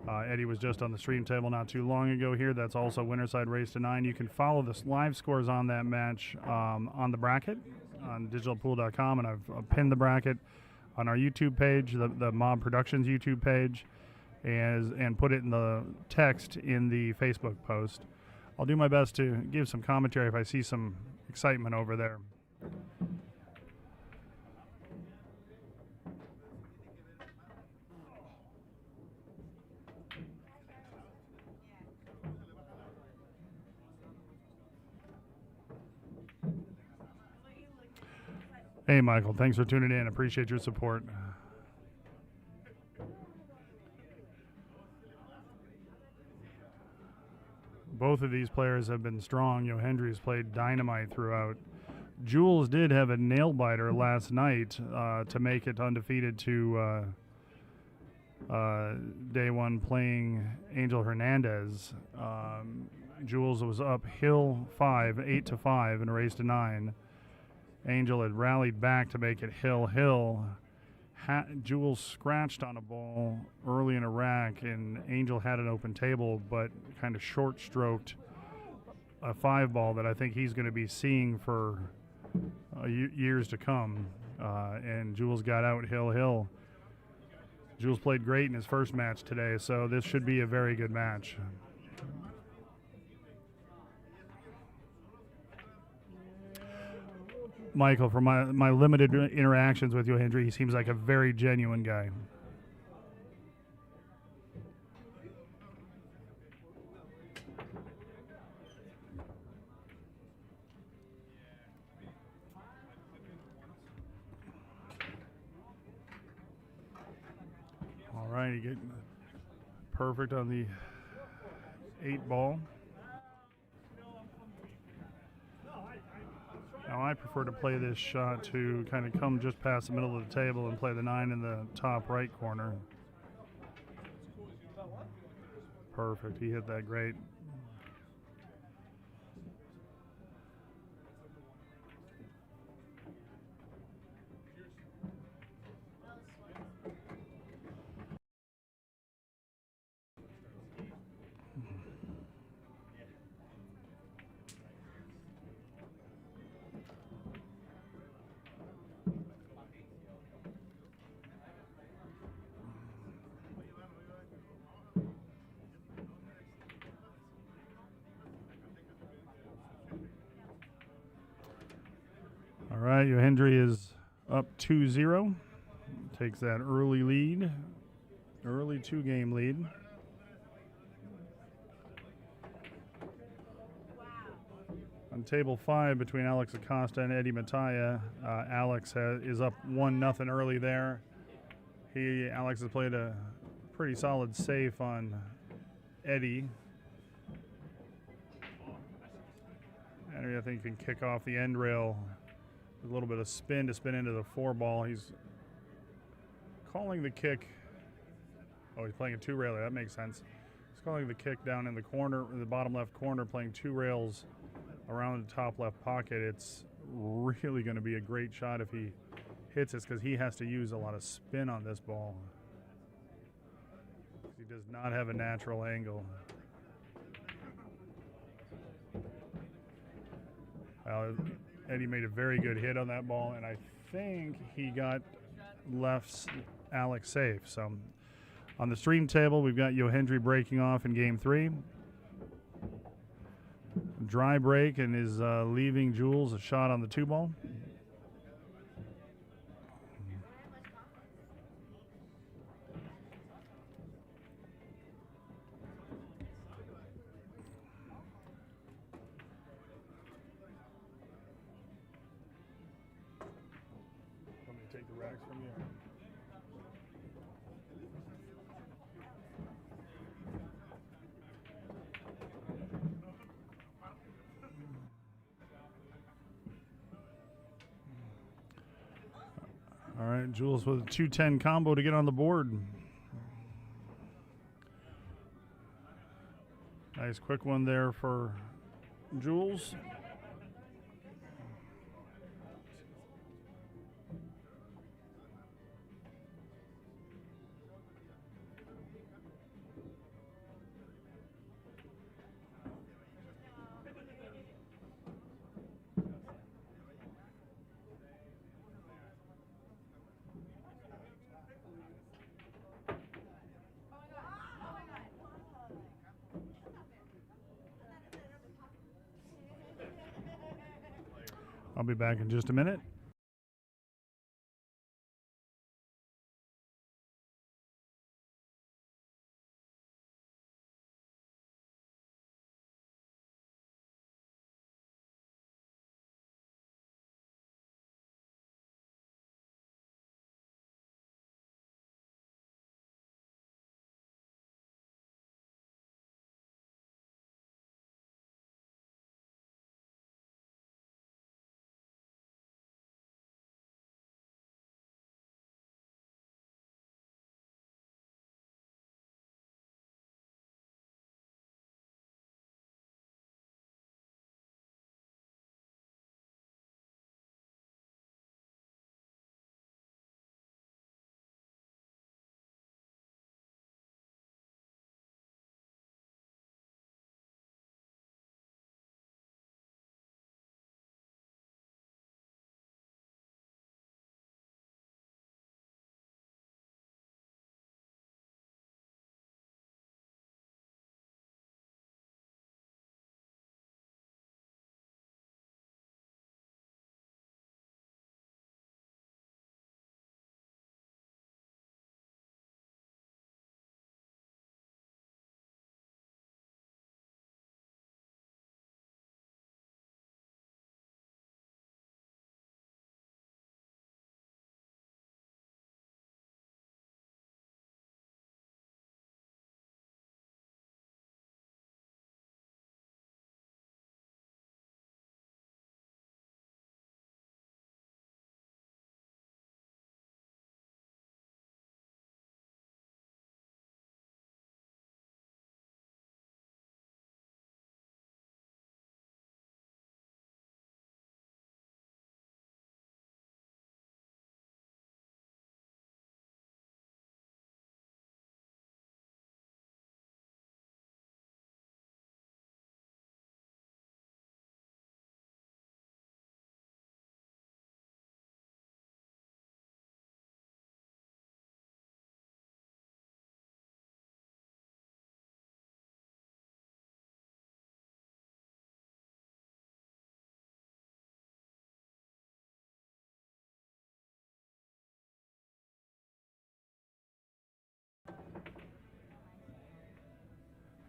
S1: Eddie was just on the stream table not too long ago here. That's also winner side race to 9. You can follow the live scores on that match on the bracket on digitalpool.com, and I've pinned the bracket on our YouTube page, the M.O.B Productions YouTube page, and put it in the text in the Facebook post. I'll do my best to give some commentary if I see some excitement over there. Hey, Michael, thanks for tuning in. Appreciate your support. Both of these players have been strong. Yendry's played dynamite throughout. Jules did have a nail biter last night to make it undefeated to day 1 playing Angel Hernandez. Jules was up hill 5, 8-5 in a race to 9. Angel had rallied back to make it hill. Jules scratched on a ball early in a rack, and Angel had an open table, but kind of short-stroked a 5 ball that I think he's going to be seeing for years to come. And Jules got out hill. Jules played great in his first match today, so this should be a very good match. Michael, from my limited interactions with Yendry, he seems like a very genuine guy. All right, you get perfect on the 8 ball. Now I prefer to play this shot to kind of come just past the middle of the table and play the 9 in the top right corner. Perfect, he hit that great. All right, Yendry is up 2-0. Takes that early 2-game lead. On table 5 between Alex Acosta and Eddie Mattia, Alex is up 1-0 early there. Alex has played a pretty solid safe on Eddie. Yendry, I think, can kick off the end rail. A little bit of spin to spin into the 4 ball. He's calling the kick. Oh, he's playing a 2 railer. That makes sense. He's calling the kick down in the corner, in the bottom left corner, playing 2 rails around the top left pocket. It's really going to be a great shot if he hits this, because he has to use a lot of spin on this ball. He does not have a natural angle. Eddie made a very good hit on that ball, and I think he got left Alex safe. So on the stream table, we've got Yendry breaking off in game 3. Dry break and is leaving Jules a shot on the 2 ball. Take the racks from you. All right, Jules with a 210 combo to get on the board. Nice quick one there for Jules. I'll be back in just a minute.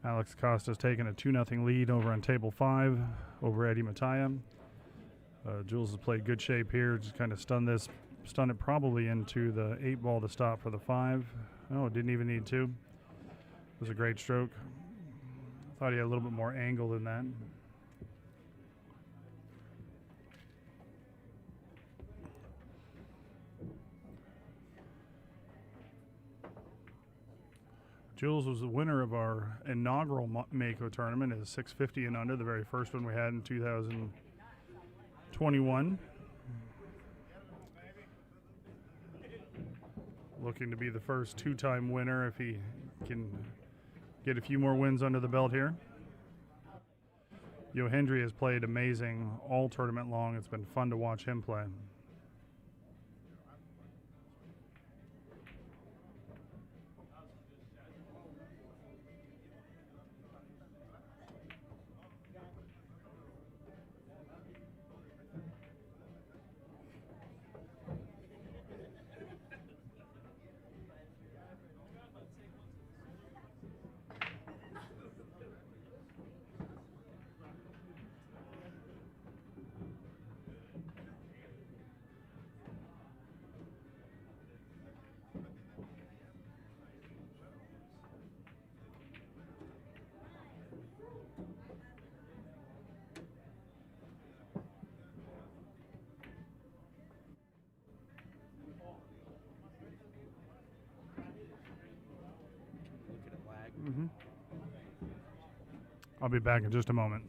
S1: Alex Costa's taking a 2-0 lead over on table 5 over Eddie Mataya. Jules has played good shape here, just kind of stunned it probably into the 8-ball to stop for the 5. Oh, didn't even need to. It was a great stroke. Thought he had a little bit more angle than that. Jules was the winner of our inaugural Mako tournament at 650 and under, the very first one we had in 2021. Looking to be the first 2-time winner if he can get a few more wins under the belt here. Yendry has played amazing all tournament long. It's been fun to watch him play. I'll be back in just a moment.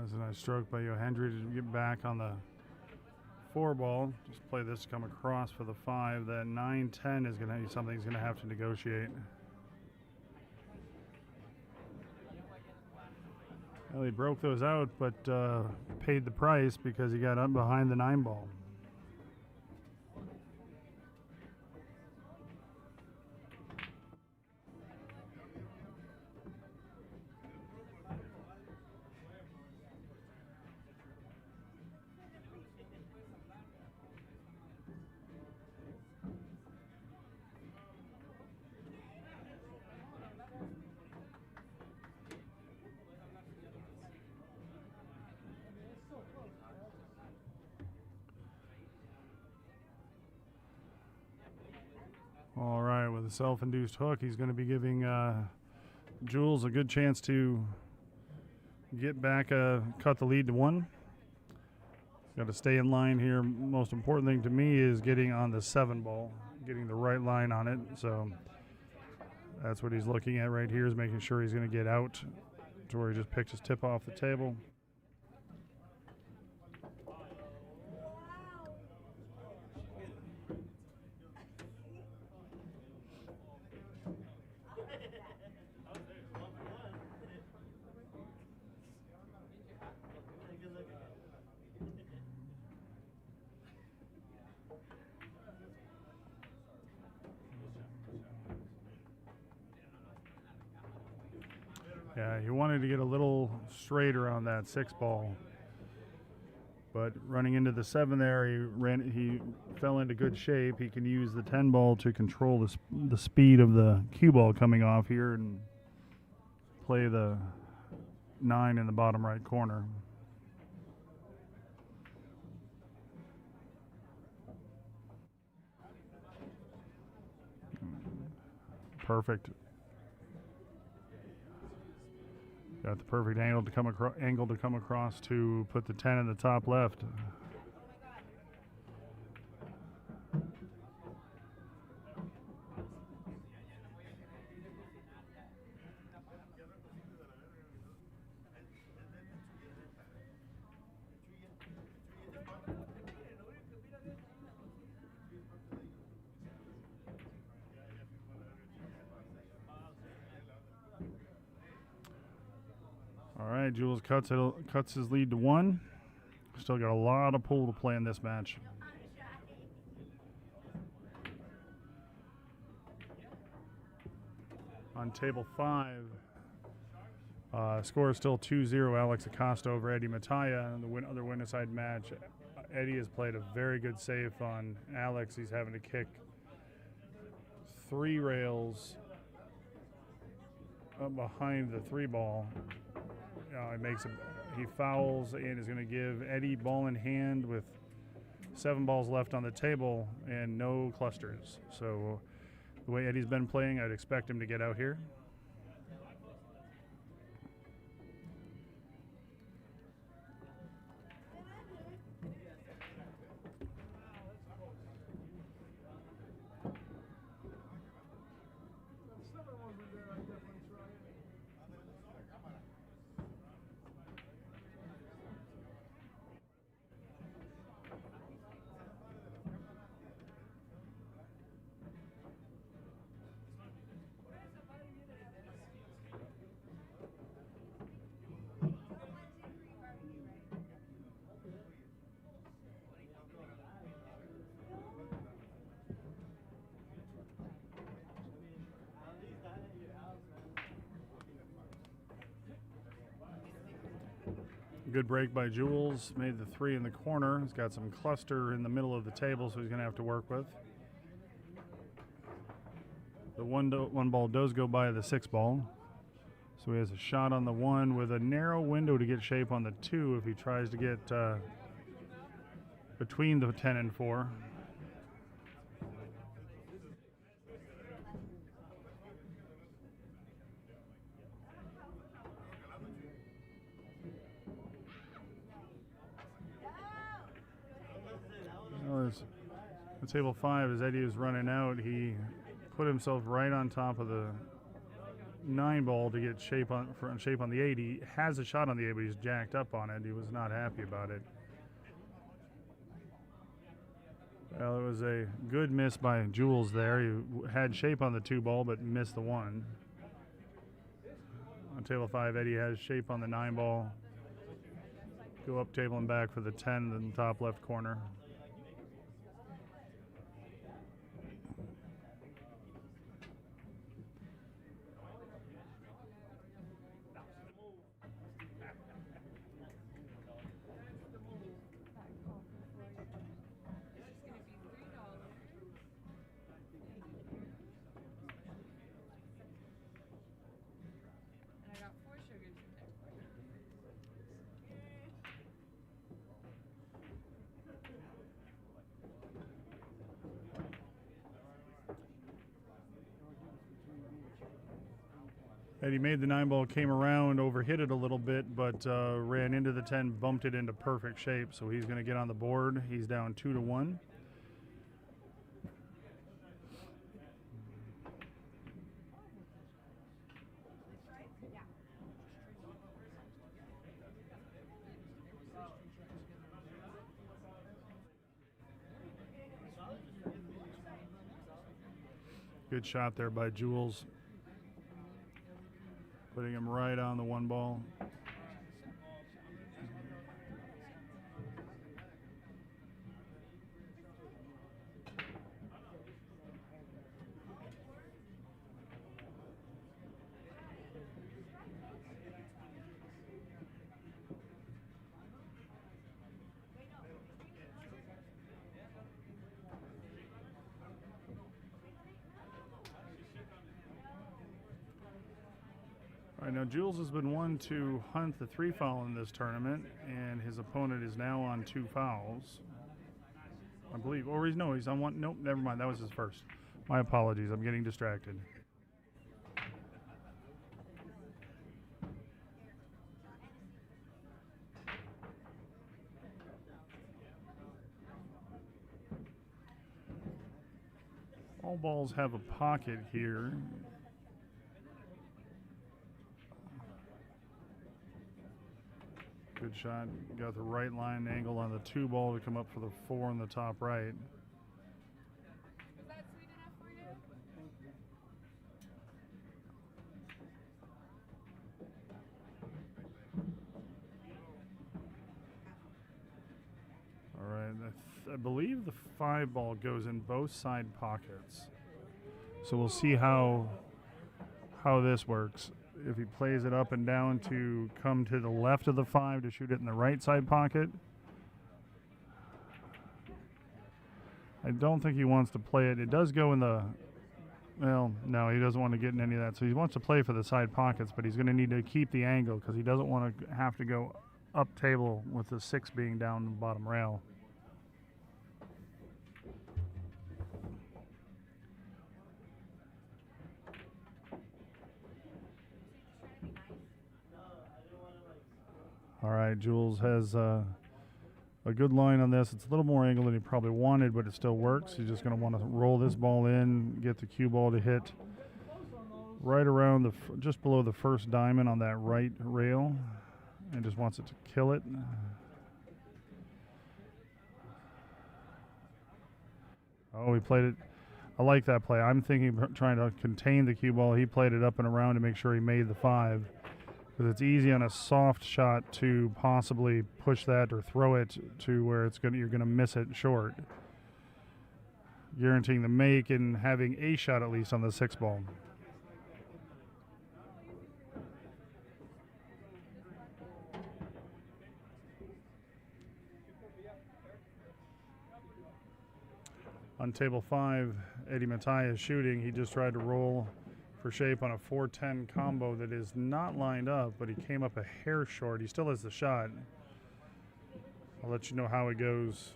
S1: This is a nice stroke by Yendry to get back on the 4 ball. Just play this to come across for the 5. That 9-10 is going to be something he's going to have to negotiate. Well, he broke those out, but paid the price because he got up behind the 9 ball. All right, with a self-induced hook, he's going to be giving Jules a good chance to get back, cut the lead to 1. Got to stay in line here. Most important thing to me is getting on the 7 ball, getting the right line on it. So that's what he's looking at right here, is making sure he's going to get out to where he just picked his tip off the table. Yeah, he wanted to get a little straighter on that 6 ball, but running into the 7 there, he fell into good shape. He can use the 10 ball to control the speed of the cue ball coming off here and play the 9 in the bottom right corner. Perfect. Got the perfect angle to come across to put the 10 in the top left. All right, Jules cuts his lead to 1. Still got a lot of pool to play in this match. On table 5, score is still 2-0. Alex Acosta over Eddie Mataya. In the other winner side match, Eddie has played a very good save on Alex. He's having to kick 3 rails up behind the 3 ball. He fouls and is going to give Eddie ball in hand with 7 balls left on the table and no clusters. So the way Eddie's been playing, I'd expect him to get out here. Good break by Jules. Made the 3 in the corner. He's got some cluster in the middle of the table, so he's going to have to work with. The one ball does go by the 6 ball. So he has a shot on the 1 with a narrow window to get shape on the 2 if he tries to get between the 10 and 4. The table 5, as Eddie was running out, he put himself right on top of the 9 ball to get shape on the 8. He has a shot on the 8, but he's jacked up on it. He was not happy about it. Well, it was a good miss by Jules there. He had shape on the 2 ball, but missed the 1. On table 5, Eddie has shape on the 9 ball. Go up table and back for the 10 in the top left corner. Eddie made the 9 ball, came around, overhit it a little bit, but ran into the 10, bumped it into perfect shape. So he's going to get on the board. He's down 2-1. Good shot there by Jules. Putting him right on the 1 ball. All right, now Jules has been one to hunt the 3 foul in this tournament, and his opponent is now on 2 fouls, I believe. Or he's on 1. Nope, never mind. That was his first. My apologies. I'm getting distracted. All balls have a pocket here. Good shot. Got the right line angle on the 2 ball to come up for the 4 in the top right.
S3: Is that sweet enough for you?
S1: All right. I believe the 5 ball goes in both side pockets. So we'll see how this works. If he plays it up and down to come to the left of the 5 to shoot it in the right side pocket. I don't think he wants to play it. It does go in the, well, no, he doesn't want to get in any of that. So he wants to play for the side pockets, but he's going to need to keep the angle because he doesn't want to have to go up table with the 6 being down the bottom rail. All right, Jules has a good line on this. It's a little more angle than he probably wanted, but it still works. He's just going to want to roll this ball in, get the cue ball to hit right around just below the first diamond on that right rail, and just wants it to kill it. Oh, he played it. I like that play. I'm thinking trying to contain the cue ball. He played it up and around to make sure he made the 5. Because it's easy on a soft shot to possibly push that or throw it to where you're gonna miss it short. Guaranteeing the make and having a shot at least on the 6 ball. On table 5, Eddie Matai is shooting. He just tried to roll for shape on a 4-10 combo that is not lined up, but he came up a hair short. He still has the shot. I'll let you know how it goes.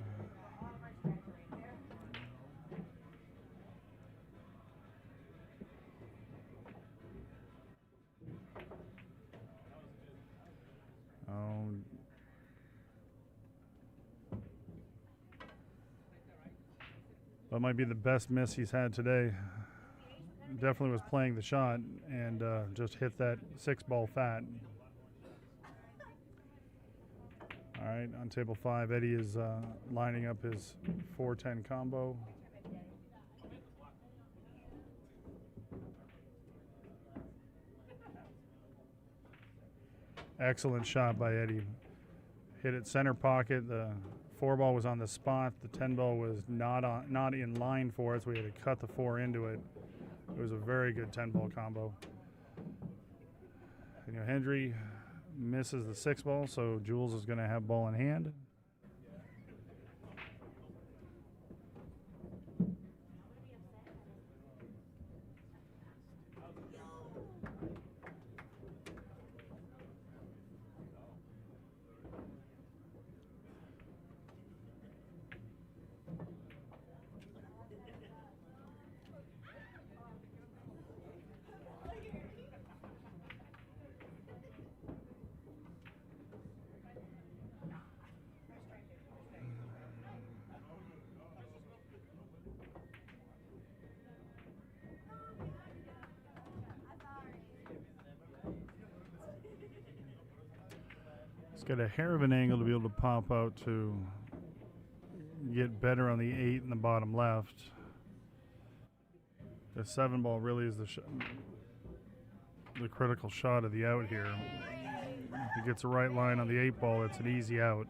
S1: That might be the best miss he's had today. Definitely was playing the shot and just hit that 6 ball fat. All right, on table 5, Eddie is lining up his 4-10 combo. Excellent shot by Eddie. Hit it center pocket. The 4 ball was on the spot. The 10 ball was not in line for it, so we had to cut the 4 into it. It was a very good 10 ball combo. And, Yendry misses the 6 ball, so Jules is going to have ball in hand. It's got a hair of an angle to be able to pop out to get better on the 8 in the bottom left. The 7 ball really is the critical shot of the out here. If he gets the right line on the 8 ball, it's an easy out.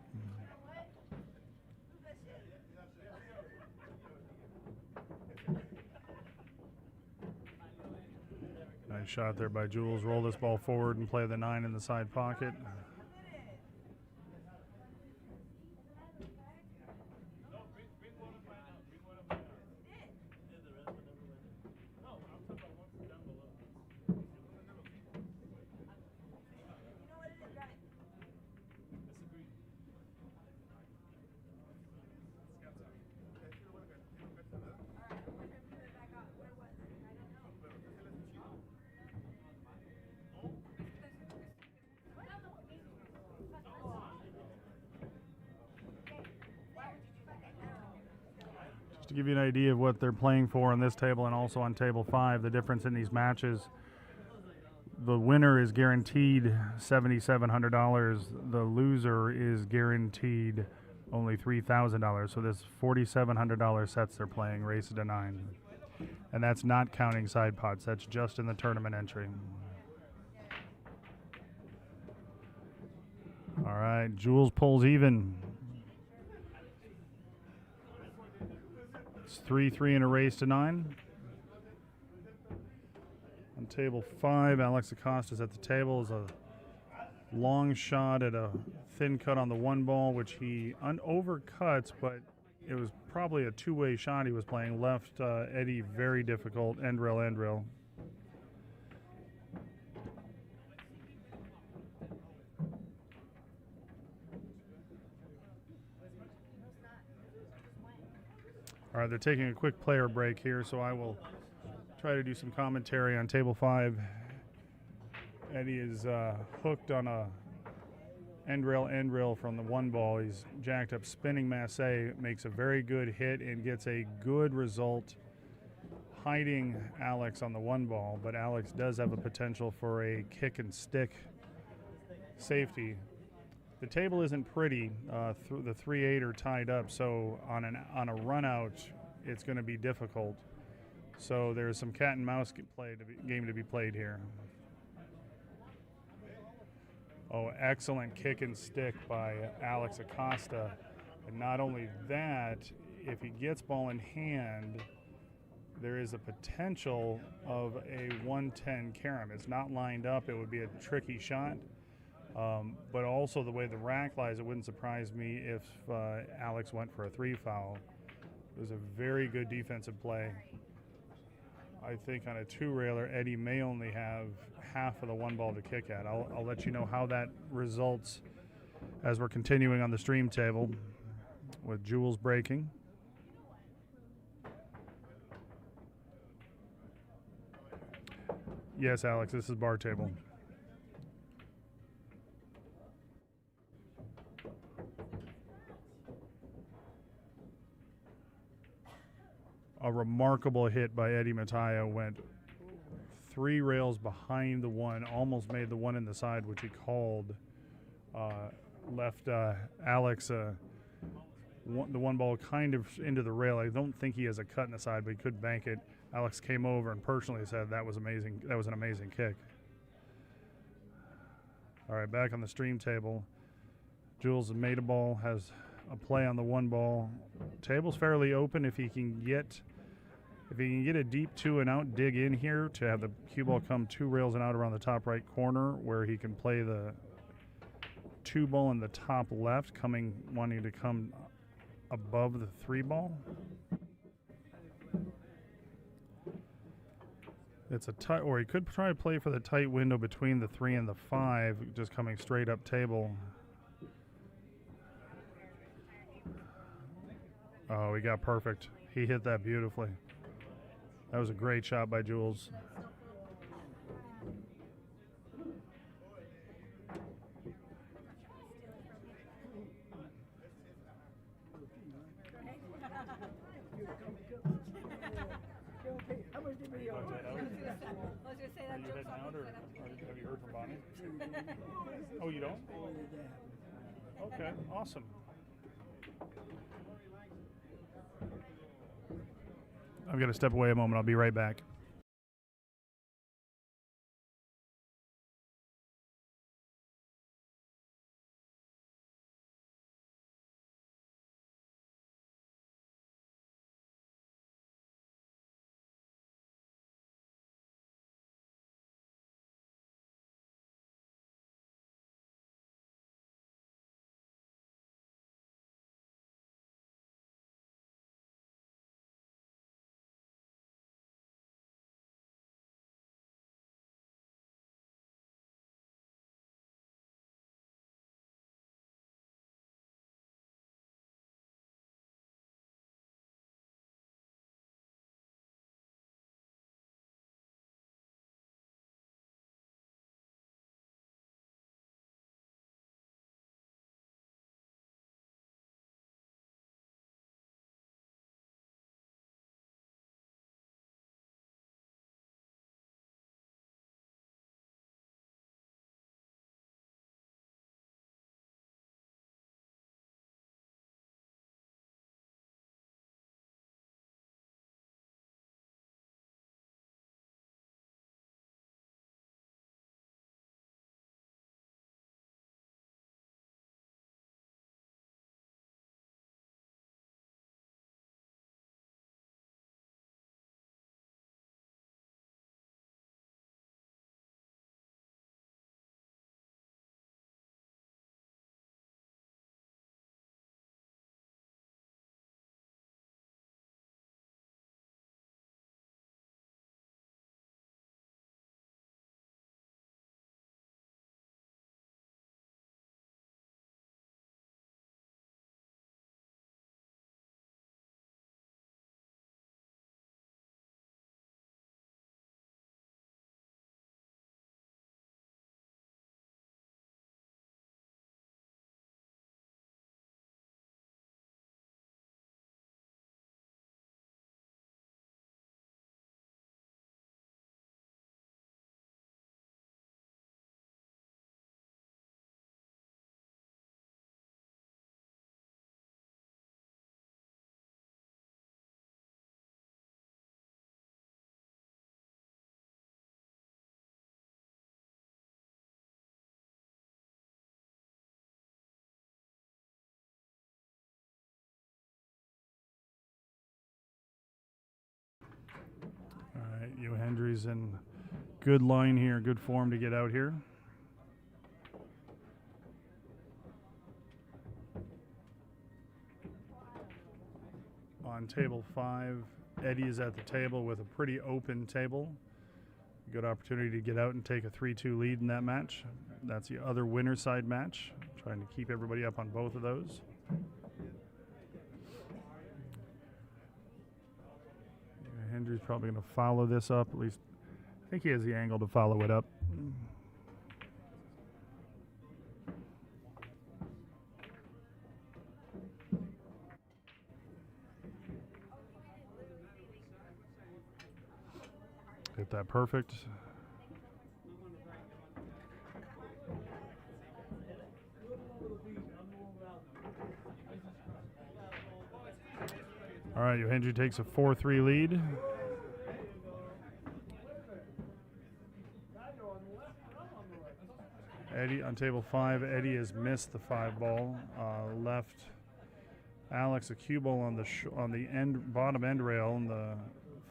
S1: Nice shot there by Jules. Roll this ball forward and play the 9 in the side pocket. give you an idea of what they're playing for on this table and also on table 5, the difference in these matches. The winner is guaranteed $7,700. The loser is guaranteed only $3,000. So this $4,700 sets they're playing, races to 9. And that's not counting side pots. That's just in the tournament entry. All right, Jules pulls even. It's 3-3 in a race to 9. On table 5, Alex Acosta's at the table. Is a long shot at a thin cut on the 1 ball, which he overcuts, but it was probably a two-way shot he was playing. Left Eddie very difficult. End rail, end rail. All right, they're taking a quick player break here, so I will try to do some commentary on table 5. Eddie is hooked on a end rail from the 1 ball. He's jacked up spinning masse, makes a very good hit and gets a good result hiding Alex on the 1 ball, but Alex does have a potential for a kick and stick safety. The table isn't pretty. The 3-8 are tied up, so on a run out, it's going to be difficult. So there's some cat and mouse game to be played here. Oh, excellent kick and stick by Alex Acosta. And not only that, if he gets ball in hand, there is a potential of a 110 carom. It's not lined up. It would be a tricky shot. But also the way the rack lies, it wouldn't surprise me if Alex went for a 3 foul. It was a very good defensive play. I think on a 2-railer, Eddie may only have half of the 1 ball to kick at. I'll let you know how that results as we're continuing on the stream table with Jules breaking. Yes, Alex, this is bar table. A remarkable hit by Eddie Mattia, went 3 rails behind the 1, almost made the 1 in the side, which he called. Left Alex the 1 ball kind of into the rail. I don't think he has a cut in the side, but he could bank it. Alex came over and personally said that was amazing. That was an amazing kick. All right, back on the stream table. Jules made a ball, has a play on the 1 ball. Table's fairly open if he can get a deep 2 and out dig in here to have the cue ball come 2 rails and out around the top right corner, where he can play the 2 ball in the top left, wanting to come above the 3 ball. It's a tight, or he could try to play for the tight window between the 3 and the 5, just coming straight up table. Oh, he got perfect. He hit that beautifully. That was a great shot by Jules.
S4: How much did we owe?
S3: I was gonna say that
S1: Are you
S3: joke's
S1: heading
S3: on
S1: out,
S3: me,
S1: or
S3: but
S1: have you heard from Bonnie? Oh, you don't? Okay, awesome. I've got to step away a moment. I'll be right back. Yendry's in good line here, good form to get out here. On table 5, Eddie is at the table with a pretty open table. Good opportunity to get out and take a 3-2 lead in that match. That's the other winner side match. Trying to keep everybody up on both of those. Yendry's probably going to follow this up. At least I think he has the angle to follow it up. Hit that perfect. All right, Yendry takes a 4-3 lead. Eddie on table 5. Eddie has missed the 5 ball. Left Alex a cue ball on the bottom end rail, and the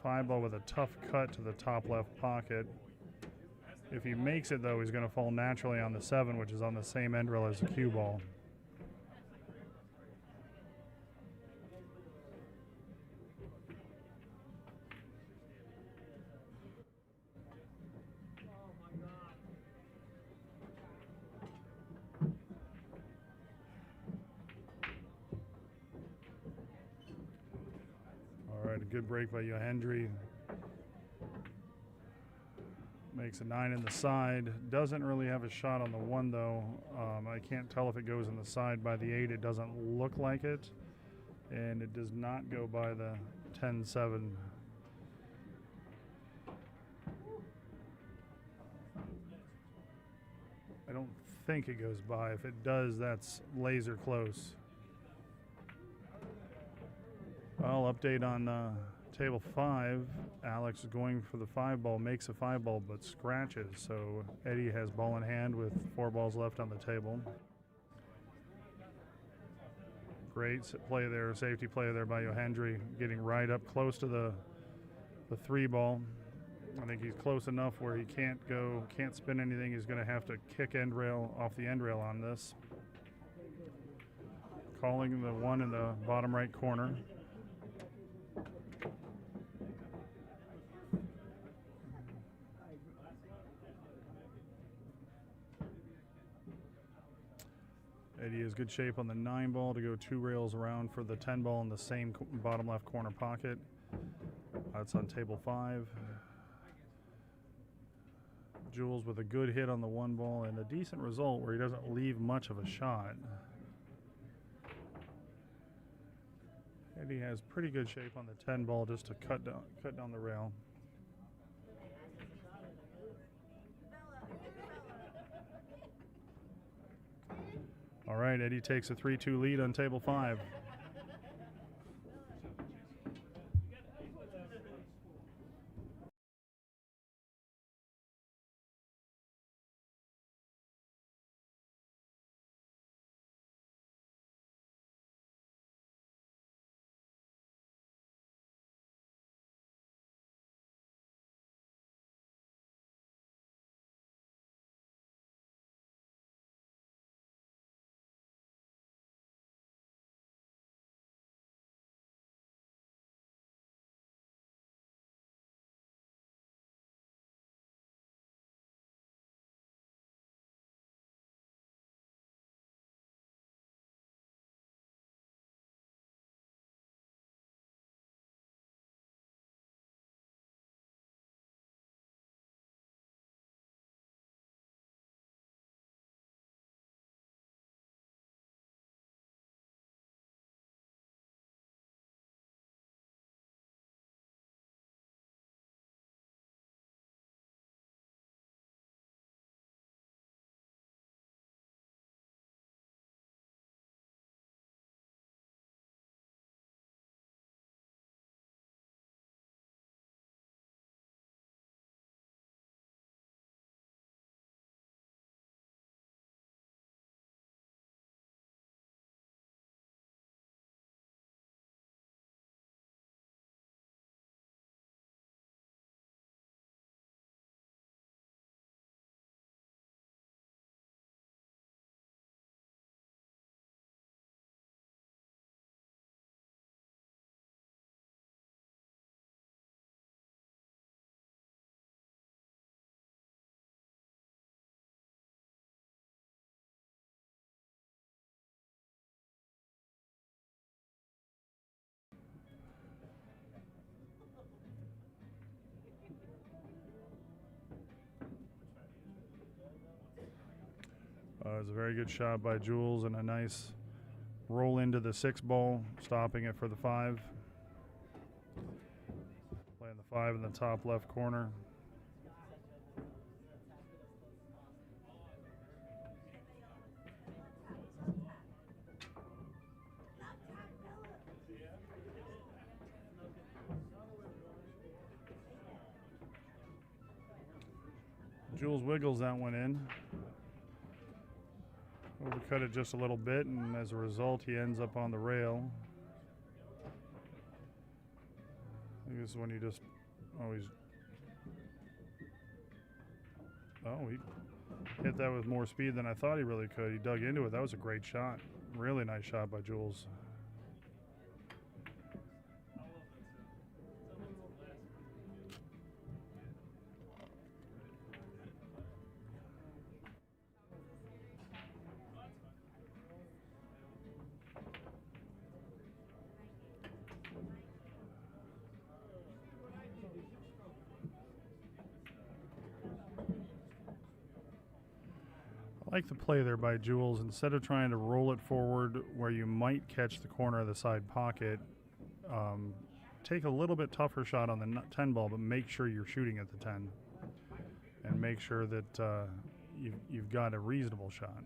S1: 5 ball with a tough cut to the top left pocket. If he makes it though, he's going to fall naturally on the 7, which is on the same end rail as the cue ball. All right, a good break by Yendry. Makes a 9 in the side. Doesn't really have a shot on the 1 though. I can't tell if it goes in the side by the 8. It doesn't look like it. And it does not go by the 10-7. I don't think it goes by. If it does, that's laser close. Well, update on table 5. Alex is going for the 5 ball, makes a 5 ball, but scratches. So Eddie has ball in hand with 4 balls left on the table. Great play there, safety play there by Yendry, getting right up close to the 3 ball. I think he's close enough where he can't spin anything. He's going to have to kick end rail off the end rail on this. Calling the 1 in the bottom right corner. Eddie has good shape on the 9 ball to go 2 rails around for the 10 ball in the same bottom left corner pocket. That's on table 5. Jules with a good hit on the 1 ball and a decent result where he doesn't leave much of a shot. Eddie has pretty good shape on the 10 ball just to cut down the rail. All right, Eddie takes a 3-2 lead on table 5. It was a very good shot by Jules and a nice roll into the 6 ball, stopping it for the 5. Playing the 5 in the top left corner. Jules wiggles that one in. Overcut it just a little bit, and as a result, he ends up on the rail. I think this is when you just always. Oh, he hit that with more speed than I thought he really could. He dug into it. That was a great shot. Really nice shot by Jules. I like the play there by Jules. Instead of trying to roll it forward where you might catch the corner of the side pocket, take a little bit tougher shot on the 10 ball, but make sure you're shooting at the 10. And make sure that you've got a reasonable shot.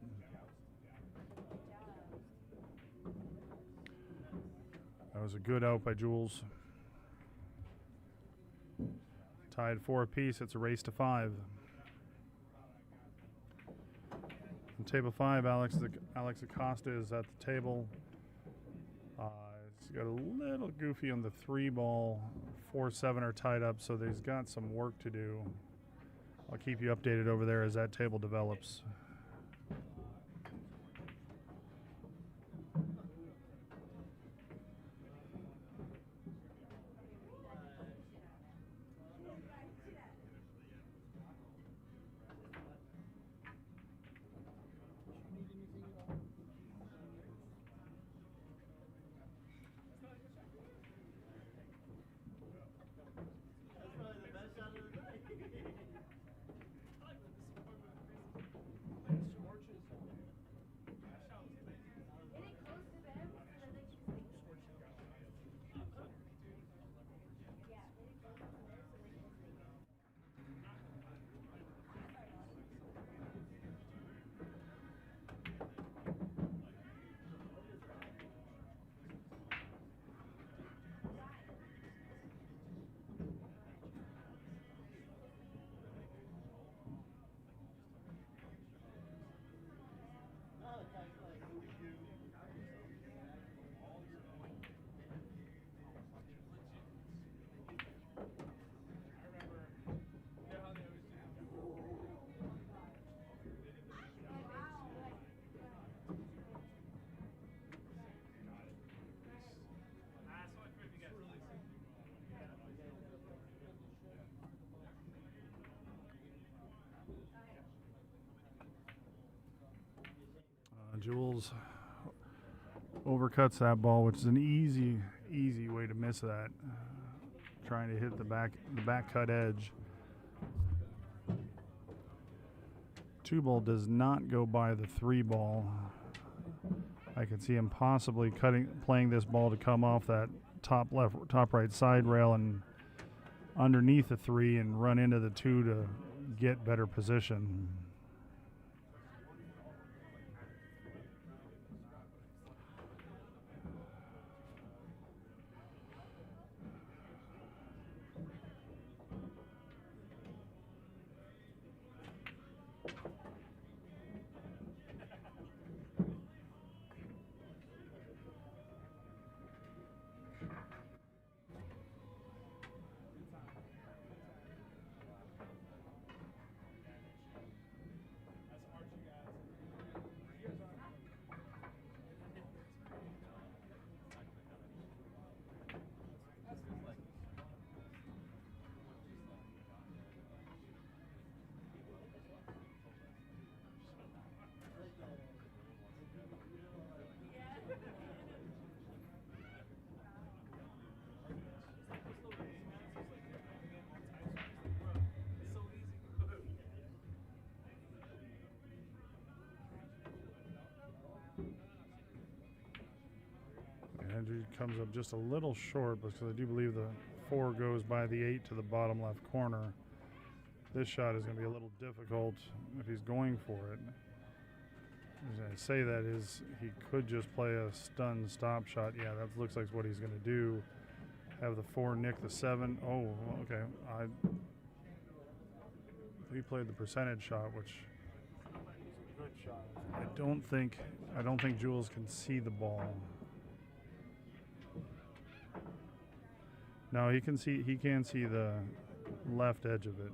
S1: That was a good out by Jules. Tied 4 apiece. It's a race to 5. On table 5, Alex Acosta is at the table. He's got a little goofy on the 3 ball. 4-7 are tied up, so he's got some work to do. I'll keep you updated over there as that table develops. Jules overcuts that ball, which is an easy way to miss that. Trying to hit the back cut edge. 2 ball does not go by the 3 ball. I could see him possibly playing this ball to come off that top right side rail and underneath the 3 and run into the 2 to get better position. Yendry comes up just a little short because I do believe the 4 goes by the 8 to the bottom left corner. This shot is going to be a little difficult if he's going for it. As I say that is, he could just play a stun stop shot. Yeah, that looks like what he's going to do. Have the 4 nick the 7. Oh, okay. He played the percentage shot, which is a good shot. I don't think Jules can see the ball. No, he can see the left edge of it.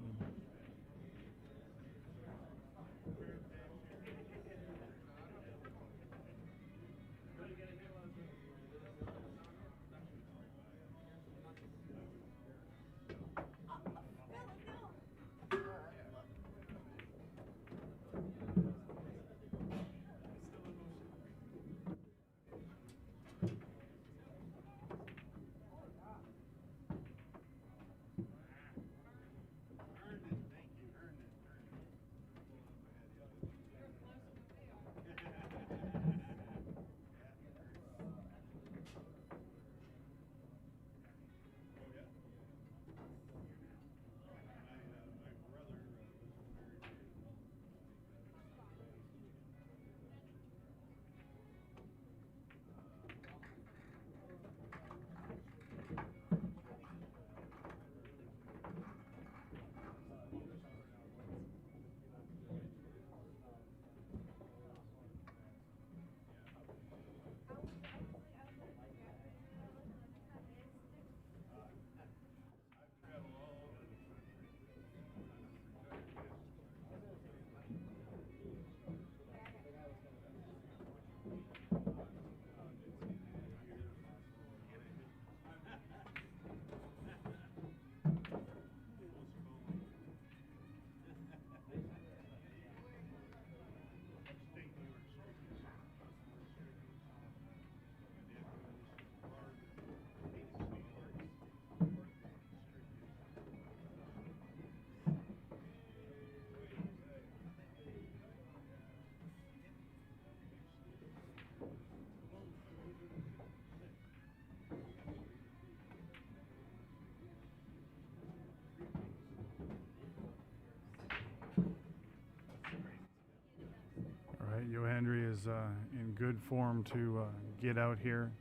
S1: Yendry is in good form to get out here.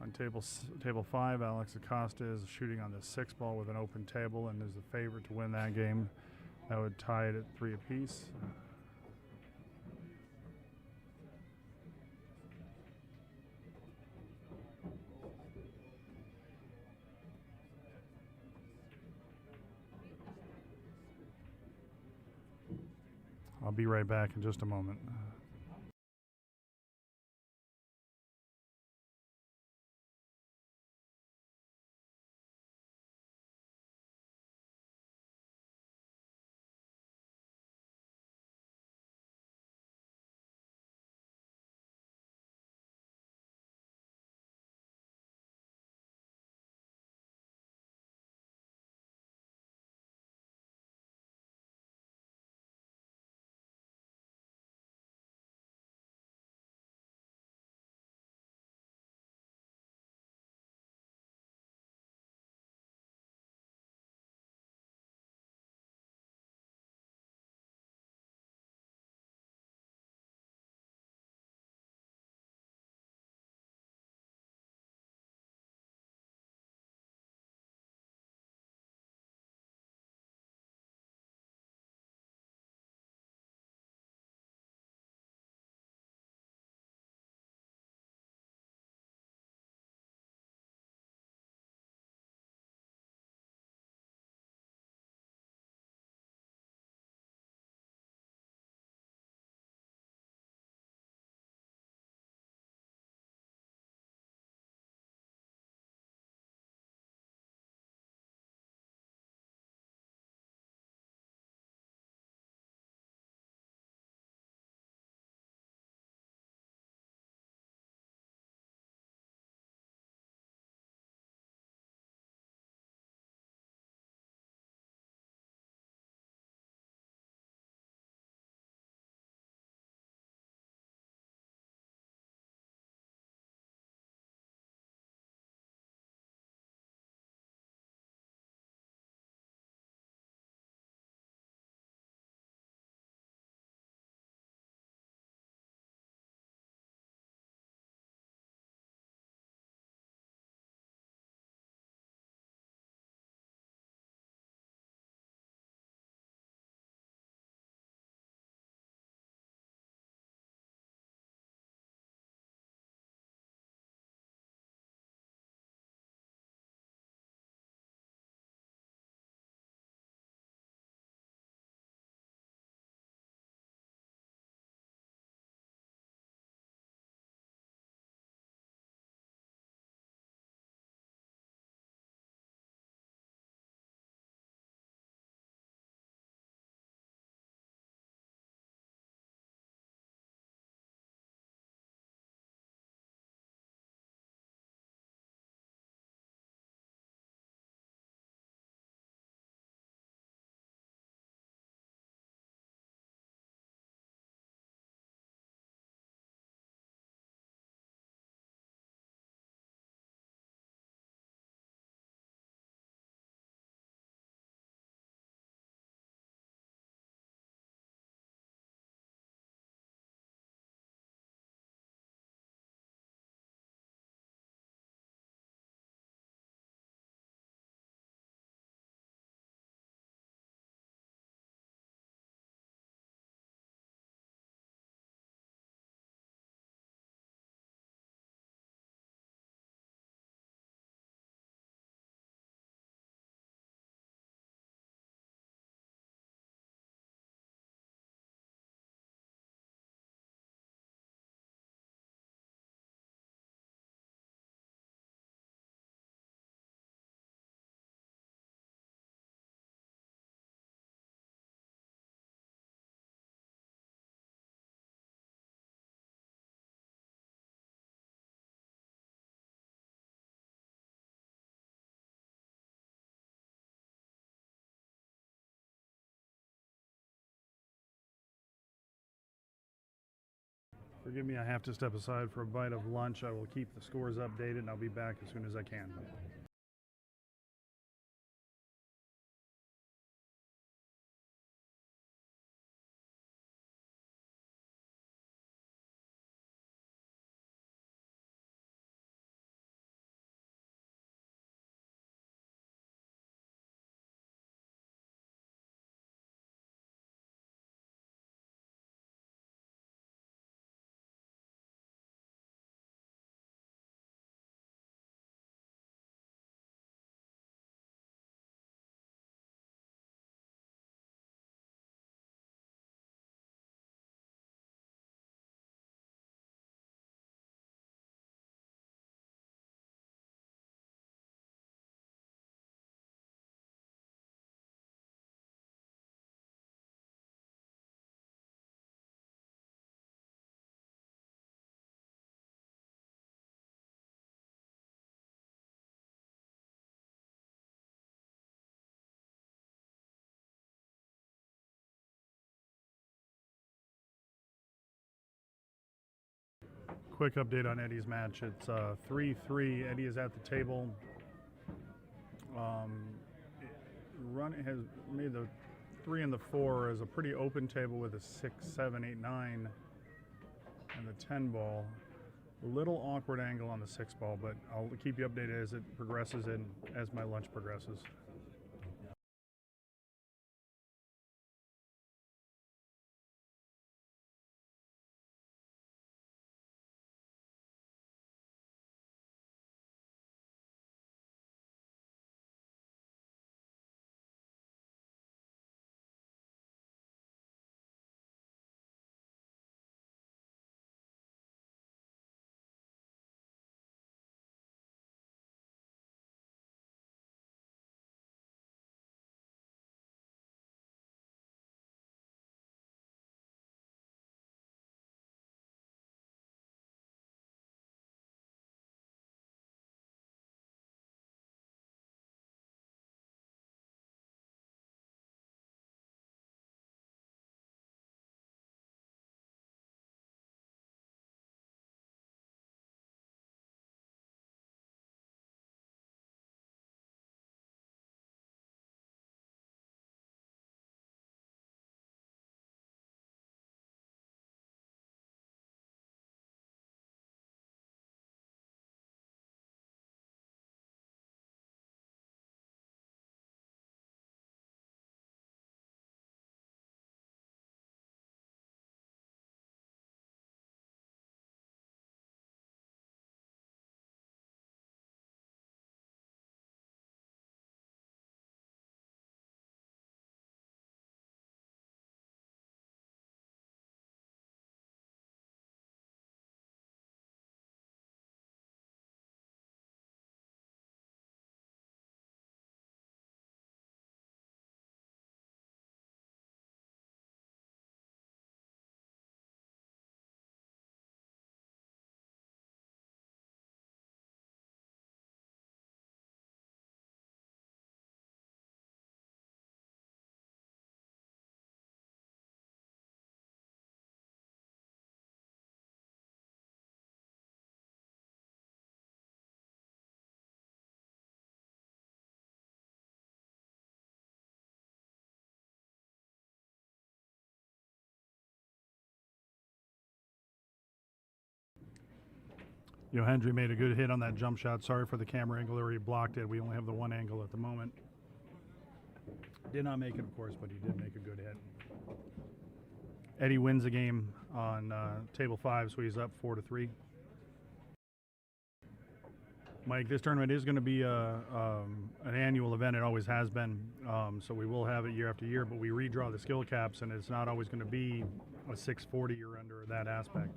S1: On table 5, Alex Acosta is shooting on the 6 ball with an open table and is the favorite to win that game. That would tie it at 3 apiece. I'll be right back in just a moment. Forgive me, I have to step aside for a bite of lunch. I will keep the scores updated, and I'll be back as soon as I can. Quick update on Eddie's match. It's 3-3. Eddie is at the table. Has made the 3 and the 4 is a pretty open table with a 6, 7, 8, 9, and the 10 ball. A little awkward angle on the 6 ball, but I'll keep you updated as it progresses and as my lunch progresses. Yendry made a good hit on that jump shot. Sorry for the camera angle where he blocked it. We only have the one angle at the moment. Did not make it, of course, but he did make a good hit. Eddie wins the game on table 5, so he's up 4-3. Mike, this tournament is going to be an annual event. It always has been. So we will have it year after year, but we redraw the skill caps, and it's not always going to be a 640 or under that aspect.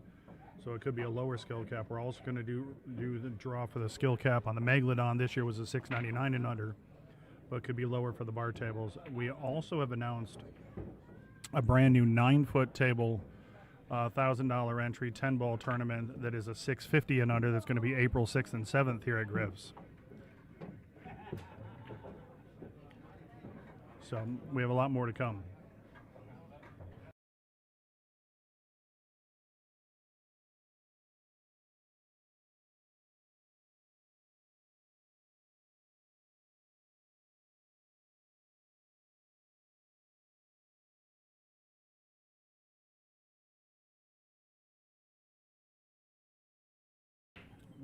S1: So it could be a lower skill cap. We're also going to do the draw for the skill cap on the Megalodon. This year was a 699 and under, but it could be lower for the bar tables. We also have announced a brand new 9-foot table, $1,000 entry, 10-ball tournament that is a 650 and under. That's going to be April 6th and 7th here at Griff's. So we have a lot more to come.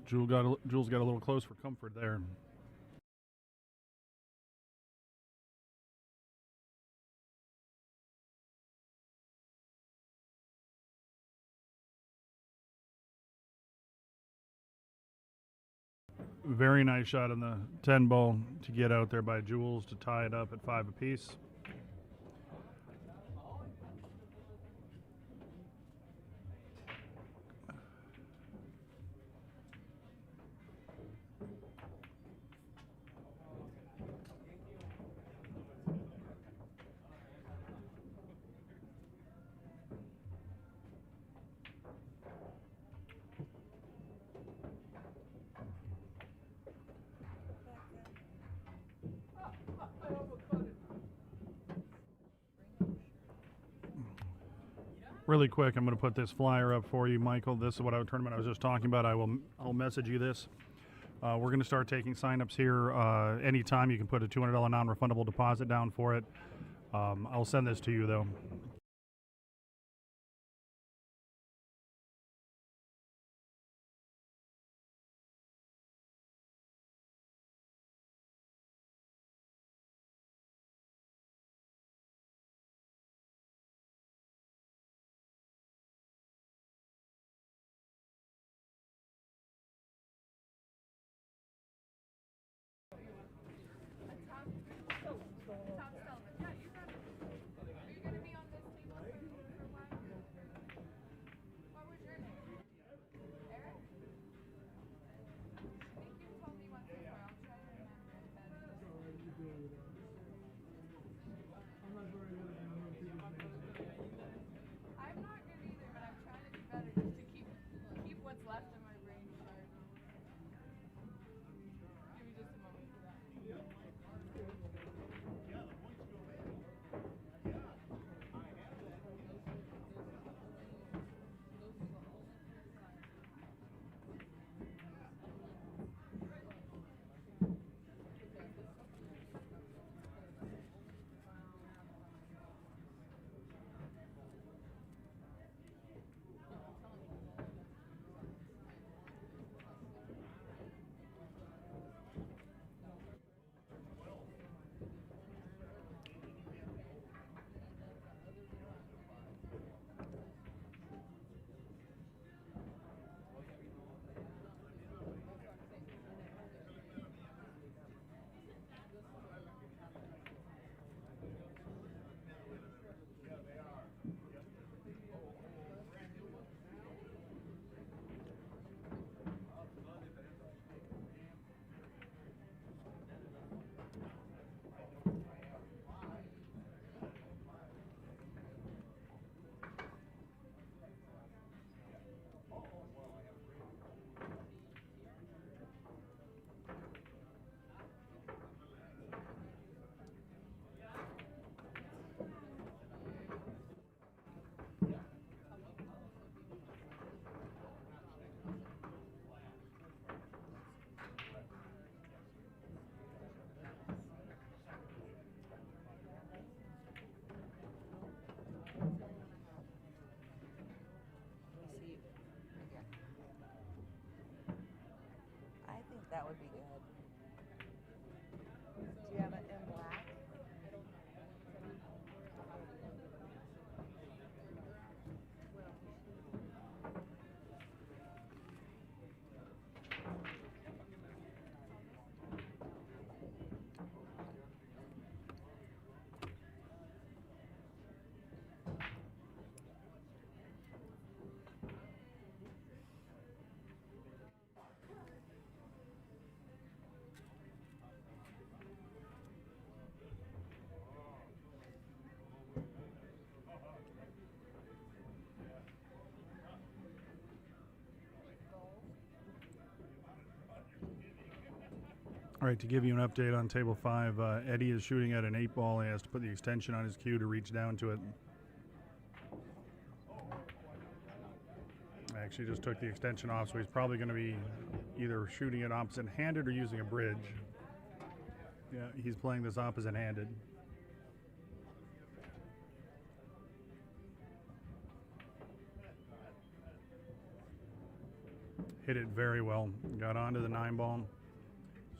S1: Jules got a little close for comfort there. Very nice shot on the 10 ball to get out there by Jules to tie it up at 5 apiece.
S4: I almost cut it.
S1: Really quick, I'm going to put this flyer up for you, Michael. This is what tournament I was just talking about. I'll message you this. We're going to start taking signups here anytime. You can put a $200 non-refundable deposit down for it. I'll send this to you though.
S3: Top Selma. Yeah, you got it. Are you gonna be on this table for a while? What was your name? Eric? I think you told me once before. I'll try to remember if that is. I'm not good either, but I'm trying to do better just to keep what's left of my brain sharp. Give me just a moment for that.
S5: I think that would be good. Do you have it in black?
S1: All right, to give you an update on table 5, Eddie is shooting at an 8 ball. He has to put the extension on his cue to reach down to it. I actually just took the extension off, so he's probably going to be either shooting it opposite-handed or using a bridge. Yeah, he's playing this opposite-handed. hit it very well. Got onto the 9 ball.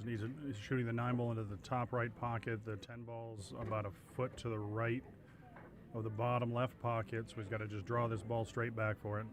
S1: He's shooting the 9 ball into the top right pocket. The 10 ball's about a foot to the right of the bottom left pocket, so he's got to just draw this ball straight back for it.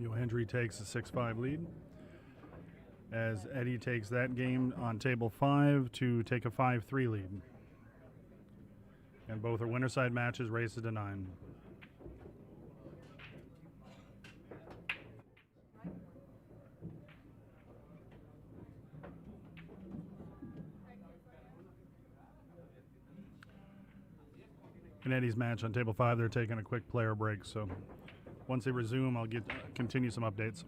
S1: Yendry takes a 6-5 lead as Eddie takes that game on table 5 to take a 5-3 lead. And both are winner side matches, races to 9. In Eddie's match on table 5, they're taking a quick player break, so once they resume, I'll continue some updates.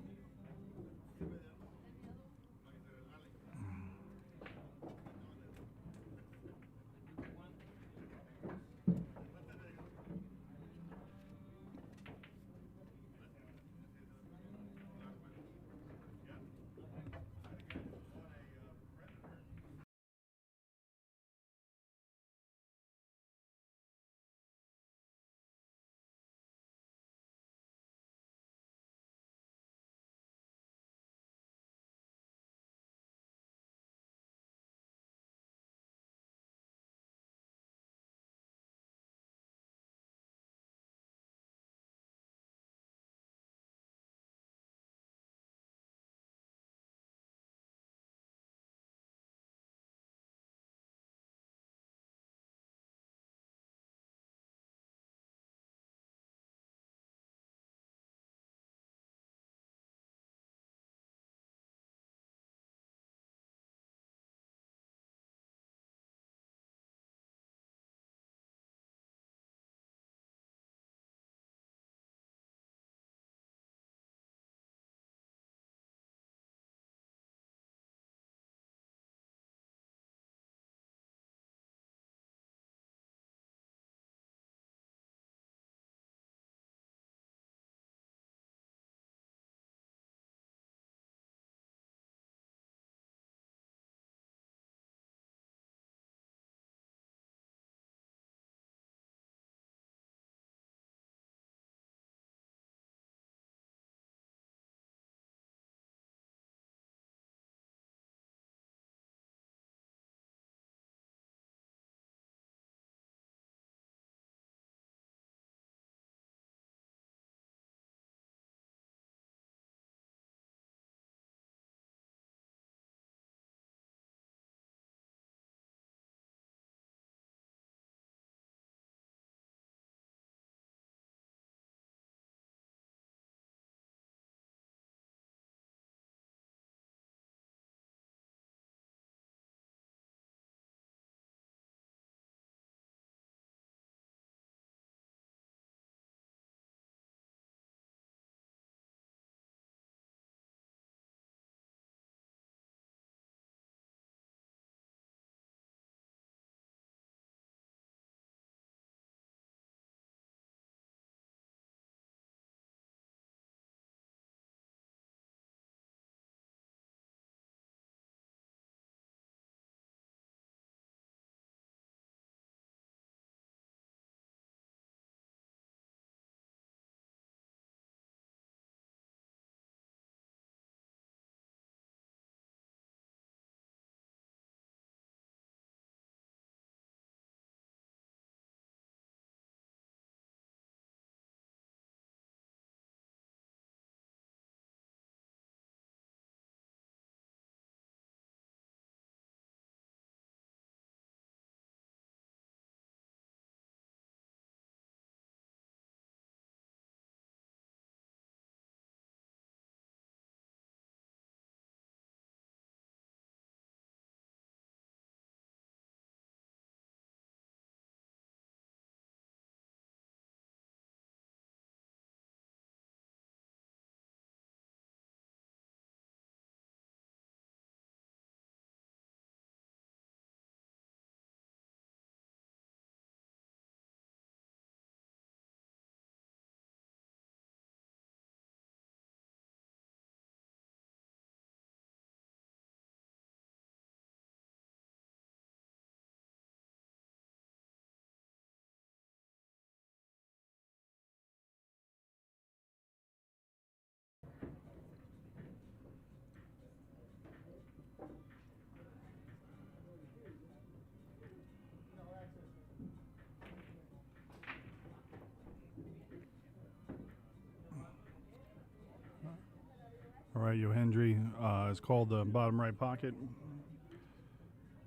S1: right, Yendry is called the bottom right pocket.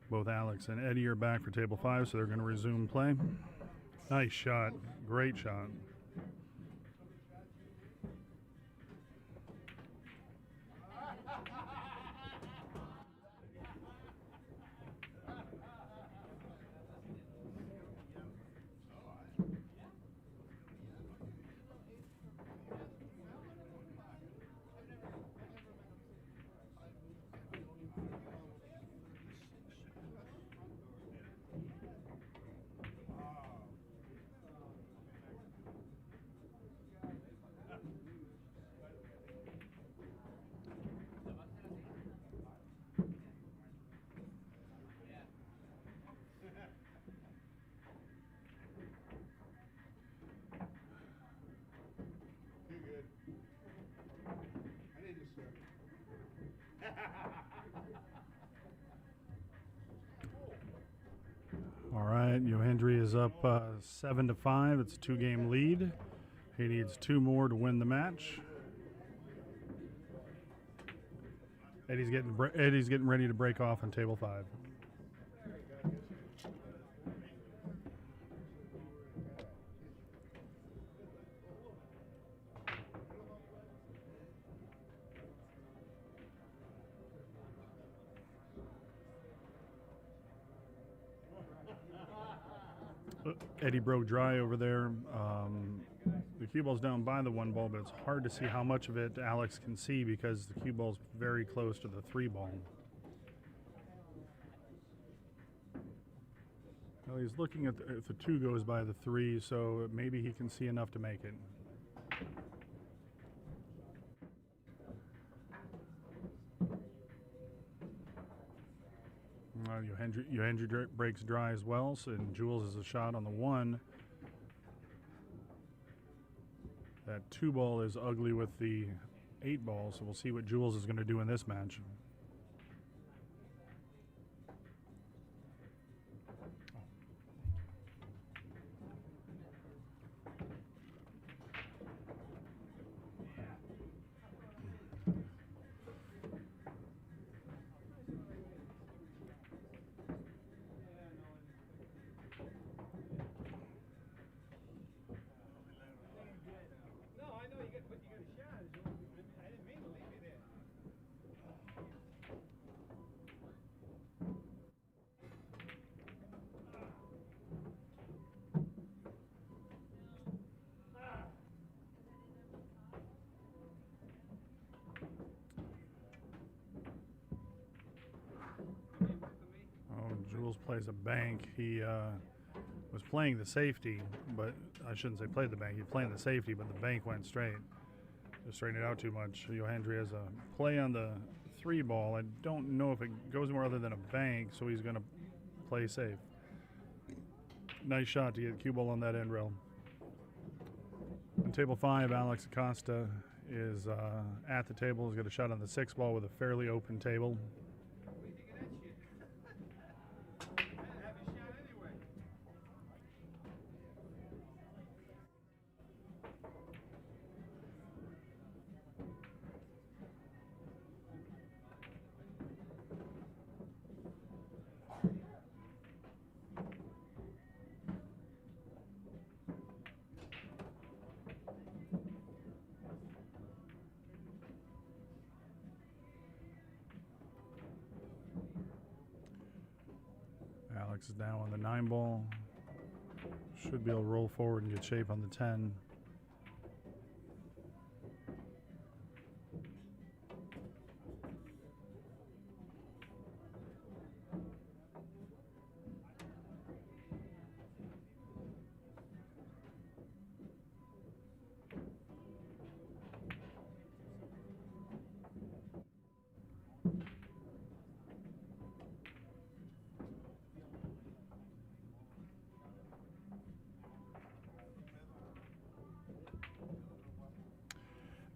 S1: Both Alex and Eddie are back for table 5, so they're going to resume play. Nice shot. Great shot. All right, Yendry is up 7-5. It's a 2-game lead. He needs 2 more to win the match. Eddie's getting ready to break off on table 5. Eddie broke dry over there. The cue ball's down by the 1 ball, but it's hard to see how much of it Alex can see because the cue ball's very close to the 3 ball. Well, he's looking at if the 2 goes by the 3, so maybe he can see enough to make it. Yendry breaks dry as well, so, and Jules is a shot on the 1. That 2 ball is ugly with the 8 ball, so we'll see what Jules is going to do in this match. Jules plays a bank. He was playing the safety, but I shouldn't say played the bank. He was playing the safety, but the bank went straight. Just straightened it out too much. Yendry has a play on the 3 ball. I don't know if it goes more other than a bank, so he's going to play safe. Nice shot to get the cue ball on that end rail. On table 5, Alex Acosta is at the table. He's got a shot on the 6 ball with a fairly open table. Alex is now on the 9 ball. Should be able to roll forward and get shape on the 10.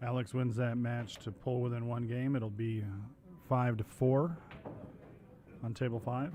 S1: Alex wins that match to pull within 1 game. It'll be 5-4 on table 5.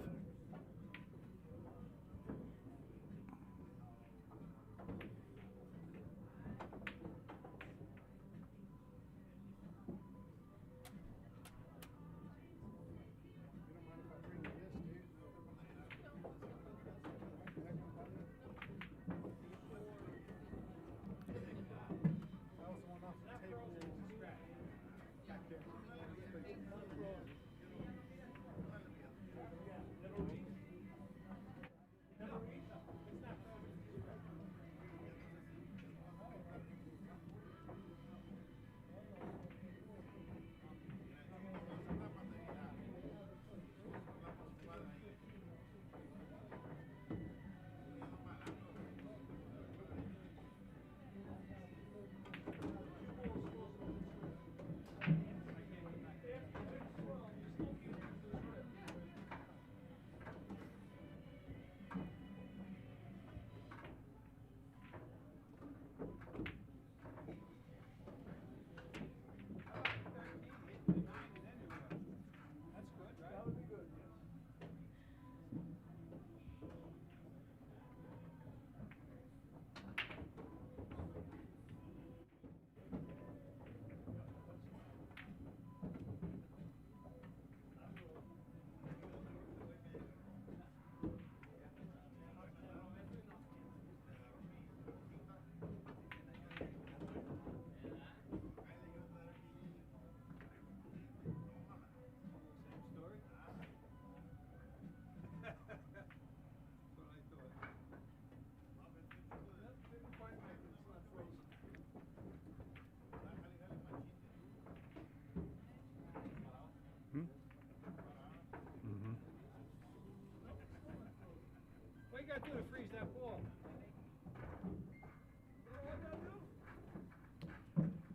S4: to freeze that ball.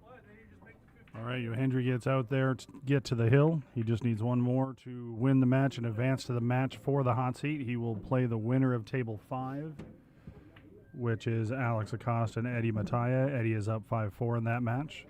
S4: What? They didn't just make the 50.
S1: All right, Yendry gets out there to get to the hill. He just needs one more to win the match and advance to the match for the hot seat. He will play the winner of table 5, which is Alex Acosta and Eddie Mataya. Eddie is up 5-4 in that match.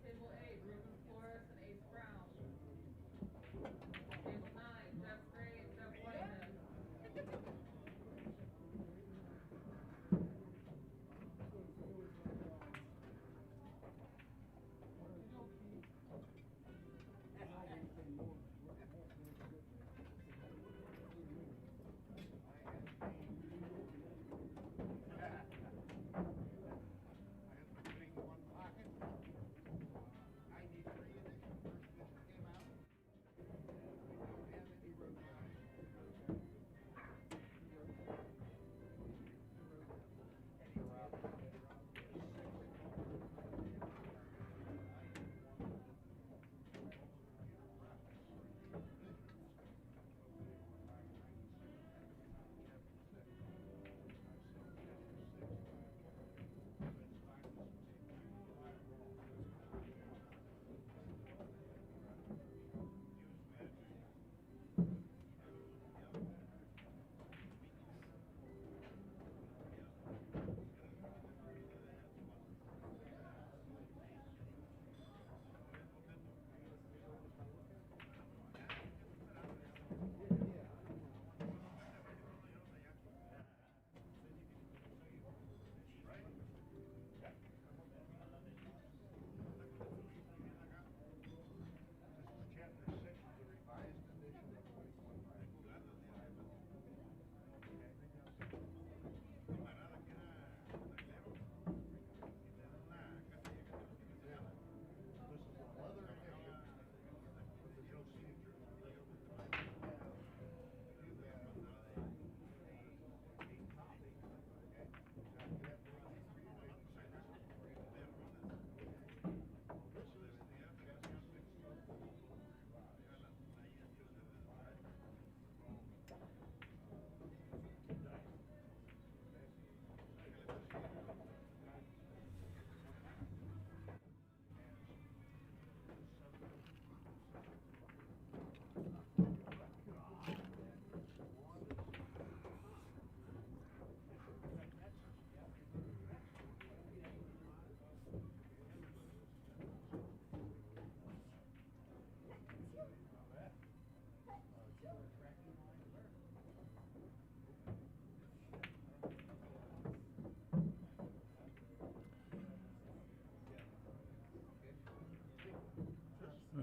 S3: Table 8, Ruben Flores and Ace Brown. Table 9, Jeff Gray and Jeff Whitehead.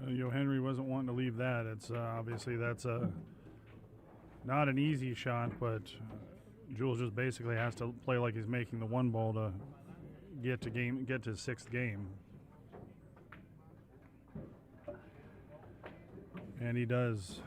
S3: Yendry wasn't wanting to leave that. It's obviously that's not an easy shot, but Jules just basically has to play like he's making the one ball to get to his 6th game, and he does.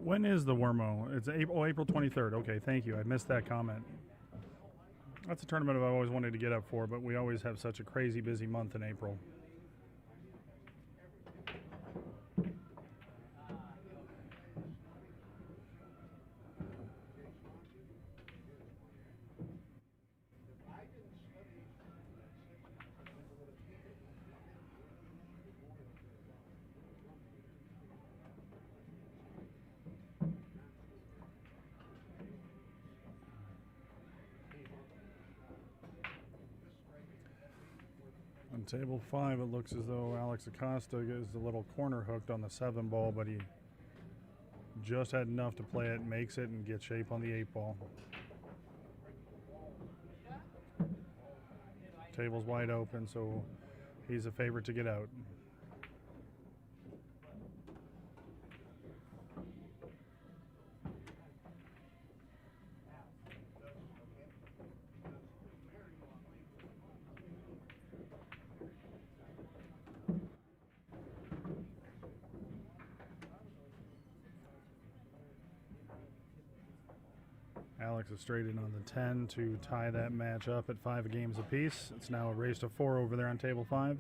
S3: When is the Wormo? It's April 23rd. Okay, thank you. I missed that comment. That's a tournament I've always wanted to get up for, but we always have such a crazy busy month in April. On table 5, it looks as though Alex Acosta is a little corner hooked on the 7 ball, but he just had enough to play it, makes it, and get shape on the 8 ball. Table's wide open, so he's a favorite to get out. Alex is straight in on the 10 to tie that match up at 5 games apiece. It's now a race to 4 over there on table 5.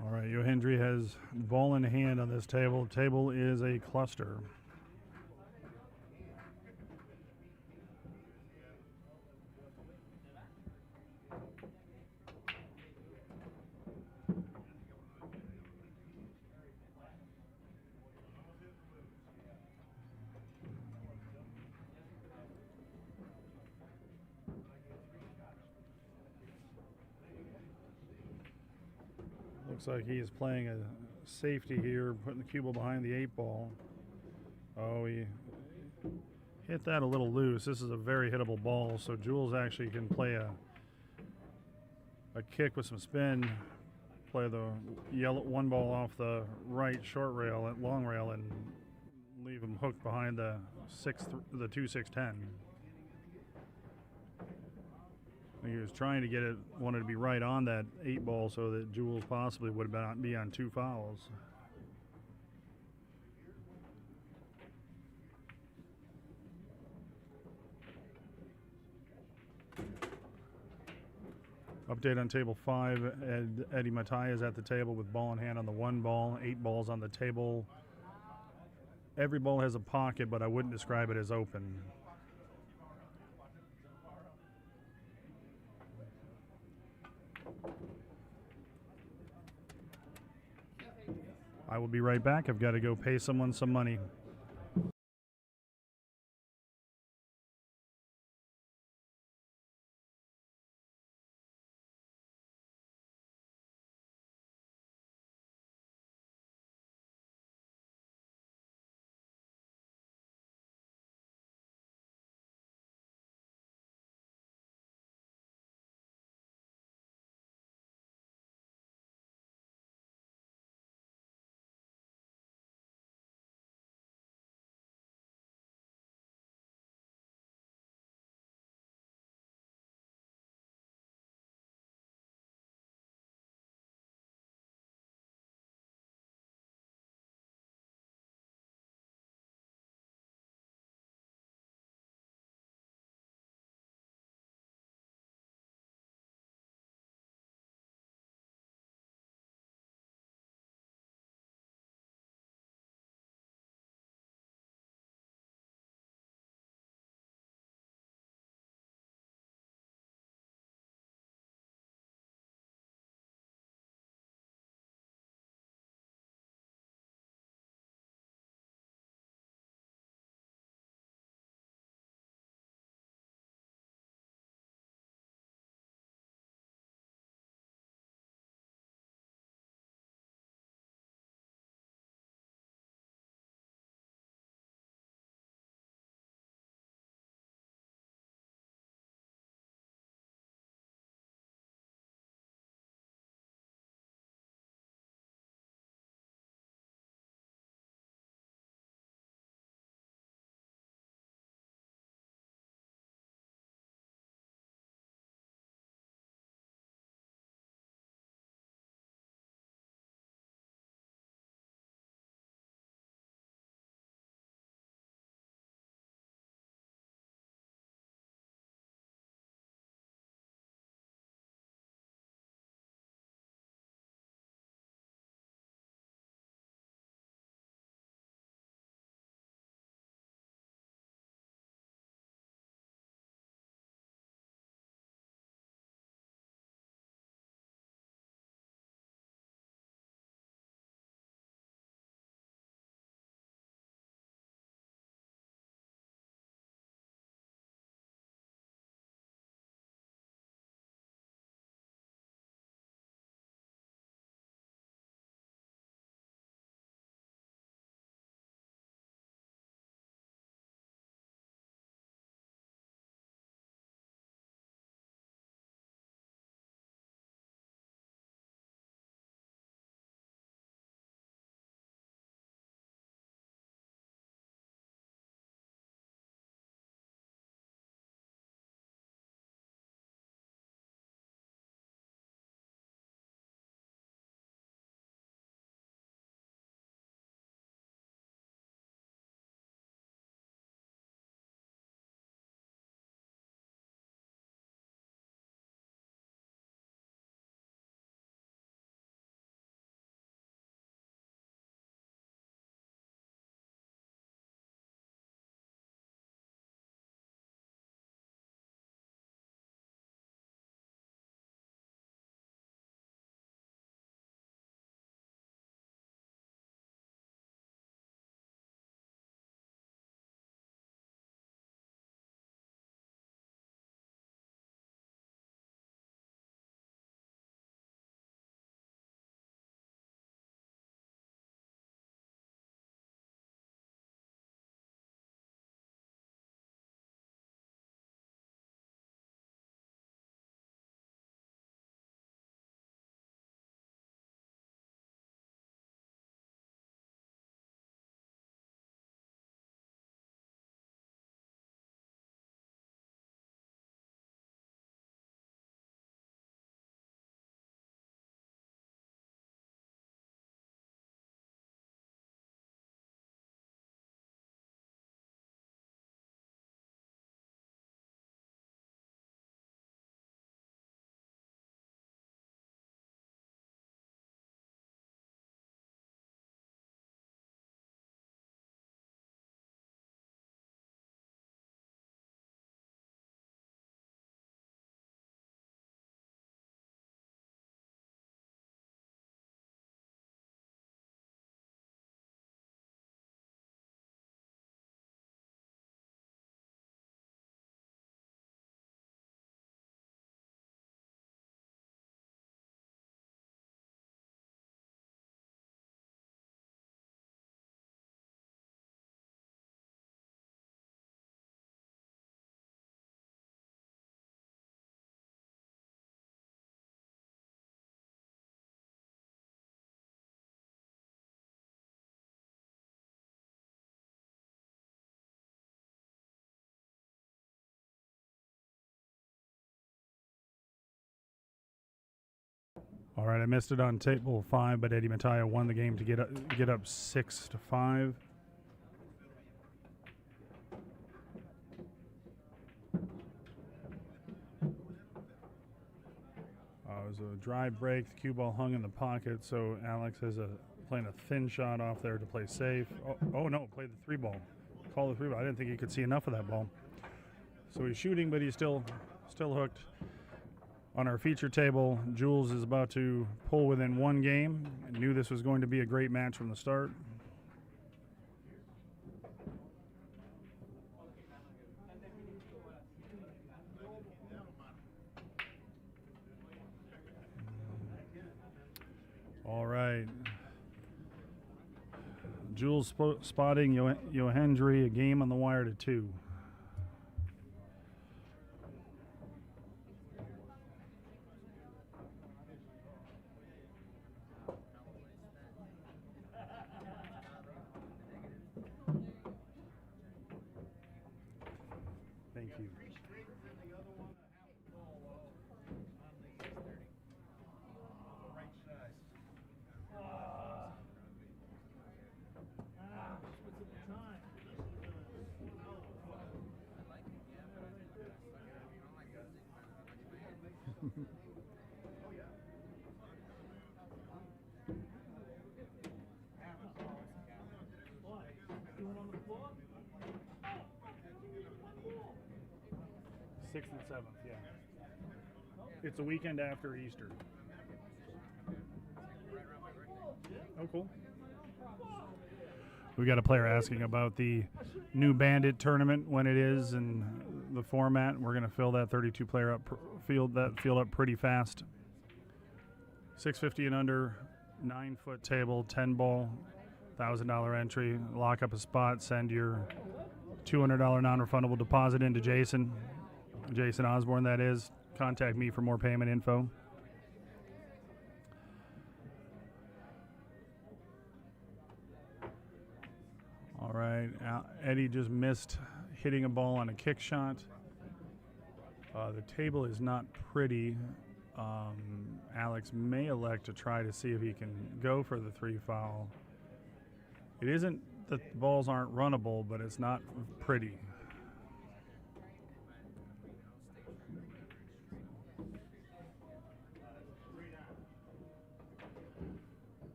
S3: All right, Yendry has ball in hand on this table. Table is a cluster. Looks like he is playing a safety here, putting the cue ball behind the 8 ball. Oh, he hit that a little loose. This is a very hittable ball, so Jules actually can play a kick with some spin, play the yellow 1 ball off the right short rail at long rail, and leave him hooked behind the 2-6-10. He was trying to get it, wanted to be right on that 8 ball so that Jules possibly would be on 2 fouls. Update on table 5, Eddie Matai is at the table with ball in hand on the 1 ball, 8 balls on the table. Every ball has a pocket, but I wouldn't describe it as open. I will be right back. I've got to go pay someone some money. All right, I missed it on table 5, but Eddie Mattia won the game to get up 6-5. It was a dry break. The cue ball hung in the pocket, so Alex is playing a thin shot off there to play safe. Oh no, play the 3 ball. Call the 3 ball. I didn't think he could see enough of that ball. So he's shooting, but he's still hooked. On our feature table, Jules is about to pull within 1 game. I knew this was going to be a great match from the start. All right. Jules spotting Yendry, a game on the wire to 2. Thank you. Sixth and 7th, yeah. It's a weekend after Easter. Oh, cool. We got a player asking about the new Bandit tournament, when it is, and the format. We're going to fill that 32-player field up pretty fast. 650 and under, 9-foot table, 10 ball, $1,000 entry. Lock up a spot. Send your $200 non-refundable deposit into Jason Osborne, that is. Contact me for more payment info. All right, Eddie just missed hitting a ball on a kick shot. The table is not pretty. Alex may elect to try to see if he can go for the 3 foul. It isn't that the balls aren't runnable, but it's not pretty.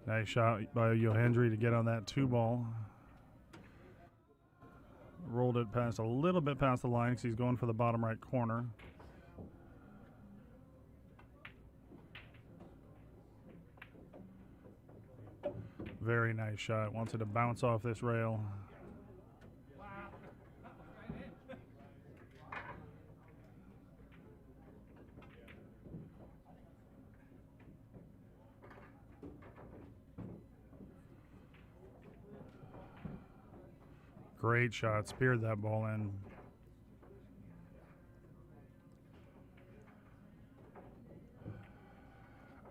S3: Nice shot by Yendry to get on that 2 ball. Rolled it past a little bit past the line because he's going for the bottom right corner. Very nice shot. Wants it to bounce off this rail. Great shot. Speared that ball in.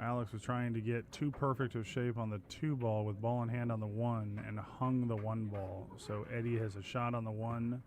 S3: Alex was trying to get too perfect of shape on the 2 ball with ball in hand on the 1 and hung the 1 ball. So Eddie has a shot on the 1.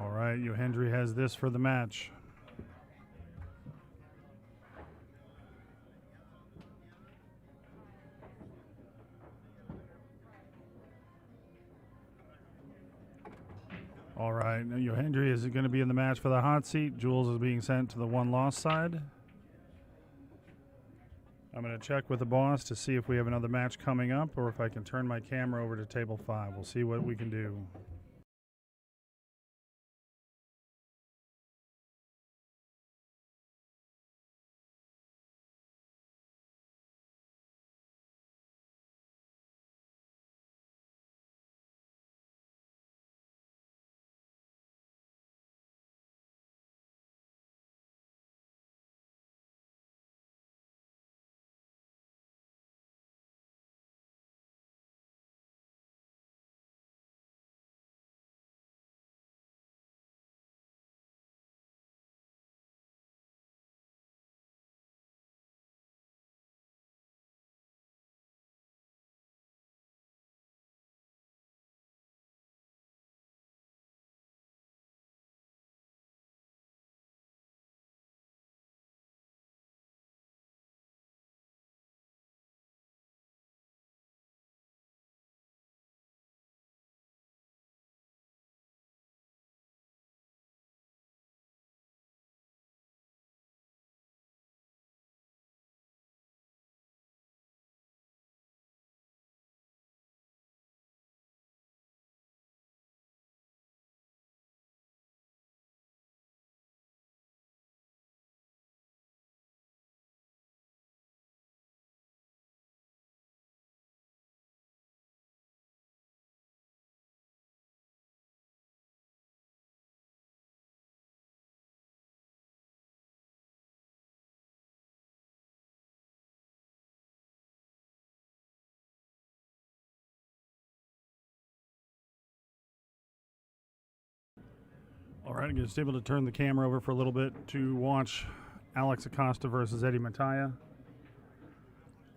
S3: All right, Yendry has this for the match. All right, now Yendry is going to be in the match for the hot seat. Jules is being sent to the 1-loss side. I'm going to check with the boss to see if we have another match coming up or if I can turn my camera over to table 5. We'll see what we can do. All right, I'm just able to turn the camera over for a little bit to watch Alex Acosta versus Eddie Mattia.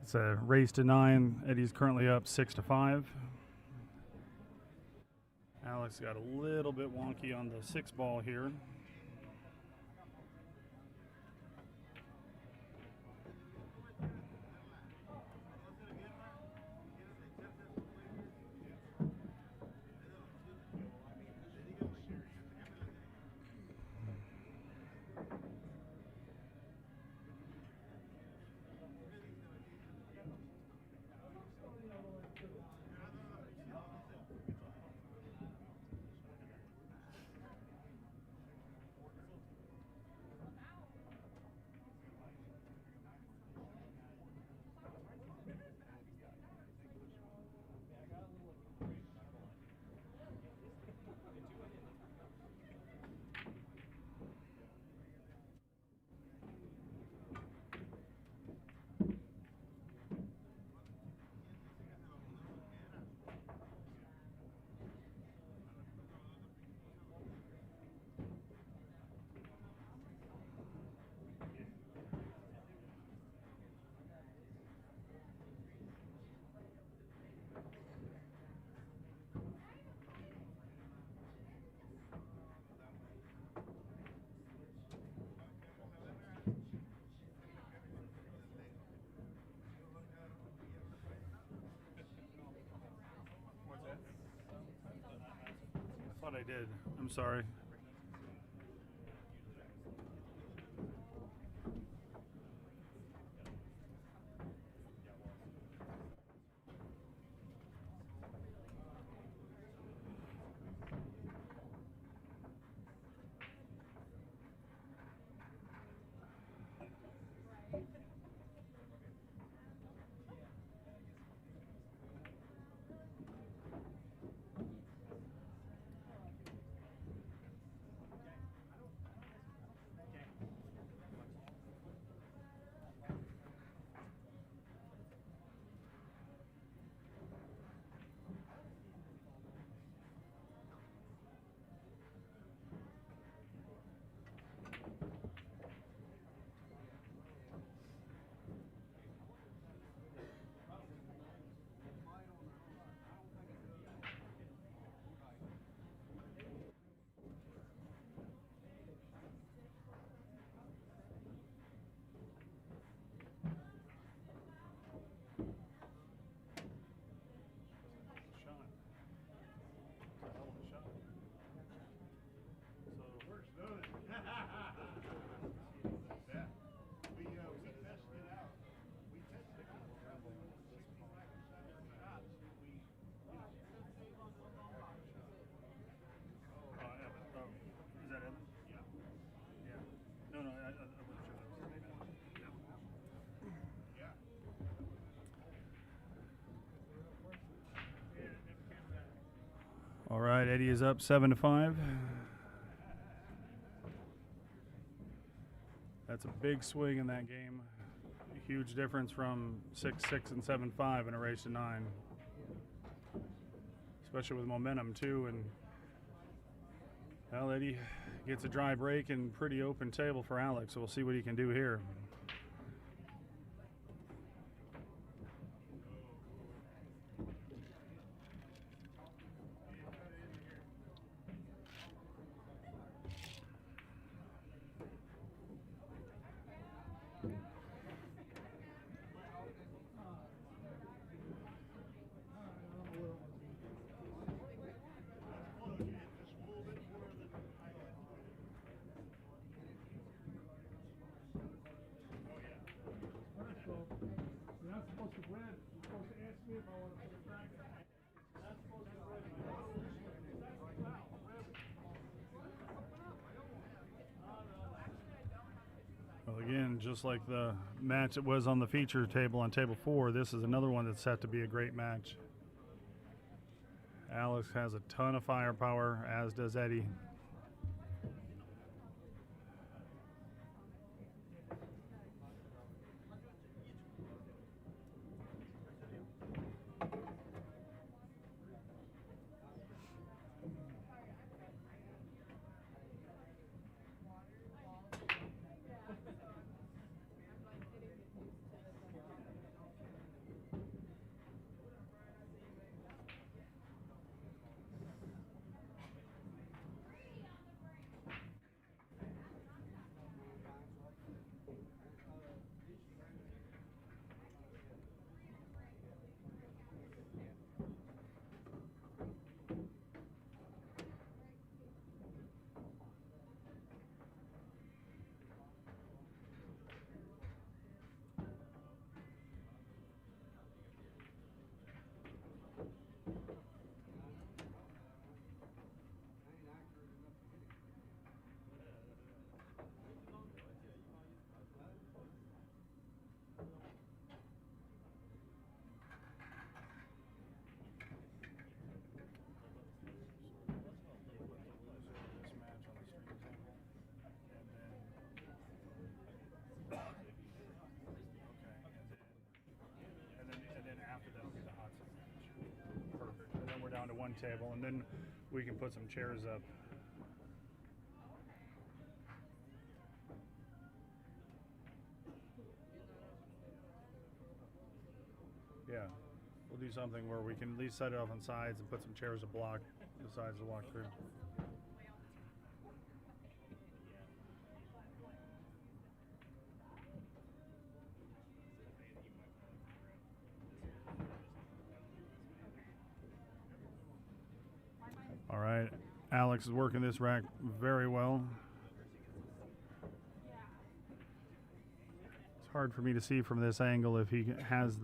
S3: It's a race to 9. Eddie's currently up 6-5. Alex got a little bit wonky on the 6 ball here. I thought I did. I'm sorry. All right, Eddie is up 7-5. That's a big swing in that game. A huge difference from 6-6 and 7-5 in a race to 9. Especially with momentum too. And well, Eddie gets a dry break and pretty open table for Alex, so we'll see what he can do here. Well, again, just like the match it was on the feature table on table 4, this is another one that's set to be a great match. Alex has a ton of firepower, as does Eddie. Down to one table, and then we can put some chairs up. Yeah, we'll do something where we can at least set it off on sides and put some chairs to block the sides to walk through. All right, Alex is working this rack very well. It's hard for me to see from this angle if he has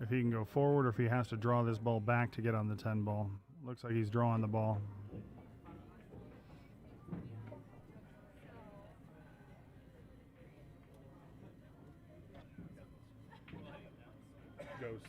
S3: if he can go forward or if he has to draw this ball back to get on the 10 ball. Looks like he's drawing the ball. Ghost.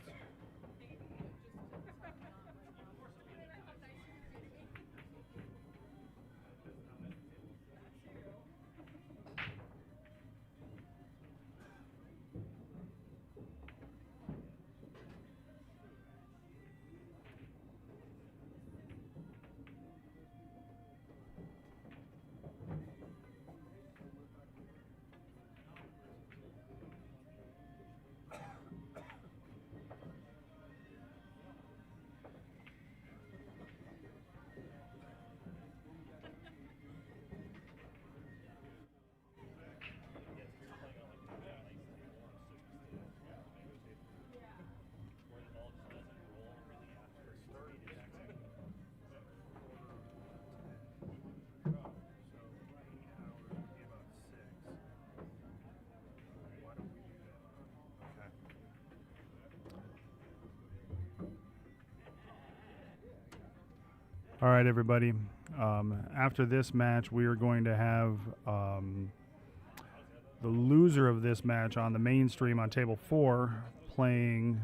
S3: All right, everybody. After this match, we are going to have the loser of this match on the main stream on table 4 playing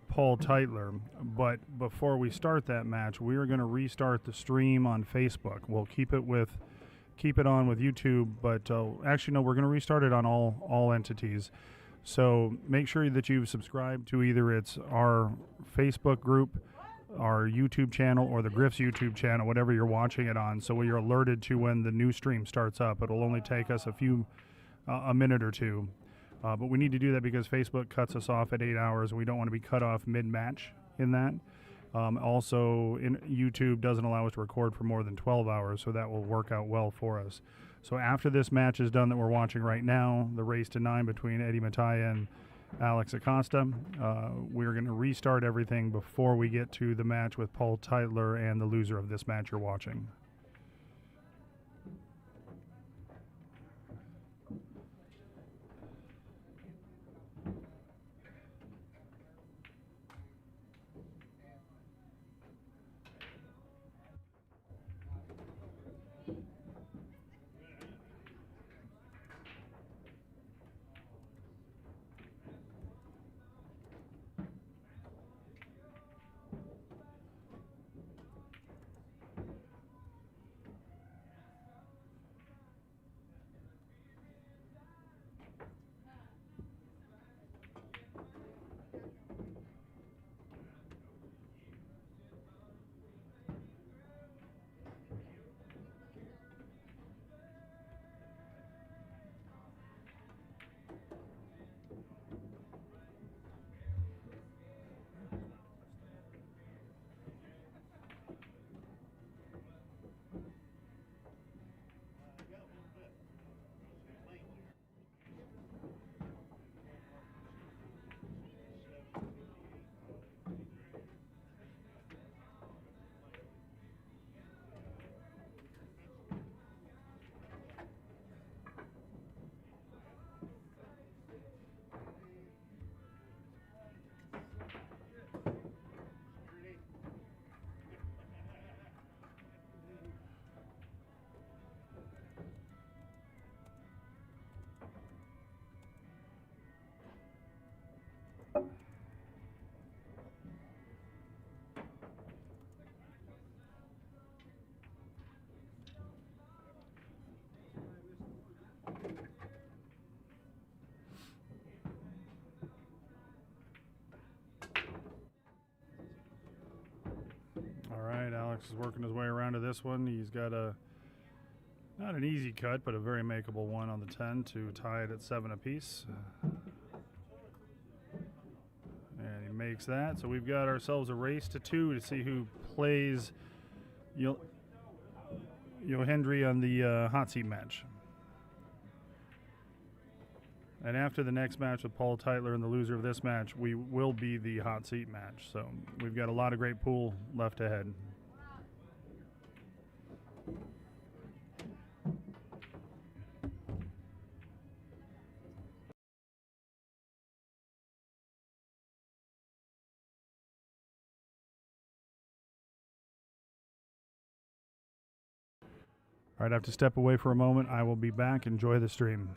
S3: Paul Teitler. But before we start that match, we are going to restart the stream on Facebook. We'll keep it on with YouTube, but actually no, we're going to restart it on all entities. So make sure that you've subscribed to either it's our Facebook group, our YouTube channel, or the Griff's YouTube channel, whatever you're watching it on, so you're alerted to when the new stream starts up. It'll only take us a minute or two. But we need to do that because Facebook cuts us off at 8 hours, and we don't want to be cut off mid-match in that. Also, YouTube doesn't allow us to record for more than 12 hours, so that will work out well for us. So after this match is done that we're watching right now, the race to 9 between Eddie Mataya and Alex Acosta, we're going to restart everything before we get to the match with Paul Teitler and the loser of this match you're watching. All right, Alex is working his way around to this one. He's got not an easy cut, but a very makeable one on the 10 to tie it at 7 apiece. And he makes that. So we've got ourselves a race to 2 to see who plays Yendry on the hot seat match. And after the next match with Paul Teitler and the loser of this match, we will be the hot seat match. So we've got a lot of great pool left ahead. All right, I have to step away for a moment. I will be back. Enjoy the stream.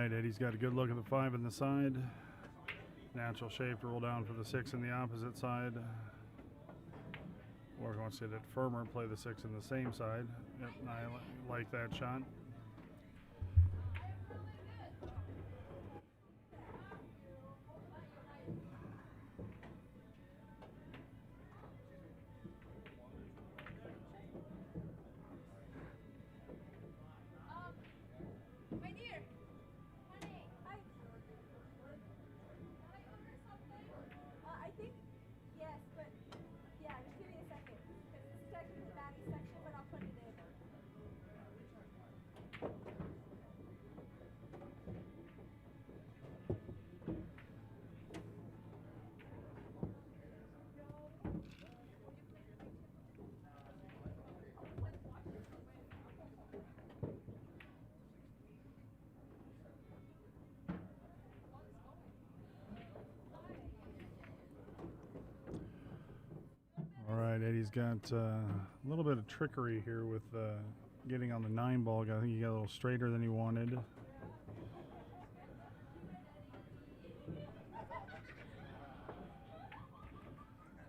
S3: right, Eddie's got a good look at the 5 in the side. Natural shape to roll down for the 6 in the opposite side. Or if he wants to hit it firmer, play the 6 in the same side. Yep, I like that shot.
S6: My dear, honey, hi. Can I order something? I think yes, but yeah, just give me a second. Because it's technically Maddie's section, but I'll put it in.
S3: All right, Eddie's got a little bit of trickery here with getting on the 9 ball. I think he got a little straighter than he wanted.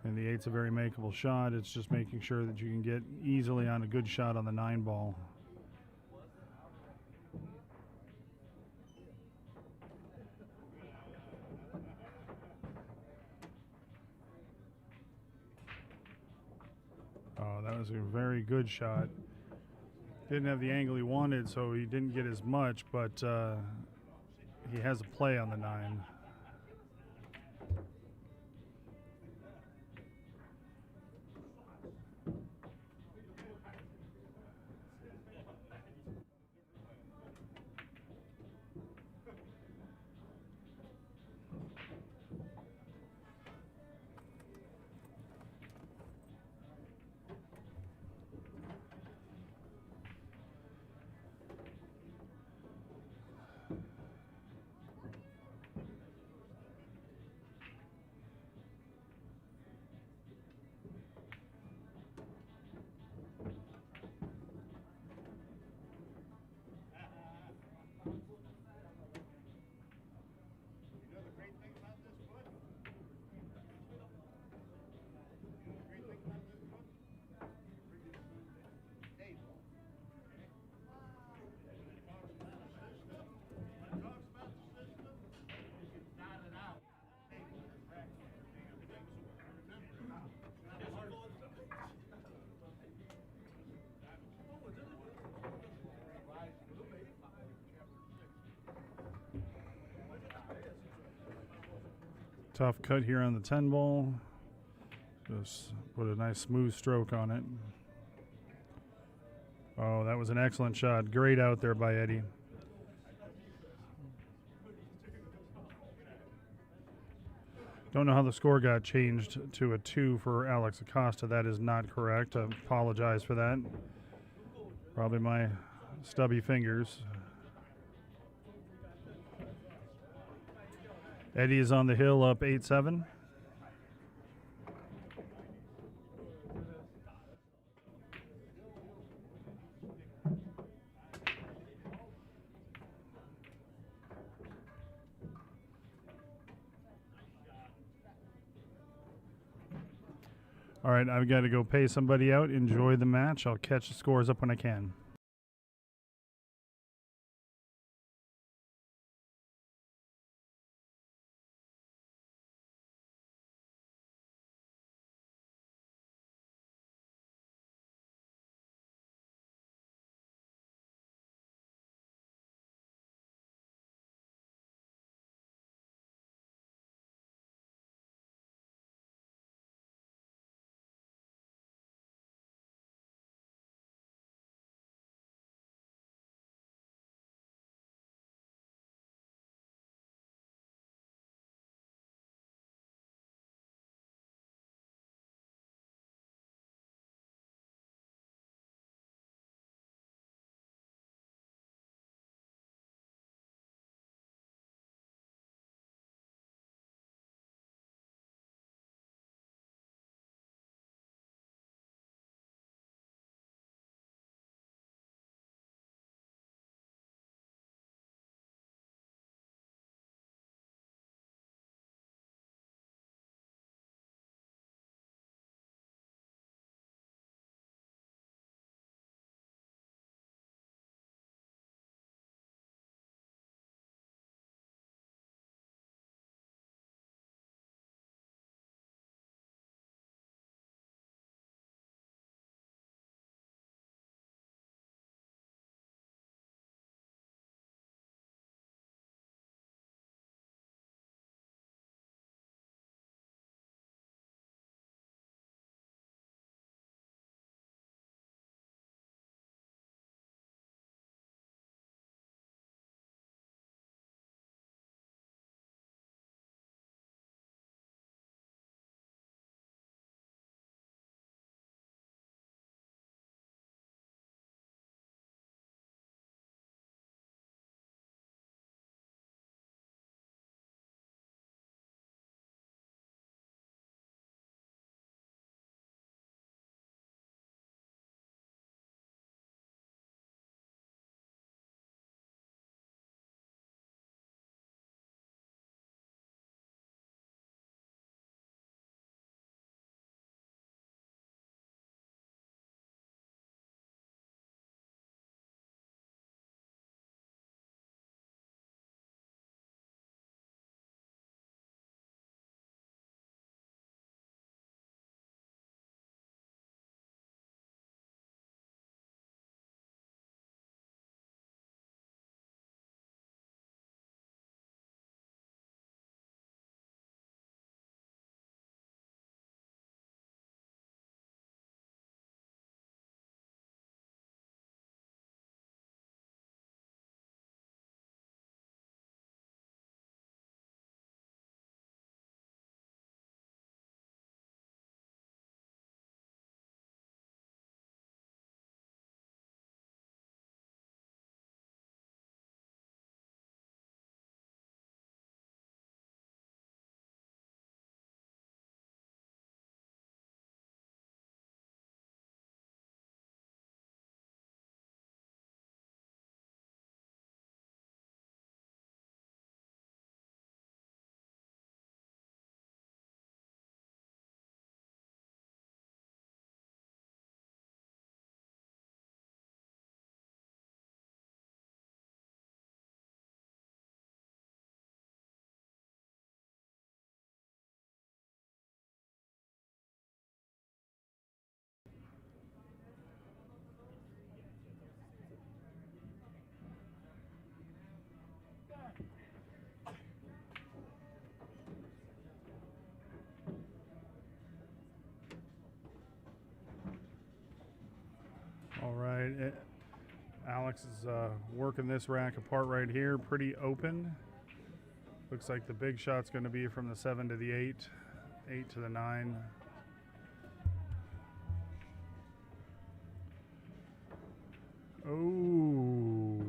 S3: And the 8's a very makeable shot. It's just making sure that you can get easily on a good shot on the 9 ball. Oh, that was a very good shot. Didn't have the angle he wanted, so he didn't get as much, but he has a play on the 9. Tough cut here on the 10 ball. Just put a nice smooth stroke on it. Oh, that was an excellent shot. Great out there by Eddie. Don't know how the score got changed to a 2 for Alex Acosta. That is not correct. I apologize for that. Probably my stubby fingers. Eddie is on the hill up 8-7. All right, I've got to go pay somebody out. Enjoy the match. I'll catch the scores up when I can. Alex is working this rack apart right here, pretty open. Looks like the big shot's going to be from the 7 to the 8, 8 to the 9. Oh,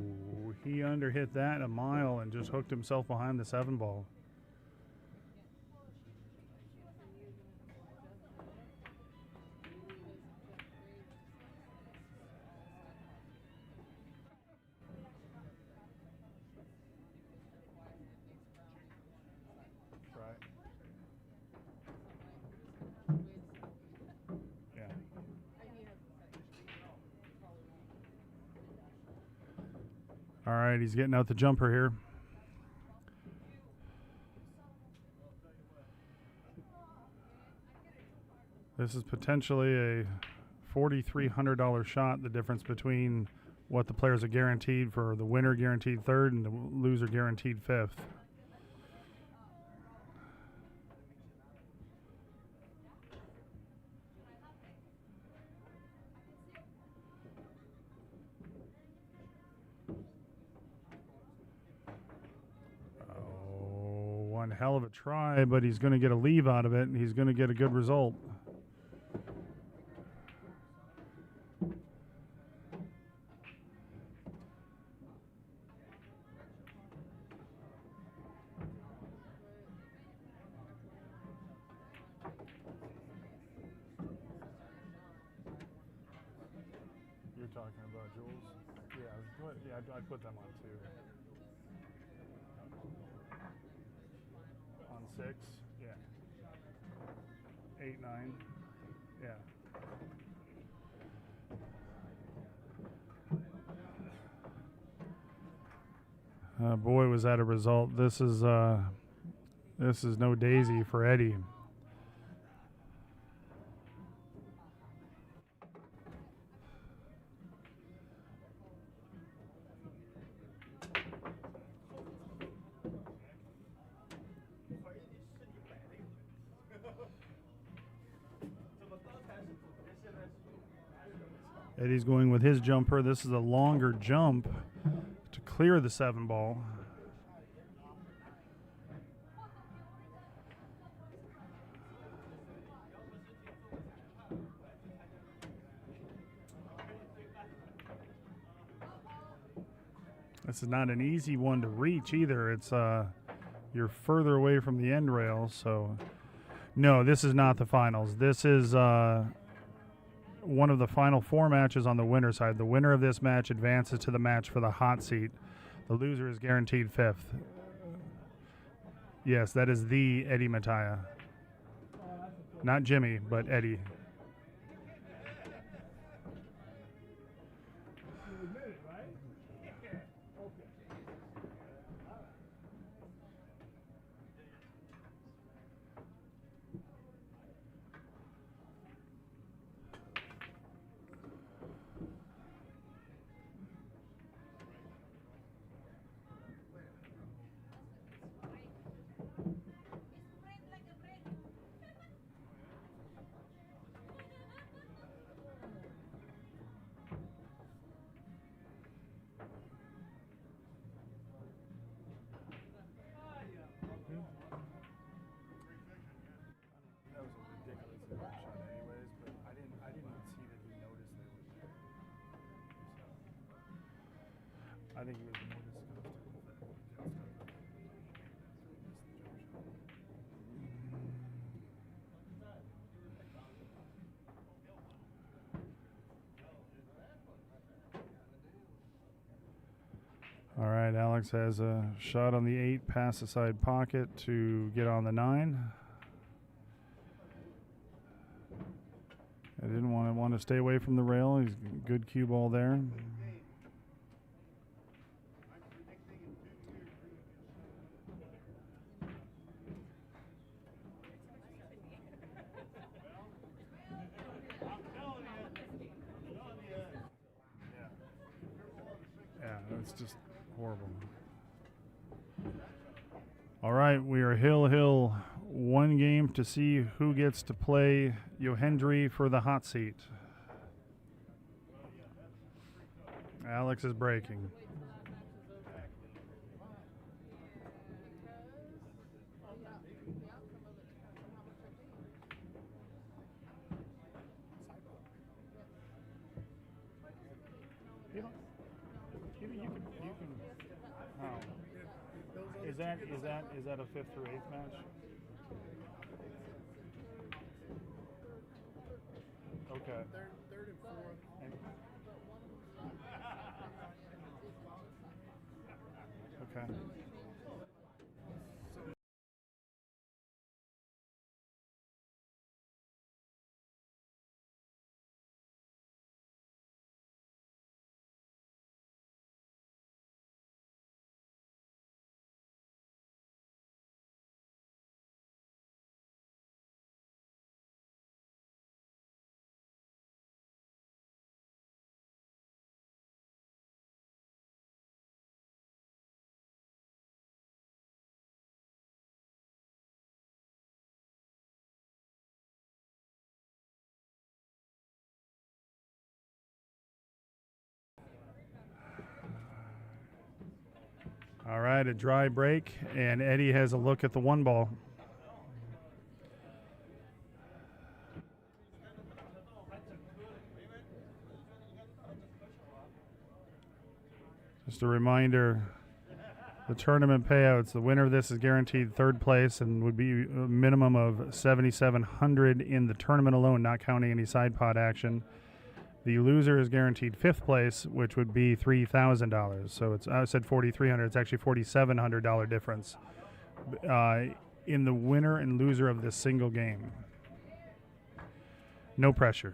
S3: he underhit that a mile and just hooked himself behind the 7 ball. Yeah. All right, he's getting out the jumper here. This is potentially a $4,300 shot, the difference between what the players are guaranteed for the winner guaranteed 3rd and the loser guaranteed 5th. One hell of a try, but he's going to get a leave out of it, and he's going to get a good result. You're talking about Jules? Yeah, I'd put them on 2. On 6, yeah. 8, 9, yeah. Boy, was that a result. This is no daisy for Eddie. Eddie's going with his jumper. This is a longer jump to clear the 7 ball. This is not an easy one to reach either. It's you're further away from the end rail, so no, this is not the finals. This is one of the final 4 matches on the winner side. The winner of this match advances to the match for the hot seat. The loser is guaranteed 5th. Yes, that is the Eddie Mattia. Not Jimmy, but Eddie. I think he was more disgusted. All right, Alex has a shot on the 8, pass the side pocket to get on the 9. I didn't want to stay away from the rail. He's good cue ball there. It's just horrible. All right, we are Hill. 1 game to see who gets to play Yendry for the hot seat. Alex is breaking. You can. Oh. Is that a 5th through 8th match? Okay.
S4: Third and fourth.
S3: Okay. All right, a dry break, and Eddie has a look at the 1 ball. Just a reminder, the tournament payouts, the winner of this is guaranteed 3rd place and would be a minimum of $7,700 in the tournament alone, not counting any side pot action. The loser is guaranteed 5th place, which would be $3,000. So it's, I said $4,300. It's actually $4,700 difference in the winner and loser of this single game. No pressure.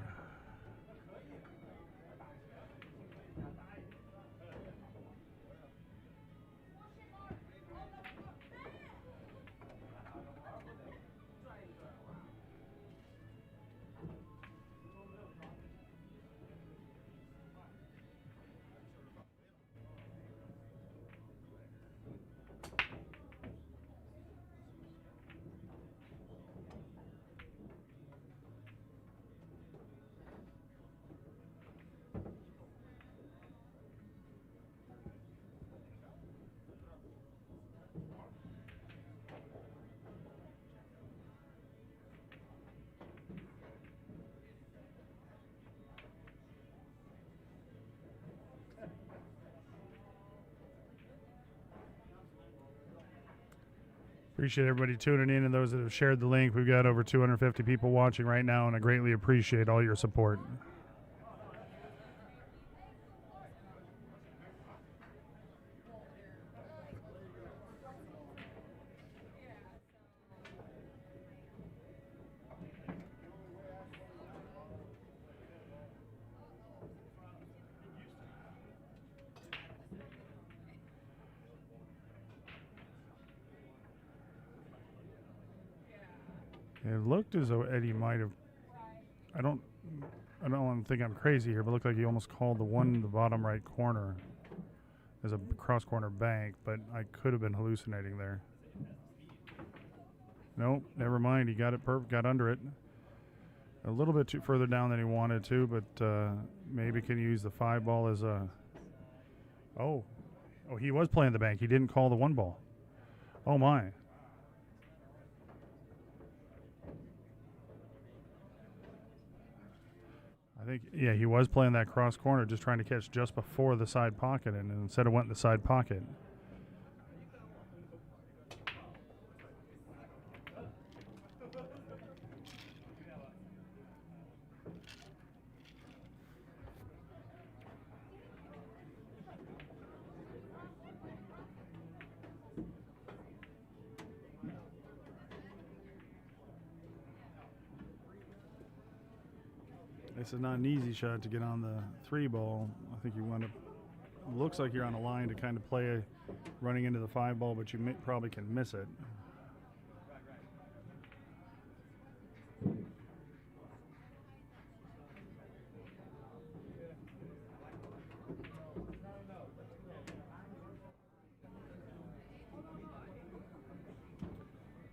S3: Appreciate everybody tuning in and those that have shared the link. We've got over 250 people watching right now, and I greatly appreciate all your support. It looked as though Eddie might have. I don't want to think I'm crazy here, but it looked like he almost called the one in the bottom right corner as a cross corner bank, but I could have been hallucinating there. Nope, never mind. He got it perfect. Got under it. A little bit too further down than he wanted to, but maybe can use the 5 ball as a. Oh, he was playing the bank. He didn't call the 1 ball. Oh my. I think, yeah, he was playing that cross corner, just trying to catch just before the side pocket, and instead it went in the side pocket. This is not an easy shot to get on the 3 ball. I think you wind up, looks like you're on a line to kind of play running into the 5 ball, but you probably can miss it.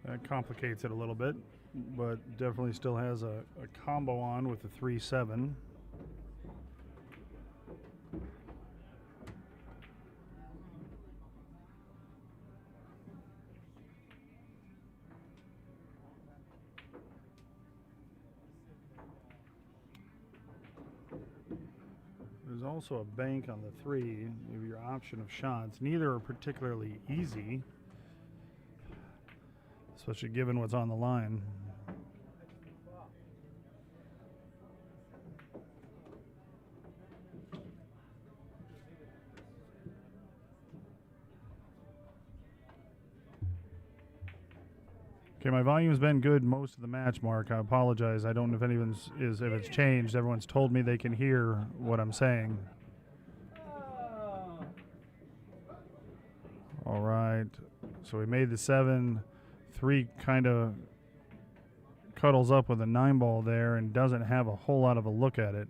S3: That complicates it a little bit, but definitely still has a combo on with the 3-7. also a bank on the 3. You have your option of shots. Neither are particularly easy, especially given what's on the line. Okay, my volume's been good most of the match, Mark. I apologize. I don't know if it's changed. Everyone's told me they can hear what I'm saying. All right. So we made the 7. 3 kind of cuddles up with a 9 ball there and doesn't have a whole lot of a look at it.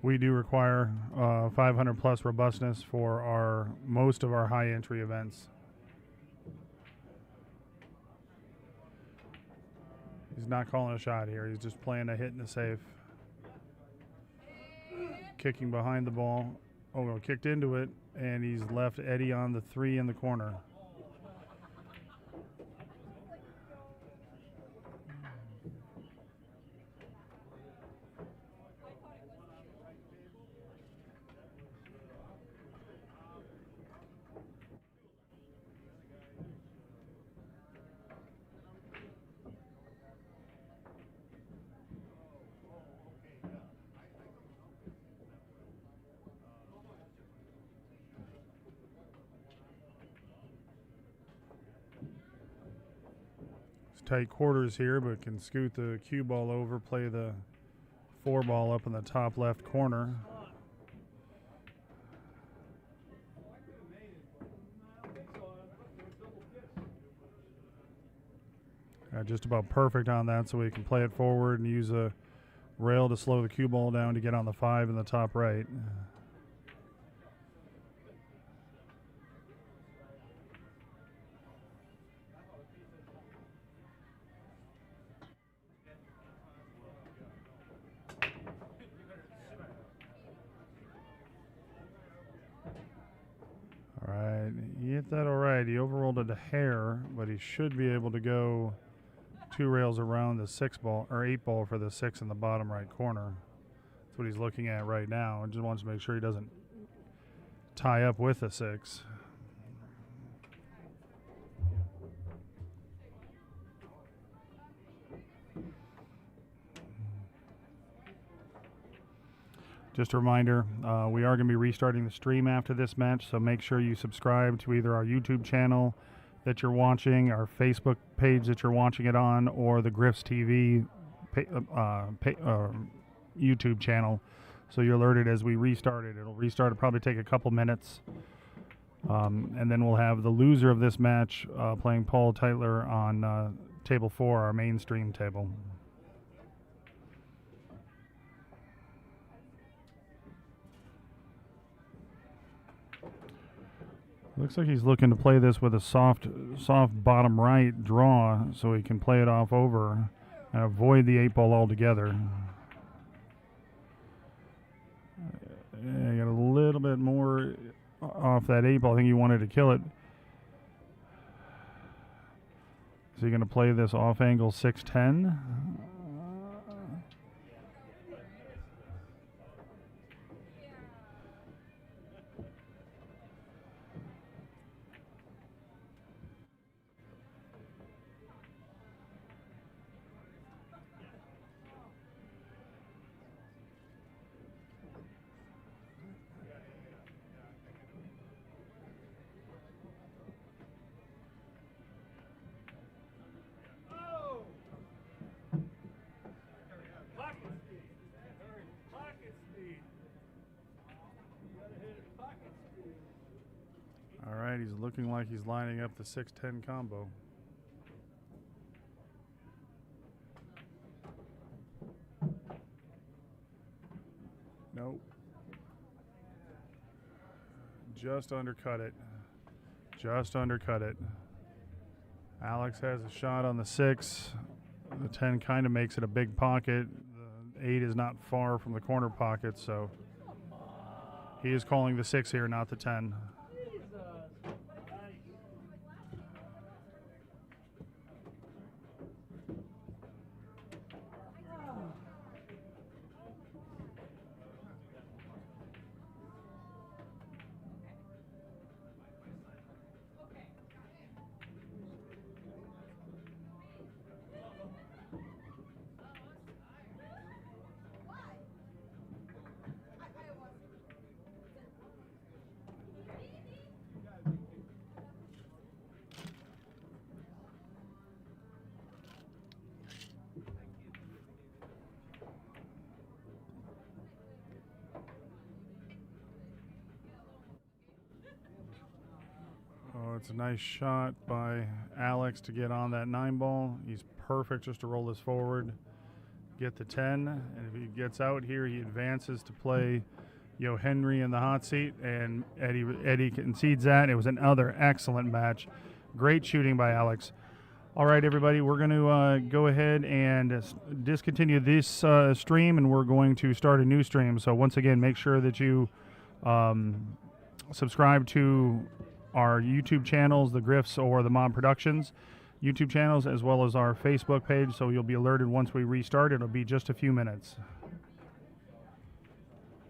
S3: We do require 500 plus robustness for most of our high entry events. He's not calling a shot here. He's just playing a hit and a safe. Kicking behind the ball. Oh, no, kicked into it, and he's left Eddie on the 3 in the corner. Tight quarters here, but can scoot the cue ball over, play the 4 ball up in the top left corner. Just about perfect on that, so we can play it forward and use a rail to slow the cue ball down to get on the 5 in the top right. All right, he hit that all right. He overrolled it a hair, but he should be able to go 2 rails around the 6 ball or 8 ball for the 6 in the bottom right corner. That's what he's looking at right now. Just wants to make sure he doesn't tie up with the 6. Just a reminder, we are going to be restarting the stream after this match, so make sure you subscribe to either our YouTube channel that you're watching, our Facebook page that you're watching it on, or the Griff's TV YouTube channel, so you're alerted as we restart it. It'll probably take a couple minutes, and then we'll have the loser of this match playing Paul Tytler on table 4, our main stream table. Looks like he's looking to play this with a soft bottom right draw so he can play it off over and avoid the 8 ball altogether. Yeah, got a little bit more off that 8 ball. I think he wanted to kill it. Is he going to play this off angle 610? All right, he's looking like he's lining up the 6-10 combo. Nope. Just undercut it. Just undercut it. Alex has a shot on the 6. The 10 kind of makes it a big pocket. The 8 is not far from the corner pocket, so he is calling the 6 here, not the 10. Oh, it's a nice shot by Alex to get on that 9 ball. He's perfect just to roll this forward, get the 10, and if he gets out here, he advances to play Yendry in the hot seat, and Eddie concedes that. It was another excellent match. Great shooting by Alex. All right, everybody, we're going to go ahead and discontinue this stream, and we're going to start a new stream. So once again, make sure that you subscribe to our YouTube channels, the Griffs or the M.O.B Productions YouTube channels, as well as our Facebook page, so you'll be alerted once we restart. It'll be just a few minutes.